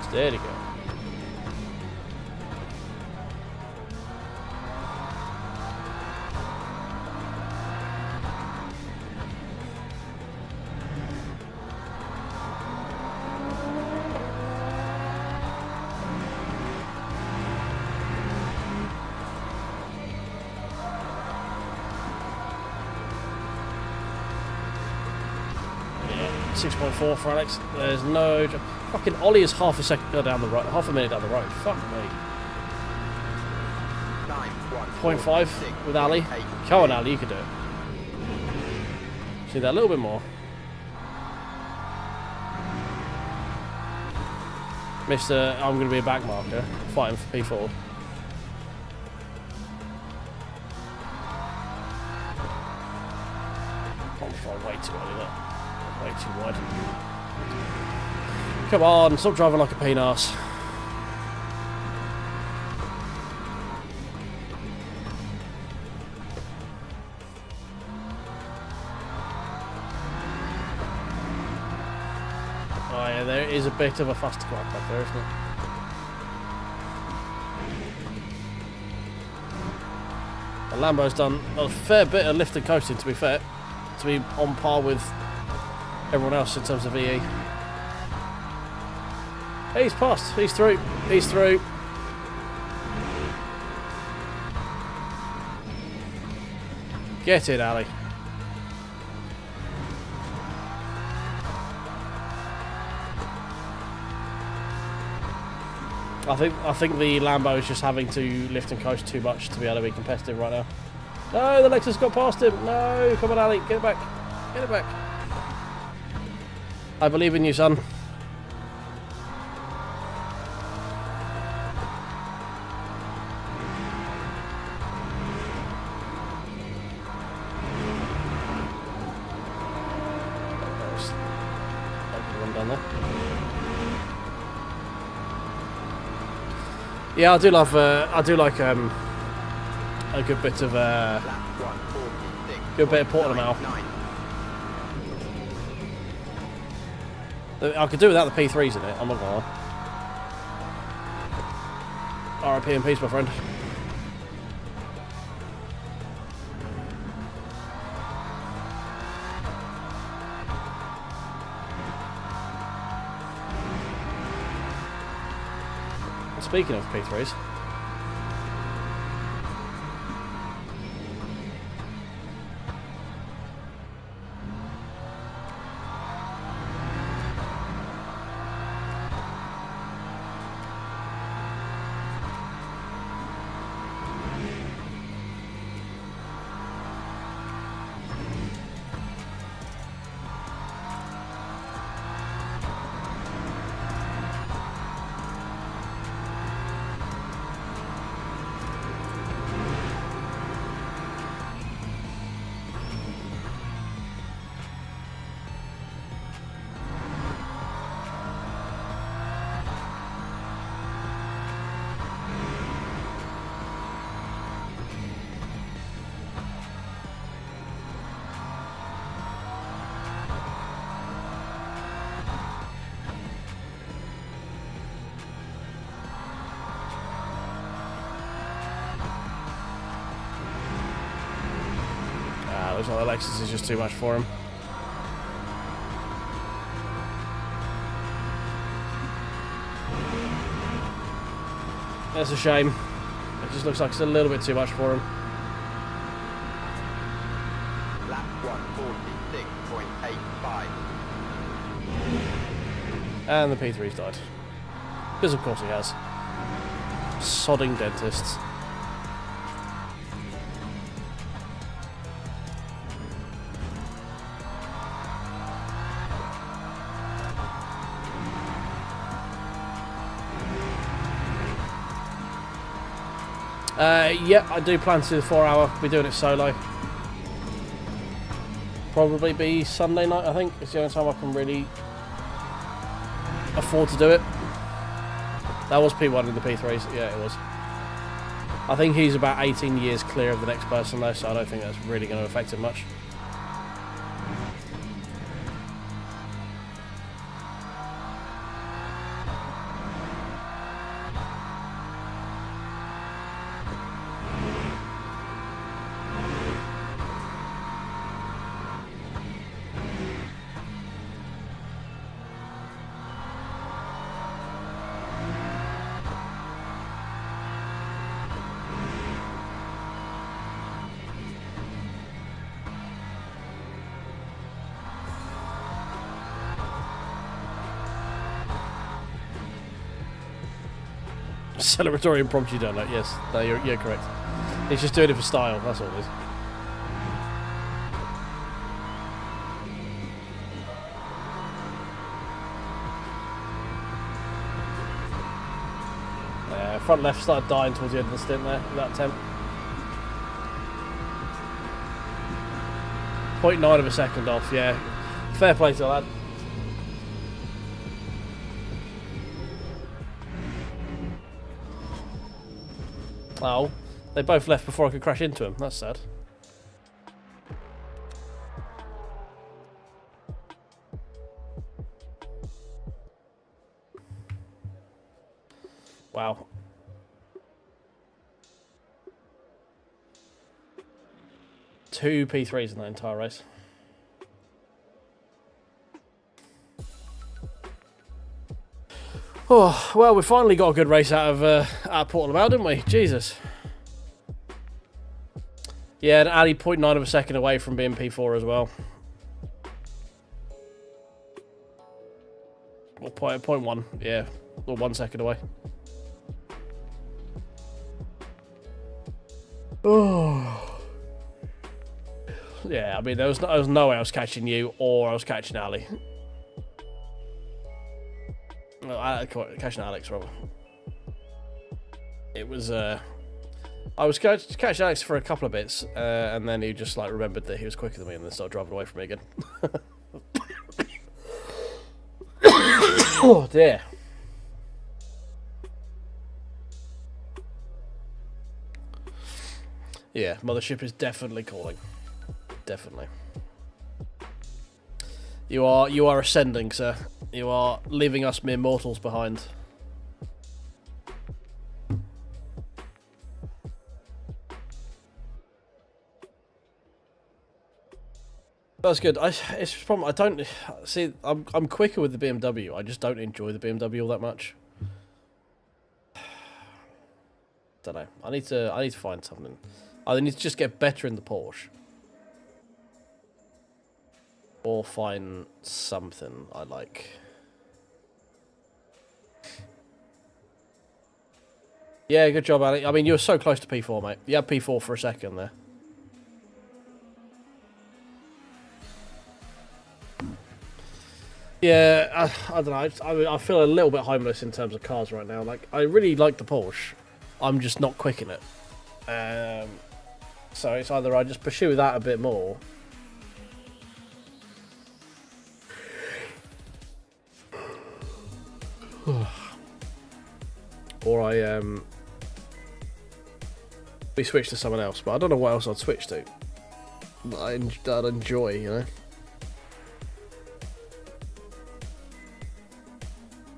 Steady, go. Yeah, 6.4 for Alex. There's no... Fucking Ollie is half a minute down the road. Fuck me. 0.5 with Ali. Come on, Ali, you can do it. See that a little bit more. Mr. I'm going to be a back marker, fighting for P4. I'm flying way too early there. Way too wide. Come on, stop driving like a penis. Oh yeah, there is a bit of a fast clock back there, isn't it? The Lambo's done a fair bit of lift and coasting, to be fair, to be on par with everyone else in terms of VE. He's passed, he's through, he's through. Get it, Ali. I think the Lambo is just having to lift and coast too much to be able to be competitive right now. No, the Lexus got past him. No, come on, Ali, get it back. Get it back. I believe in you, son. Yeah, I do like a good bit of porting them out. I could do without the P3s in it, I'm not gonna lie. RIP in peace, my friend. Speaking of P3s, No, it's not. The Lexus is just too much for him. That's a shame. It just looks like it's a little bit too much for him. Lap 146.85. And the P3's died. Because of course he has. Sodding dentists. Yeah, I do plan to do the 4 hour. Be doing it solo. Probably be Sunday night, I think. It's the only time I can really afford to do it. That was P1 in the P3s. Yeah, it was. I think he's about 18 years clear of the next person though, so I don't think that's really going to affect him much. Celebratory impromptu donut, yes. No, you're correct. He's just doing it for style, that's all it is. Front left started dying towards the end of the stint there, that attempt. 0.9 of a second off, yeah. Fair play to the lad. Oh, they both left before I could crash into him. That's sad. Wow. Two P3s in the entire race. Oh, well, we finally got a good race out of Portland, didn't we? Jesus. Yeah, and Ali 0.9 of a second away from being P4 as well. Or 0.1, yeah. Or 1 second away. Oh. Yeah, I mean, there was no way I was catching you or I was catching Ali. No, catching Alex, rather. It was, I was catching Alex for a couple of bits, and then he just, like, remembered that he was quicker than me and then started driving away from me again. Oh, dear. Yeah, Mothership is definitely calling. Definitely. You are ascending, sir. You are leaving us mere mortals behind. That's good. It's a problem. I don't see. I'm quicker with the BMW. I just don't enjoy the BMW all that much. Don't know. I need to find something. I need to just get better in the Porsche. Or find something I like. Yeah, good job, Ali. I mean, you were so close to P4, mate. You had P4 for a second there. Yeah, I don't know. I feel a little bit homeless in terms of cars right now. Like, I really like the Porsche. I'm just not quick in it. So it's either I just pursue that a bit more. Or we switch to someone else, but I don't know what else I'd switch to. I'd enjoy, you know.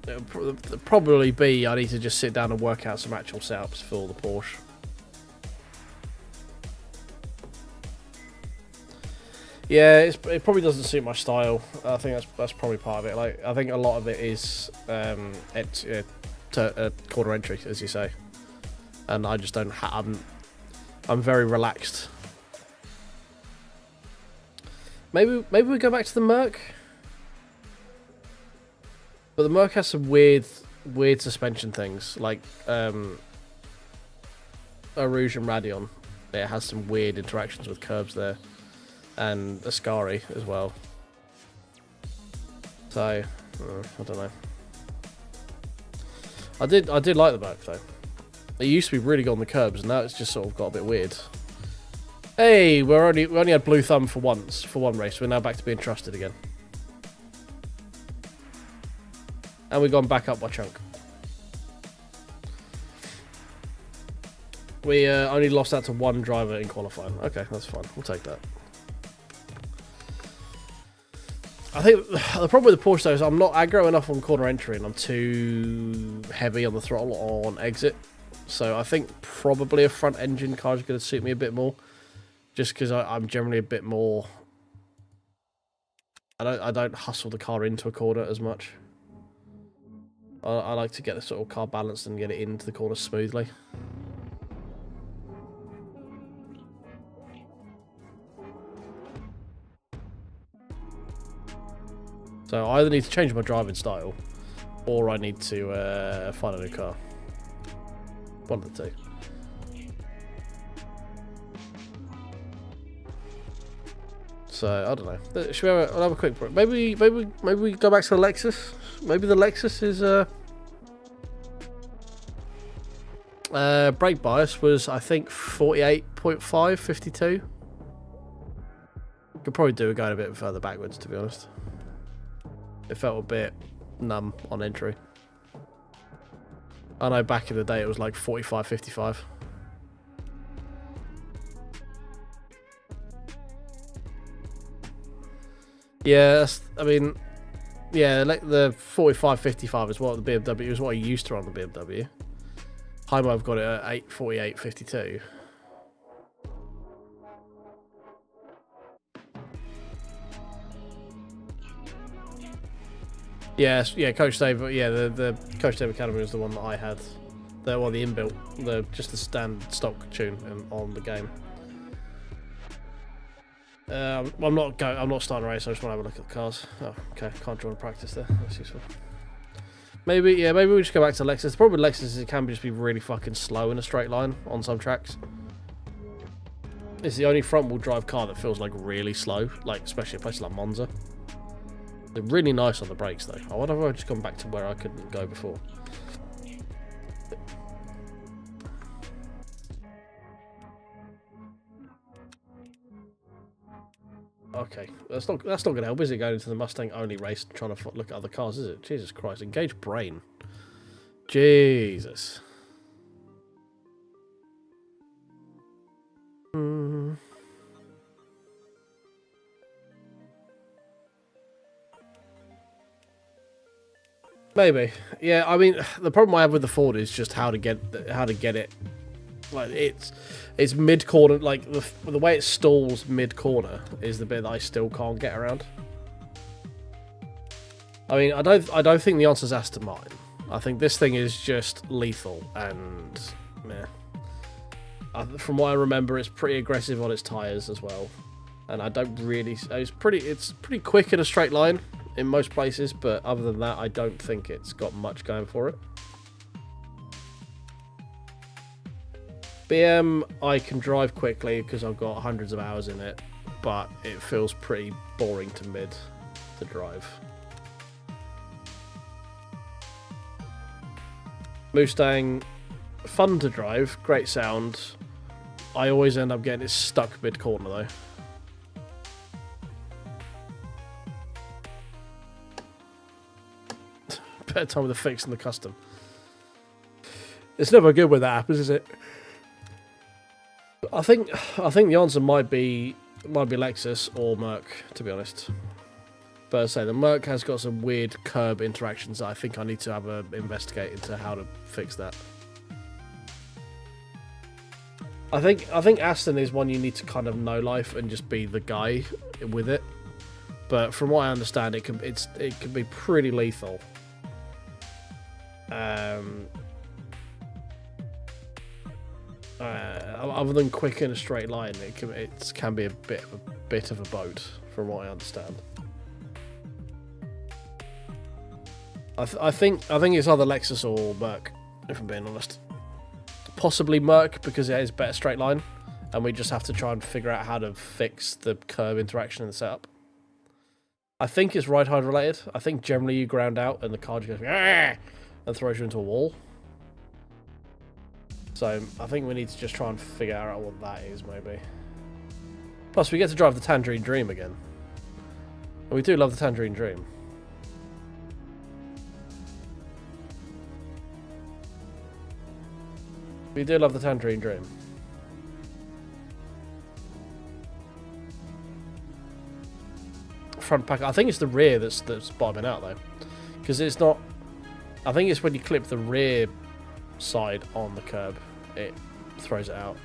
It'll probably be I need to just sit down and work out some actual setups for the Porsche. Yeah, it probably doesn't suit my style. I think that's probably part of it. Like, I think a lot of it is corner entry, as you say, and I just don't. I'm very relaxed. Maybe we go back to the Merc, but the Merc has some weird suspension things, like Rouge and Radeon. It has some weird interactions with curbs there, and Ascari as well. So I don't know. I did like the Merc though. It used to be really good on the curbs, and now it's just sort of got a bit weird. Hey, we only had blue thumb for one race. We're now back to being trusted again, and we've gone back up by chunk. We only lost out to one driver in qualifying. Okay, that's fine. We'll take that. I think the problem with the Porsche though is I'm not aggro enough on corner entry, and I'm too heavy on the throttle on exit. So I think probably a front engine car is going to suit me a bit more. Just because I'm generally a bit more... I don't hustle the car into a corner as much. I like to get the sort of car balanced and get it into the corner smoothly. So I either need to change my driving style, or I need to find a new car. One of the two. So I don't know. Should we have a quick break? Maybe we go back to the Lexus. Maybe the Lexus is brake bias was, I think, 48.5, 52. Could probably do it going a bit further backwards, to be honest. It felt a bit numb on entry. I know back in the day it was like 45, 55. Yeah, I mean, yeah, like the 45, 55 is what the BMW is, what I used to run the BMW. Hymo, I've got it at 848, 52. Yes, yeah, Coach Dave, yeah, the Coach Dave Academy was the one that I had. The inbuilt, just the stock tune on the game. I'm not starting a race. I just want to have a look at the cars. Oh, okay, can't join a practice there. That's useful. Maybe we just go back to Lexus. The problem with Lexus is it can just be really fucking slow in a straight line on some tracks. It's the only front-wheel drive car that feels like really slow, like especially in places like Monza. They're really nice on the brakes though. I wonder if I've just gone back to where I couldn't go before. Okay, that's not going to help, is it? Going into the Mustang only race, and trying to look at other cars, is it? Jesus Christ! Engage brain. Jesus. Maybe, yeah. I mean, the problem I have with the Ford is just how to get it. Like it's mid corner. Like the way it stalls mid corner is the bit that I still can't get around. I mean, I don't think the answer is Aston Martin. I think this thing is just lethal and meh. From what I remember, it's pretty aggressive on its tires as well, and I don't really. It's pretty quick in a straight line in most places, but other than that, I don't think it's got much going for it. BM, I can drive quickly because I've got hundreds of hours in it, but it feels pretty boring to mid to drive. Mustang, fun to drive, great sound. I always end up getting it stuck mid corner though. Better time with the fix and the custom. It's never good when that happens, is it? I think the answer might be Lexus or Merc, to be honest. But as I say, the Merc has got some weird curb interactions that I think I need to have a investigate into how to fix that. I think Aston is one you need to kind of know life and just be the guy with it. But from what I understand, it can be pretty lethal. Other than quick in a straight line, it can be a bit of a boat, from what I understand. I think it's either Lexus or Merc, if I'm being honest. Possibly Merc because it is better straight line, and we just have to try and figure out how to fix the curb interaction in the setup. I think it's ride height related. I think generally you ground out and the car just goes and throws you into a wall. So I think we need to just try and figure out what that is, maybe. Plus, we get to drive the Tangerine Dream again. And we do love the Tangerine Dream. We do love the Tangerine Dream. Front pack. I think it's the rear that's bottoming out though, because it's not. I think it's when you clip the rear side on the curb, it throws it out.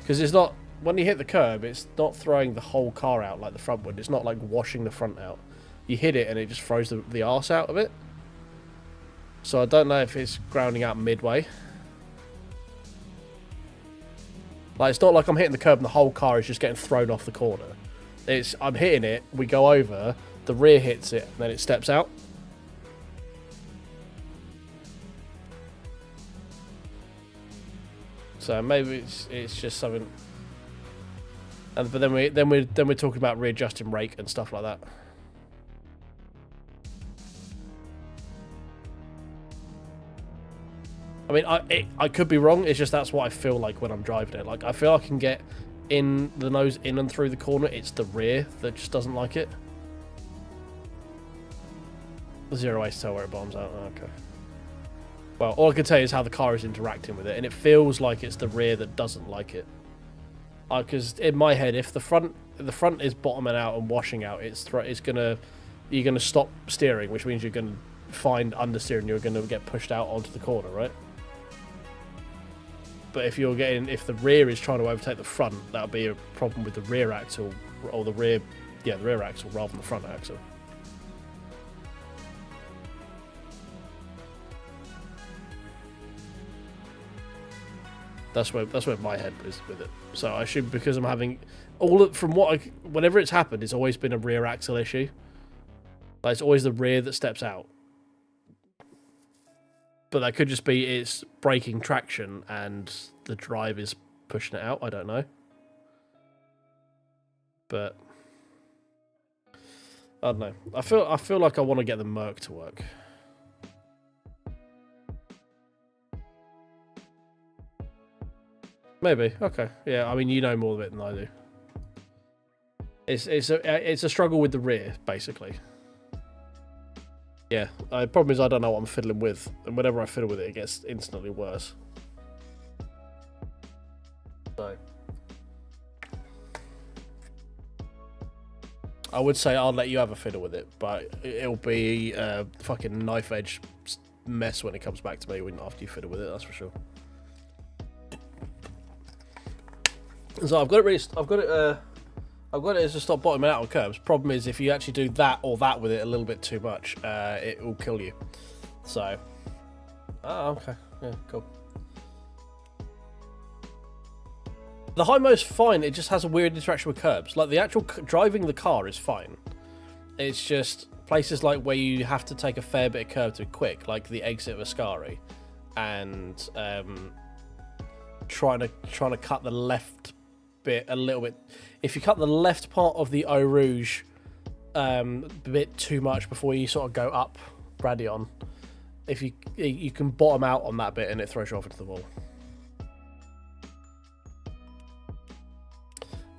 Because it's not when you hit the curb, it's not throwing the whole car out like the front would. It's not like washing the front out. You hit it and it just throws the arse out of it. So I don't know if it's grounding out midway. Like, it's not like I'm hitting the curb and the whole car is just getting thrown off the corner. I'm hitting it, we go over, the rear hits it, and then it steps out. So maybe it's just something. But then we're talking about readjusting rake and stuff like that. I mean, I could be wrong. It's just that's what I feel like when I'm driving it. Like, I feel I can get in the nose in and through the corner. It's the rear that just doesn't like it. Zero ways to tell where it bombs out. Okay. Well, all I can tell you is how the car is interacting with it, and it feels like it's the rear that doesn't like it. Because in my head, if the front is bottoming out and washing out, you're gonna stop steering, which means you're gonna find understeer and you're gonna get pushed out onto the corner, right? But if the rear is trying to overtake the front, that'll be a problem with the rear axle, or the rear axle rather than the front axle. That's where my head is with it. So I should, because I'm having whenever it's happened, it's always been a rear axle issue. Like, it's always the rear that steps out. But that could just be it's braking traction and the drive is pushing it out. I don't know. But I don't know. I feel like I want to get the Merc to work. Maybe. Okay. Yeah, I mean, you know more of it than I do. It's a struggle with the rear, basically. Yeah, the problem is I don't know what I'm fiddling with, and whenever I fiddle with it, it gets instantly worse. So I would say I'll let you have a fiddle with it, but it'll be a fucking knife edge mess when it comes back to me after you fiddle with it, that's for sure. So I've got it to stop bottoming out on curbs. Problem is, if you actually do that or that with it a little bit too much, it will kill you. So, okay, yeah, cool. The Hymo's fine. It just has a weird interaction with curbs. Like, the actual driving the car is fine. It's just places like where you have to take a fair bit of curb to be quick, like the exit of Ascari, and trying to cut the left bit a little bit. If you cut the left part of the Eau Rouge a bit too much before you sort of go up Radion, if you can bottom out on that bit and it throws you off into the wall.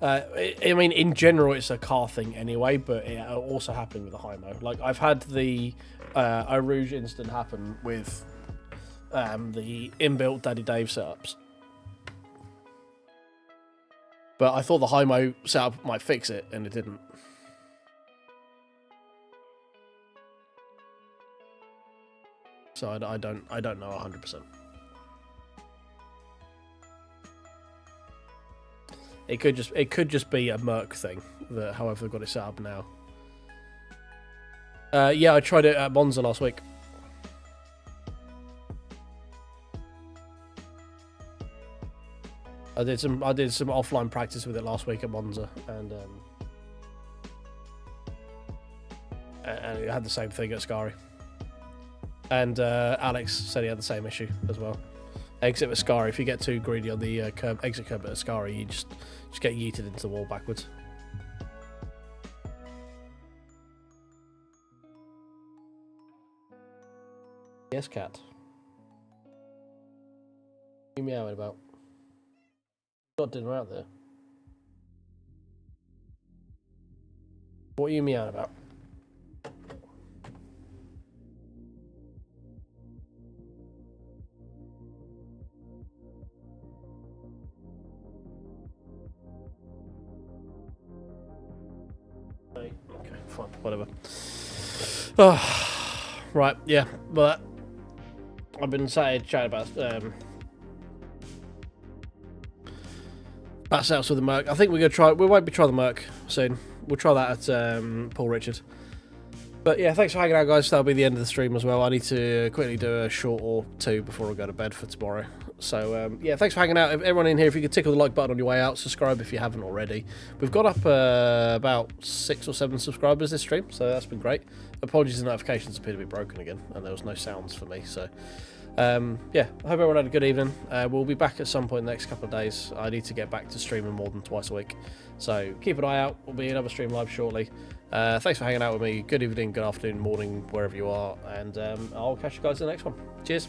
I mean, in general, it's a car thing anyway, but it also happened with the Hymo. Like, I've had the Eau Rouge incident happen with the inbuilt Daddy Dave setups. But I thought the Hymo setup might fix it, and it didn't. So I don't know 100%. It could just be a Merc thing that however they've got it set up now. Yeah, I tried it at Monza last week. I did some offline practice with it last week at Monza, and it had the same thing at Scari. And Alex said he had the same issue as well. Exit with Scari. If you get too greedy on the exit curb at Scari, you just get yeeted into the wall backwards. Yes, cat. What are you meowing about? Got dinner out there. What are you meowing about? Okay, fine, whatever. Oh, right, yeah, but I've been chatting about setups with the Merc. I think we're gonna try. We might be trying the Merc soon. We'll try that at Paul Richard. But yeah, thanks for hanging out, guys. That'll be the end of the stream as well. I need to quickly do a short or two before I go to bed for tomorrow. So yeah, thanks for hanging out. Everyone in here, if you could tickle the like button on your way out, subscribe if you haven't already. We've got up about 6 or 7 subscribers this stream, so that's been great. Apologies, the notifications appear to be broken again, and there was no sounds for me. So yeah, I hope everyone had a good evening. We'll be back at some point in the next couple of days. I need to get back to streaming more than twice a week, so keep an eye out. We'll be another stream live shortly. Thanks for hanging out with me. Good evening, good afternoon, morning, wherever you are, and I'll catch you guys in the next one. Cheers.